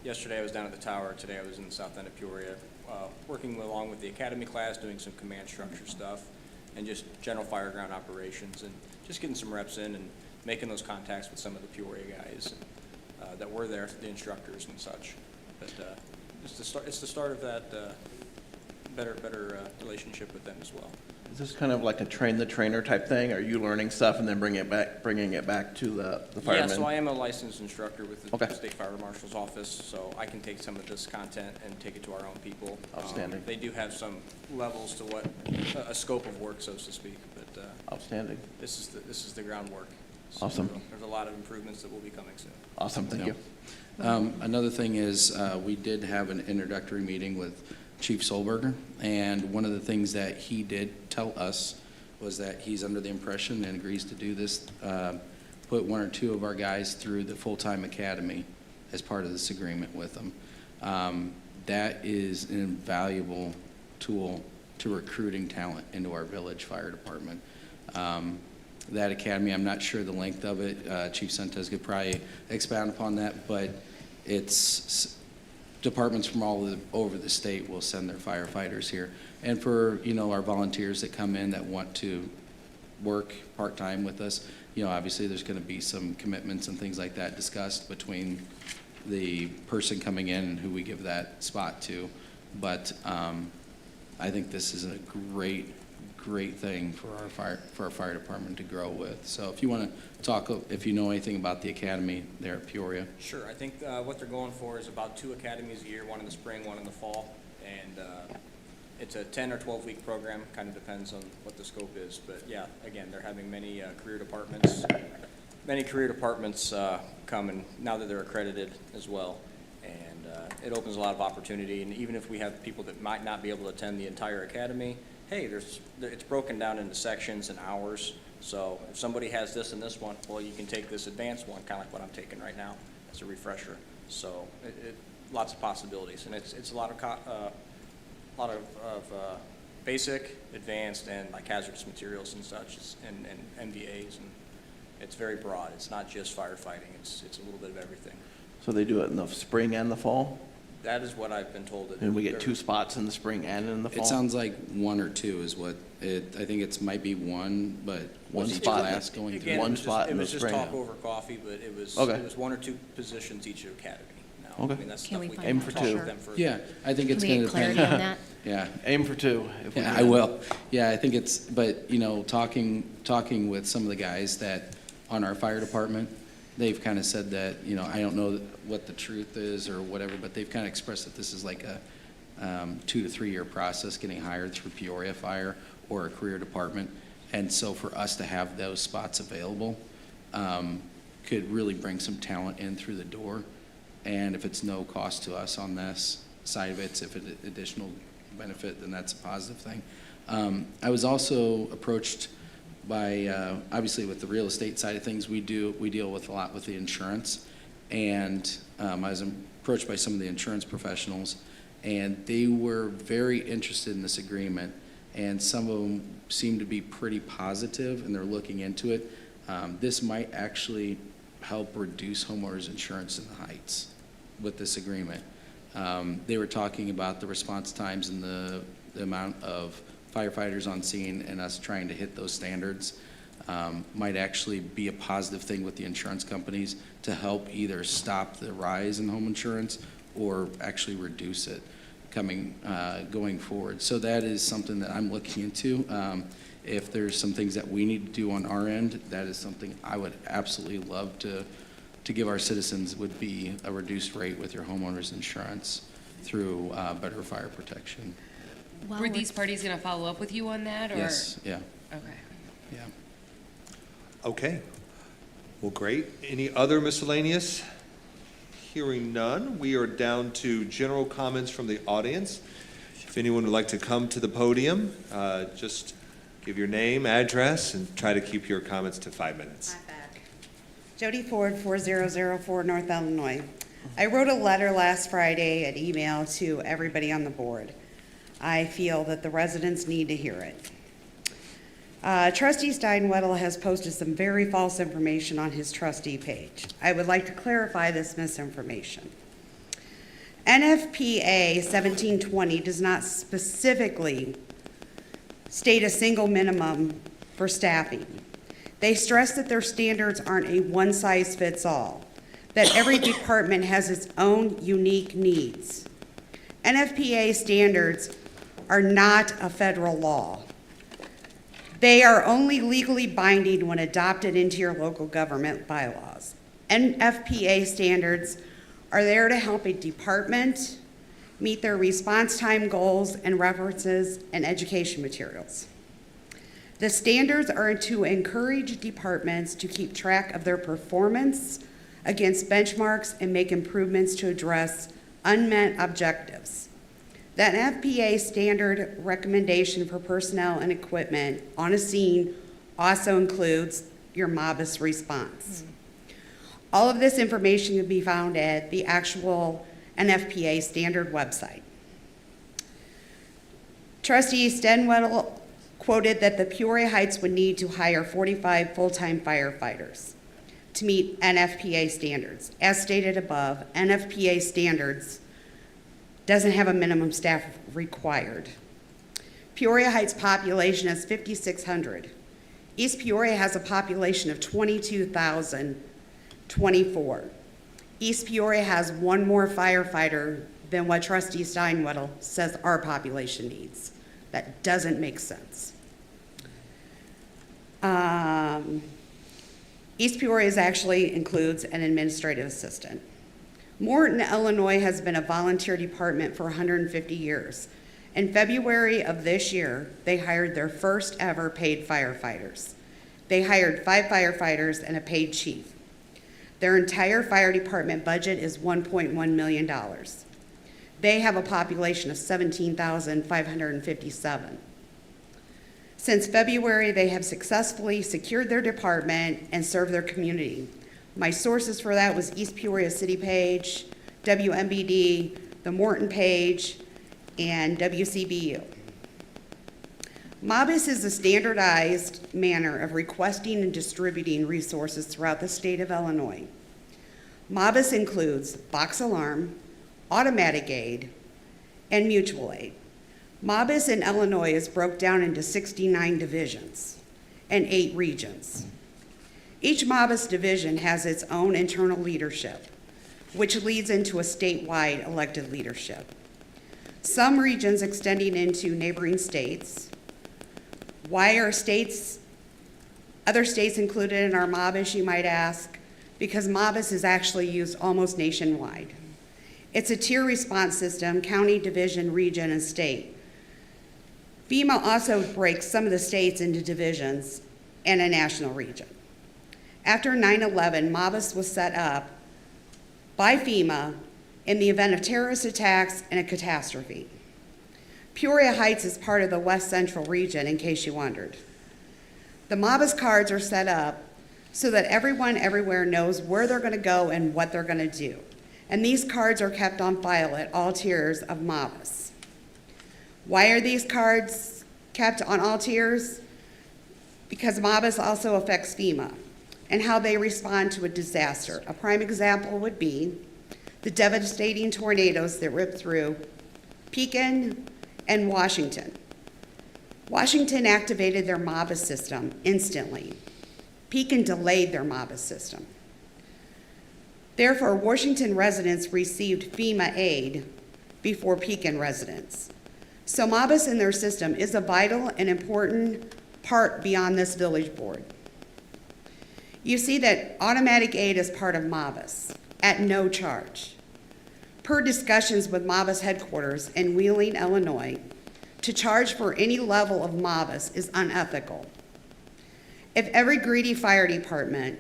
Yesterday I was down at the tower, today I was in the south end of Peoria, working along with the academy class, doing some command structure stuff, and just general fireground operations, and just getting some reps in and making those contacts with some of the Peoria guys that were there, the instructors and such. But it's the start of that better relationship with them as well. Is this kind of like a train the trainer type thing? Are you learning stuff and then bringing it back to the firemen? Yeah, so I am a licensed instructor with the Okay. State Fire Marshal's office, so I can take some of this content and take it to our own people. Outstanding. They do have some levels to what, a scope of work, so to speak, but Outstanding. this is the groundwork. So Awesome. There's a lot of improvements that will be coming soon. Awesome, thank you. Another thing is, we did have an introductory meeting with Chief Solberger, and one of the things that he did tell us was that he's under the impression and agrees to do this, put one or two of our guys through the full-time academy as part of this agreement with them. That is an invaluable tool to recruiting talent into our village fire department. That academy, I'm not sure the length of it. Chief Sentes could probably expound upon that, but it's departments from over the state will send their firefighters here. And for, our volunteers that come in that want to work part-time with us, obviously there's going to be some commitments and things like that discussed between the person coming in and who we give that spot to. But I think this is a great thing for our fire department to grow with. So if you want to talk, if you know anything about the academy there at Peoria. Sure, I think what they're going for is about 2 academies a year, one in the spring, one in the fall. And it's a 10 or 12-week program, kind of depends on what the scope is. But yeah, again, they're having many career departments come, and now that they're accredited as well. And it opens a lot of opportunity. And even if we have people that might not be able to attend the entire academy, hey, it's broken down into sections and hours. So if somebody has this and this one, well, you can take this advanced one, kind of like what I'm taking right now as a refresher. So lots of possibilities, and it's a lot of basic, advanced, and like hazardous materials and such, and MBAs, and it's very broad. It's not just firefighting. It's a little bit of everything. So they do it in the spring and the fall? That is what I've been told. And we get 2 spots in the spring and in the fall? It sounds like 1 or 2 is what I think it might be 1, but One each spot. class going through. Again, One spot in the It was spring. just talk over coffee, but it was Okay. 1 or 2 positions each academy. Now, Okay. I mean, that's Can stuff we we find can out talk for with two? them further. Yeah, I think it's Can we going get to depend. clarity on that? Yeah. Aim for 2. If we Yeah, can. I will. Yeah, I think it's, but, talking with some of the guys that, on our fire department, they've kind of said that, I don't know what the truth is or whatever, but they've kind of expressed that this is like a 2 to 3 year process getting hired through Peoria Fire or a career department. And so for us to have those spots available could really bring some talent in through the door. And if it's no cost to us on this side of it, if it's additional benefit, then that's a positive thing. I was also approached by, obviously with the real estate side of things, we deal with a lot with the insurance. And I was approached by some of the insurance professionals, and they were very interested in this agreement. And some of them seem to be pretty positive, and they're looking into it. This might actually help reduce homeowners insurance in the Heights with this agreement. They were talking about the response times and the amount of firefighters on scene, and us trying to hit those standards might actually be a positive thing with the insurance companies to help either stop the rise in home insurance or actually reduce it going forward. So that is something that I'm looking into. If there's some things that we need to do on our end, that is something I would absolutely love to give our citizens, would be a reduced rate with your homeowner's insurance through better fire protection. While Were we're- these parties going to follow up with you on that, or? Yes, yeah, Okay. yeah. Okay. Well, great. Any other miscellaneous? Hearing none, we are down to general comments from the audience. If anyone would like to come to the podium, just give your name, address, and try to keep your comments to 5 minutes. Jody Ford, 4004 North Illinois. I wrote a letter last Friday, an email to everybody on the board. I feel that the residents need to hear it. Trustee Steinwedel has posted some very false information on his trustee page. I would like to clarify this misinformation. NFPA 1720 does not specifically state a single minimum for staffing. They stress that their standards aren't a one-size-fits-all, that every department has its own unique needs. NFPA standards are not a federal law. They are only legally binding when adopted into your local government bylaws. NFPA standards are there to help a department meet their response time goals and references and education materials. The standards are to encourage departments to keep track of their performance against benchmarks and make improvements to address unmet objectives. The NFPA standard recommendation for personnel and equipment on a scene also includes your MOBIS response. All of this information can be found at the actual NFPA standard website. Trustee Stenwedel quoted that the Peoria Heights would need to hire 45 full-time firefighters to meet NFPA standards. As stated above, NFPA standards doesn't have a minimum staff required. Peoria Heights population is 5,600. East Peoria has a population of 22,024. East Peoria has one more firefighter than what Trustee Steinwedel says our population needs. That doesn't make sense. East Peoria actually includes an administrative assistant. Morton, Illinois has been a volunteer department for 150 years. In February of this year, they hired their first ever paid firefighters. They hired 5 firefighters and a paid chief. Their entire fire department budget is $1.1 million. They have a population of 17,557. Since February, they have successfully secured their department and served their community. My sources for that was East Peoria City Page, WMBD, the Morton Page, and WCBU. MOBIS is a standardized manner of requesting and distributing resources throughout the state of Illinois. MOBIS includes box alarm, automatic aid, and mutual aid. MOBIS in Illinois is broke down into 69 divisions and 8 regions. Each MOBIS division has its own internal leadership, which leads into a statewide elected leadership. Some regions extending into neighboring states. Why are other states included in our MOBIS, you might ask? Because MOBIS is actually used almost nationwide. It's a tier response system, county, division, region, and state. FEMA also breaks some of the states into divisions and a national region. After 9/11, MOBIS was set up by FEMA in the event of terrorist attacks and a catastrophe. Peoria Heights is part of the West Central region, in case you wondered. The MOBIS cards are set up so that everyone everywhere knows where they're going to go and what they're going to do. And these cards are kept on file at all tiers of MOBIS. Why are these cards kept on all tiers? Because MOBIS also affects FEMA and how they respond to a disaster. A prime example would be the devastating tornadoes that ripped through Pekin and Washington. Washington activated their MOBIS system instantly. Pekin delayed their MOBIS system. Therefore, Washington residents received FEMA aid before Pekin residents. So MOBIS in their system is a vital and important part beyond this village board. You see that automatic aid is part of MOBIS at no charge. Per discussions with MOBIS headquarters in Wheeling, Illinois, to charge for any level of MOBIS is unethical. If every greedy fire department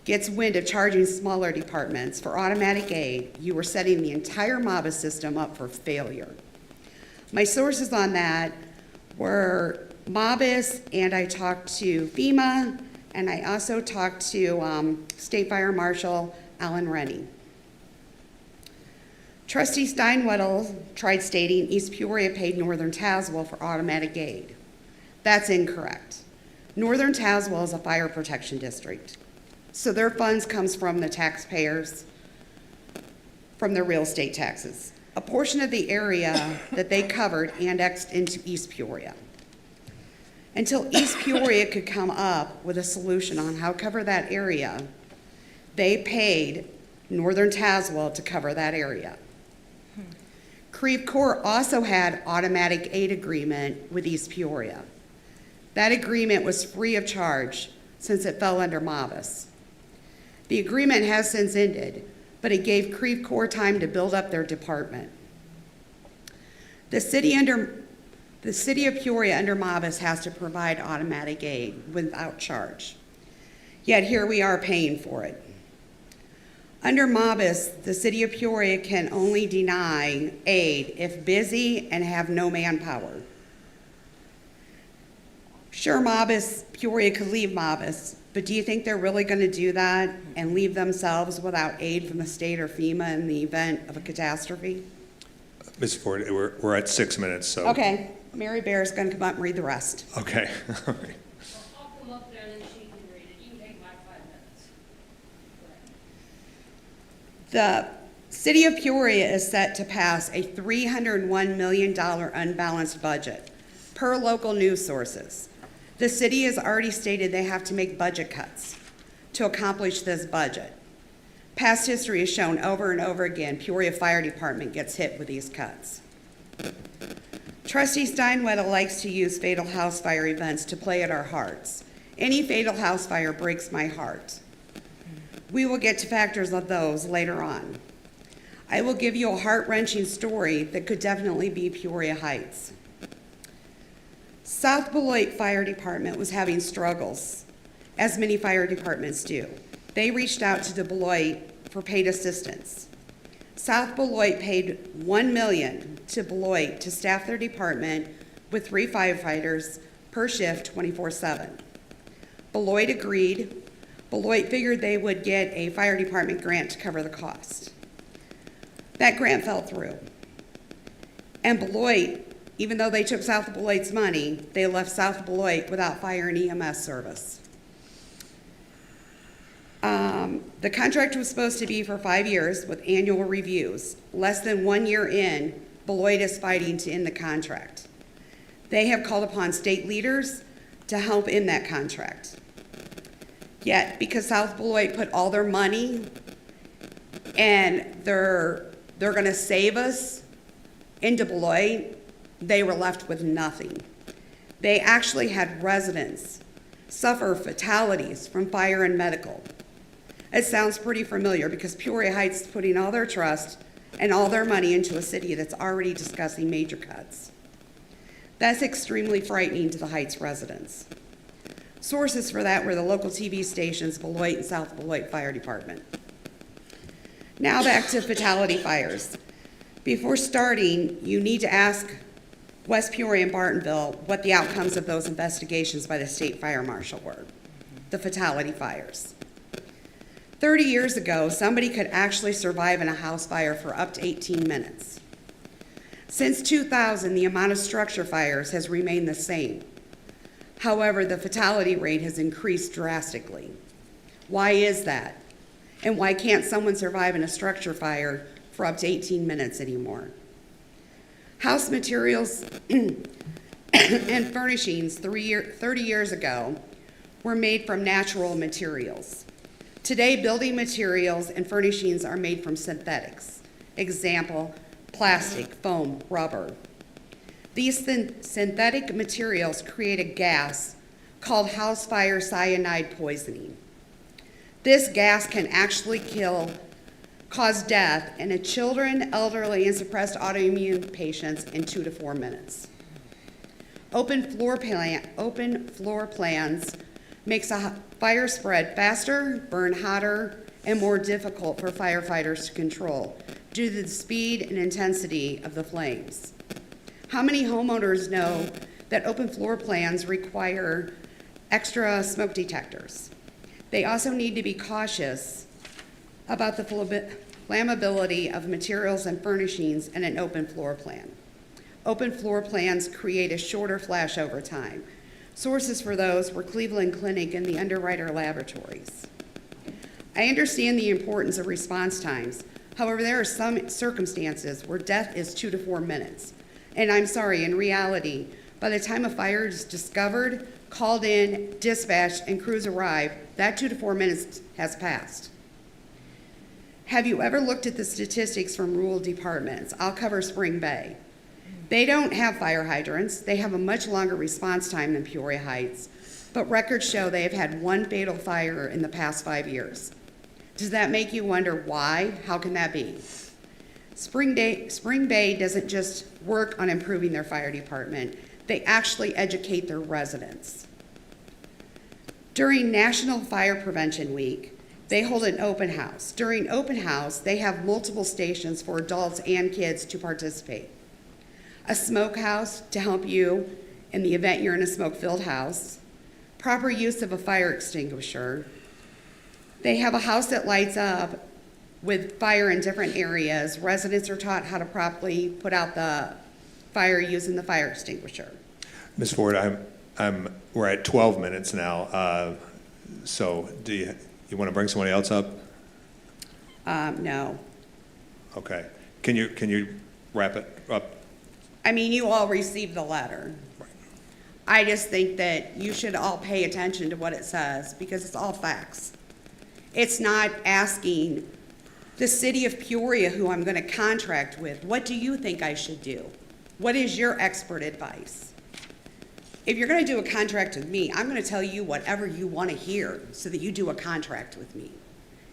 gets wind of charging smaller departments for automatic aid, you are setting the entire MOBIS system up for failure. My sources on that were MOBIS, and I talked to FEMA, and I also talked to State Fire Marshal Alan Rennie. Trustee Steinwedel tried stating East Peoria paid Northern Tazewell for automatic aid. That's incorrect. Northern Tazewell is a fire protection district, so their funds comes from the taxpayers, from their real estate taxes. A portion of the area that they covered annexed into East Peoria. Until East Peoria could come up with a solution on how to cover that area, they paid Northern Tazewell to cover that area. Creve Coeur also had automatic aid agreement with East Peoria. That agreement was free of charge since it fell under MOBIS. The agreement has since ended, but it gave Creve Coeur time to build up their department. The city of Peoria under MOBIS has to provide automatic aid without charge. Yet here we are paying for it. Under MOBIS, the city of Peoria can only deny aid if busy and have no manpower. Sure, Peoria could leave MOBIS, but do you think they're really going to do that and leave themselves without aid from the state or FEMA in the event of a catastrophe? Ms. Ford, we're at 6 minutes, so. Okay, Mary Bear's going to come up and read the rest. Okay, all right. I'll come up there and then she can read it. You can take my 5 minutes. The city of Peoria is set to pass a $301 million unbalanced budget, per local news sources. The city has already stated they have to make budget cuts to accomplish this budget. Past history has shown over and over again Peoria Fire Department gets hit with these cuts. Trustee Steinwedel likes to use fatal house fire events to play at our hearts. Any fatal house fire breaks my heart. We will get to factors of those later on. I will give you a heart-wrenching story that could definitely be Peoria Heights. South Beloit Fire Department was having struggles, as many fire departments do. They reached out to Beloit for paid assistance. South Beloit paid $1 million to Beloit to staff their department with 3 firefighters per shift 24/7. Beloit agreed. Beloit figured they would get a fire department grant to cover the cost. That grant fell through. And Beloit, even though they took South Beloit's money, they left South Beloit without fire and EMS service. The contract was supposed to be for 5 years with annual reviews. Less than 1 year in, Beloit is fighting to end the contract. They have called upon state leaders to help end that contract. Yet, because South Beloit put all their money and they're going to save us into Beloit, they were left with nothing. They actually had residents suffer fatalities from fire and medical. It sounds pretty familiar because Peoria Heights is putting all their trust and all their money into a city that's already discussing major cuts. That's extremely frightening to the Heights residents. Sources for that were the local TV stations, Beloit and South Beloit Fire Department. Now back to fatality fires. Before starting, you need to ask West Peoria and Bartonville what the outcomes of those investigations by the state fire marshal were, the fatality fires. 30 years ago, somebody could actually survive in a house fire for up to 18 minutes. Since 2000, the amount of structure fires has remained the same. However, the fatality rate has increased drastically. Why is that? And why can't someone survive in a structure fire for up to 18 minutes anymore? House materials and furnishings 30 years ago were made from natural materials. Today, building materials and furnishings are made from synthetics. Example, plastic, foam, rubber. These synthetic materials create a gas called house fire cyanide poisoning. This gas can actually cause death in children, elderly, and suppressed autoimmune patients in 2 to 4 minutes. Open floor plans makes a fire spread faster, burn hotter, and more difficult for firefighters to control due to the speed and intensity of the flames. How many homeowners know that open floor plans require extra smoke detectors? They also need to be cautious about the flammability of materials and furnishings in an open floor plan. Open floor plans create a shorter flashover time. Sources for those were Cleveland Clinic and the Underwriter Laboratories. I understand the importance of response times. However, there are some circumstances where death is 2 to 4 minutes. And I'm sorry, in reality, by the time a fire is discovered, called in, dispatched, and crews arrive, that 2 to 4 minutes has passed. Have you ever looked at the statistics from rural departments? I'll cover Spring Bay. They don't have fire hydrants. They have a much longer response time than Peoria Heights, but records show they have had 1 fatal fire in the past 5 years. Does that make you wonder why? How can that be? Spring Bay doesn't just work on improving their fire department. They actually educate their residents. During National Fire Prevention Week, they hold an open house. During open house, they have multiple stations for adults and kids to participate. A smoke house to help you in the event you're in a smoke-filled house, proper use of a fire extinguisher. They have a house that lights up with fire in different areas. Residents are taught how to properly put out the fire using the fire extinguisher. Ms. Ford, we're at 12 minutes now, so do you want to bring somebody else up? No. Okay. Can you wrap it up? I mean, you all received the letter. I just think that you should all pay attention to what it says, because it's all facts. It's not asking the city of Peoria, who I'm going to contract with, what do you think I should do? What is your expert advice? If you're going to do a contract with me, I'm going to tell you whatever you want to hear so that you do a contract with me.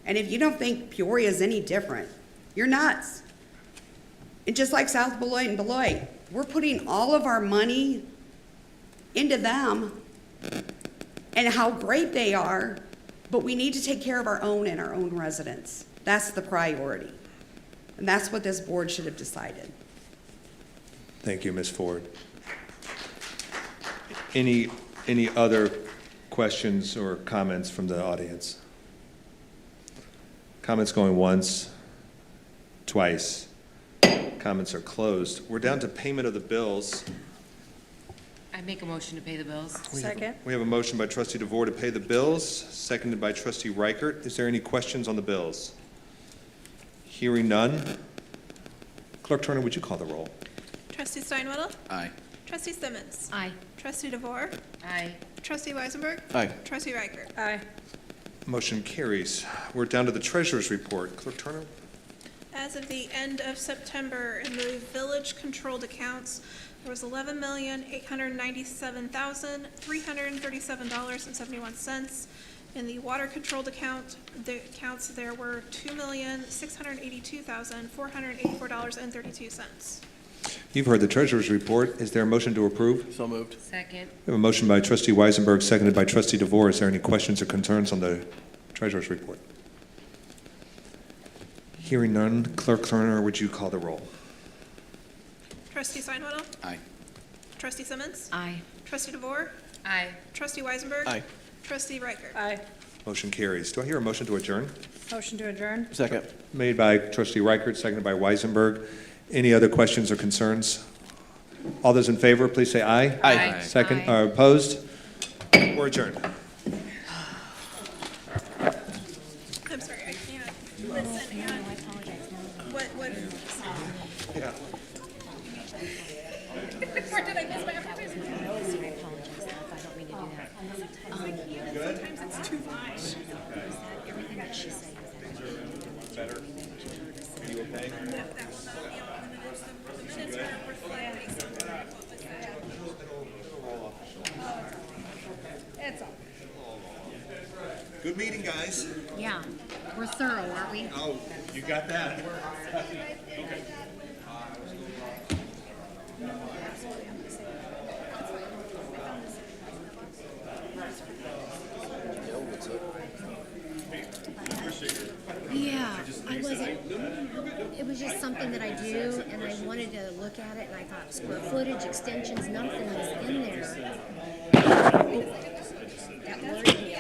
And if you don't think Peoria is any different, you're nuts. And just like South Beloit and Beloit, we're putting all of our money into them and how great they are, but we need to take care of our own and our own residents. That's the priority. And that's what this board should have decided. Thank you, Ms. Ford. Any other questions or comments from the audience? Comments going once, twice. Comments are closed. We're down to payment of the bills. I make a motion to pay the bills. Second. We have a motion by trustee DeVore to pay the bills, seconded by trustee Reichert. Is there any questions on the bills? Hearing none. Clerk Turner, would you call the roll? Trustee Steinwaddle? Aye. Trustee Simmons? Aye. Trustee DeVore? Aye. Trustee Weisenberg? Aye. Trustee Reichert? Aye. Motion carries. We're down to the treasurer's report. Clerk Turner? As of the end of September, in the village-controlled accounts, there was $11,897,337.71. In the water-controlled accounts, there were $2,682,484.32. You've heard the treasurer's report. Is there a motion to approve? So moved. Second. We have a motion by trustee Weisenberg, seconded by trustee DeVore. Is there any questions or concerns on the treasurer's report? Hearing none. Clerk Turner, would you call the roll? Trustee Steinwaddle? Aye. Trustee Simmons? Aye. Trustee DeVore? Aye. Trustee Weisenberg? Aye. Trustee Reichert? Aye. Motion carries. Do I hear a motion to adjourn? Motion to adjourn? Second. Made by trustee Reichert, seconded by Weisenberg. Any other questions or concerns? All those in favor, please say aye. Aye. Second, Aye. opposed? We're adjourned. I'm sorry, I can't listen, and what, Yeah. or did I miss my opportunity? I apologize if I don't mean to do that. Sometimes it's too much. Everything that she said was Better? Are you okay? That will not be on the minutes. The minutes are reflecting something. What was that? It's all. Good meeting, guys. Yeah, we're thorough, aren't we? Oh, you got that. Yeah, I wasn't, it was just something that I do, and I wanted to look at it, and I thought square footage, extensions, nothing was in there. That worried me.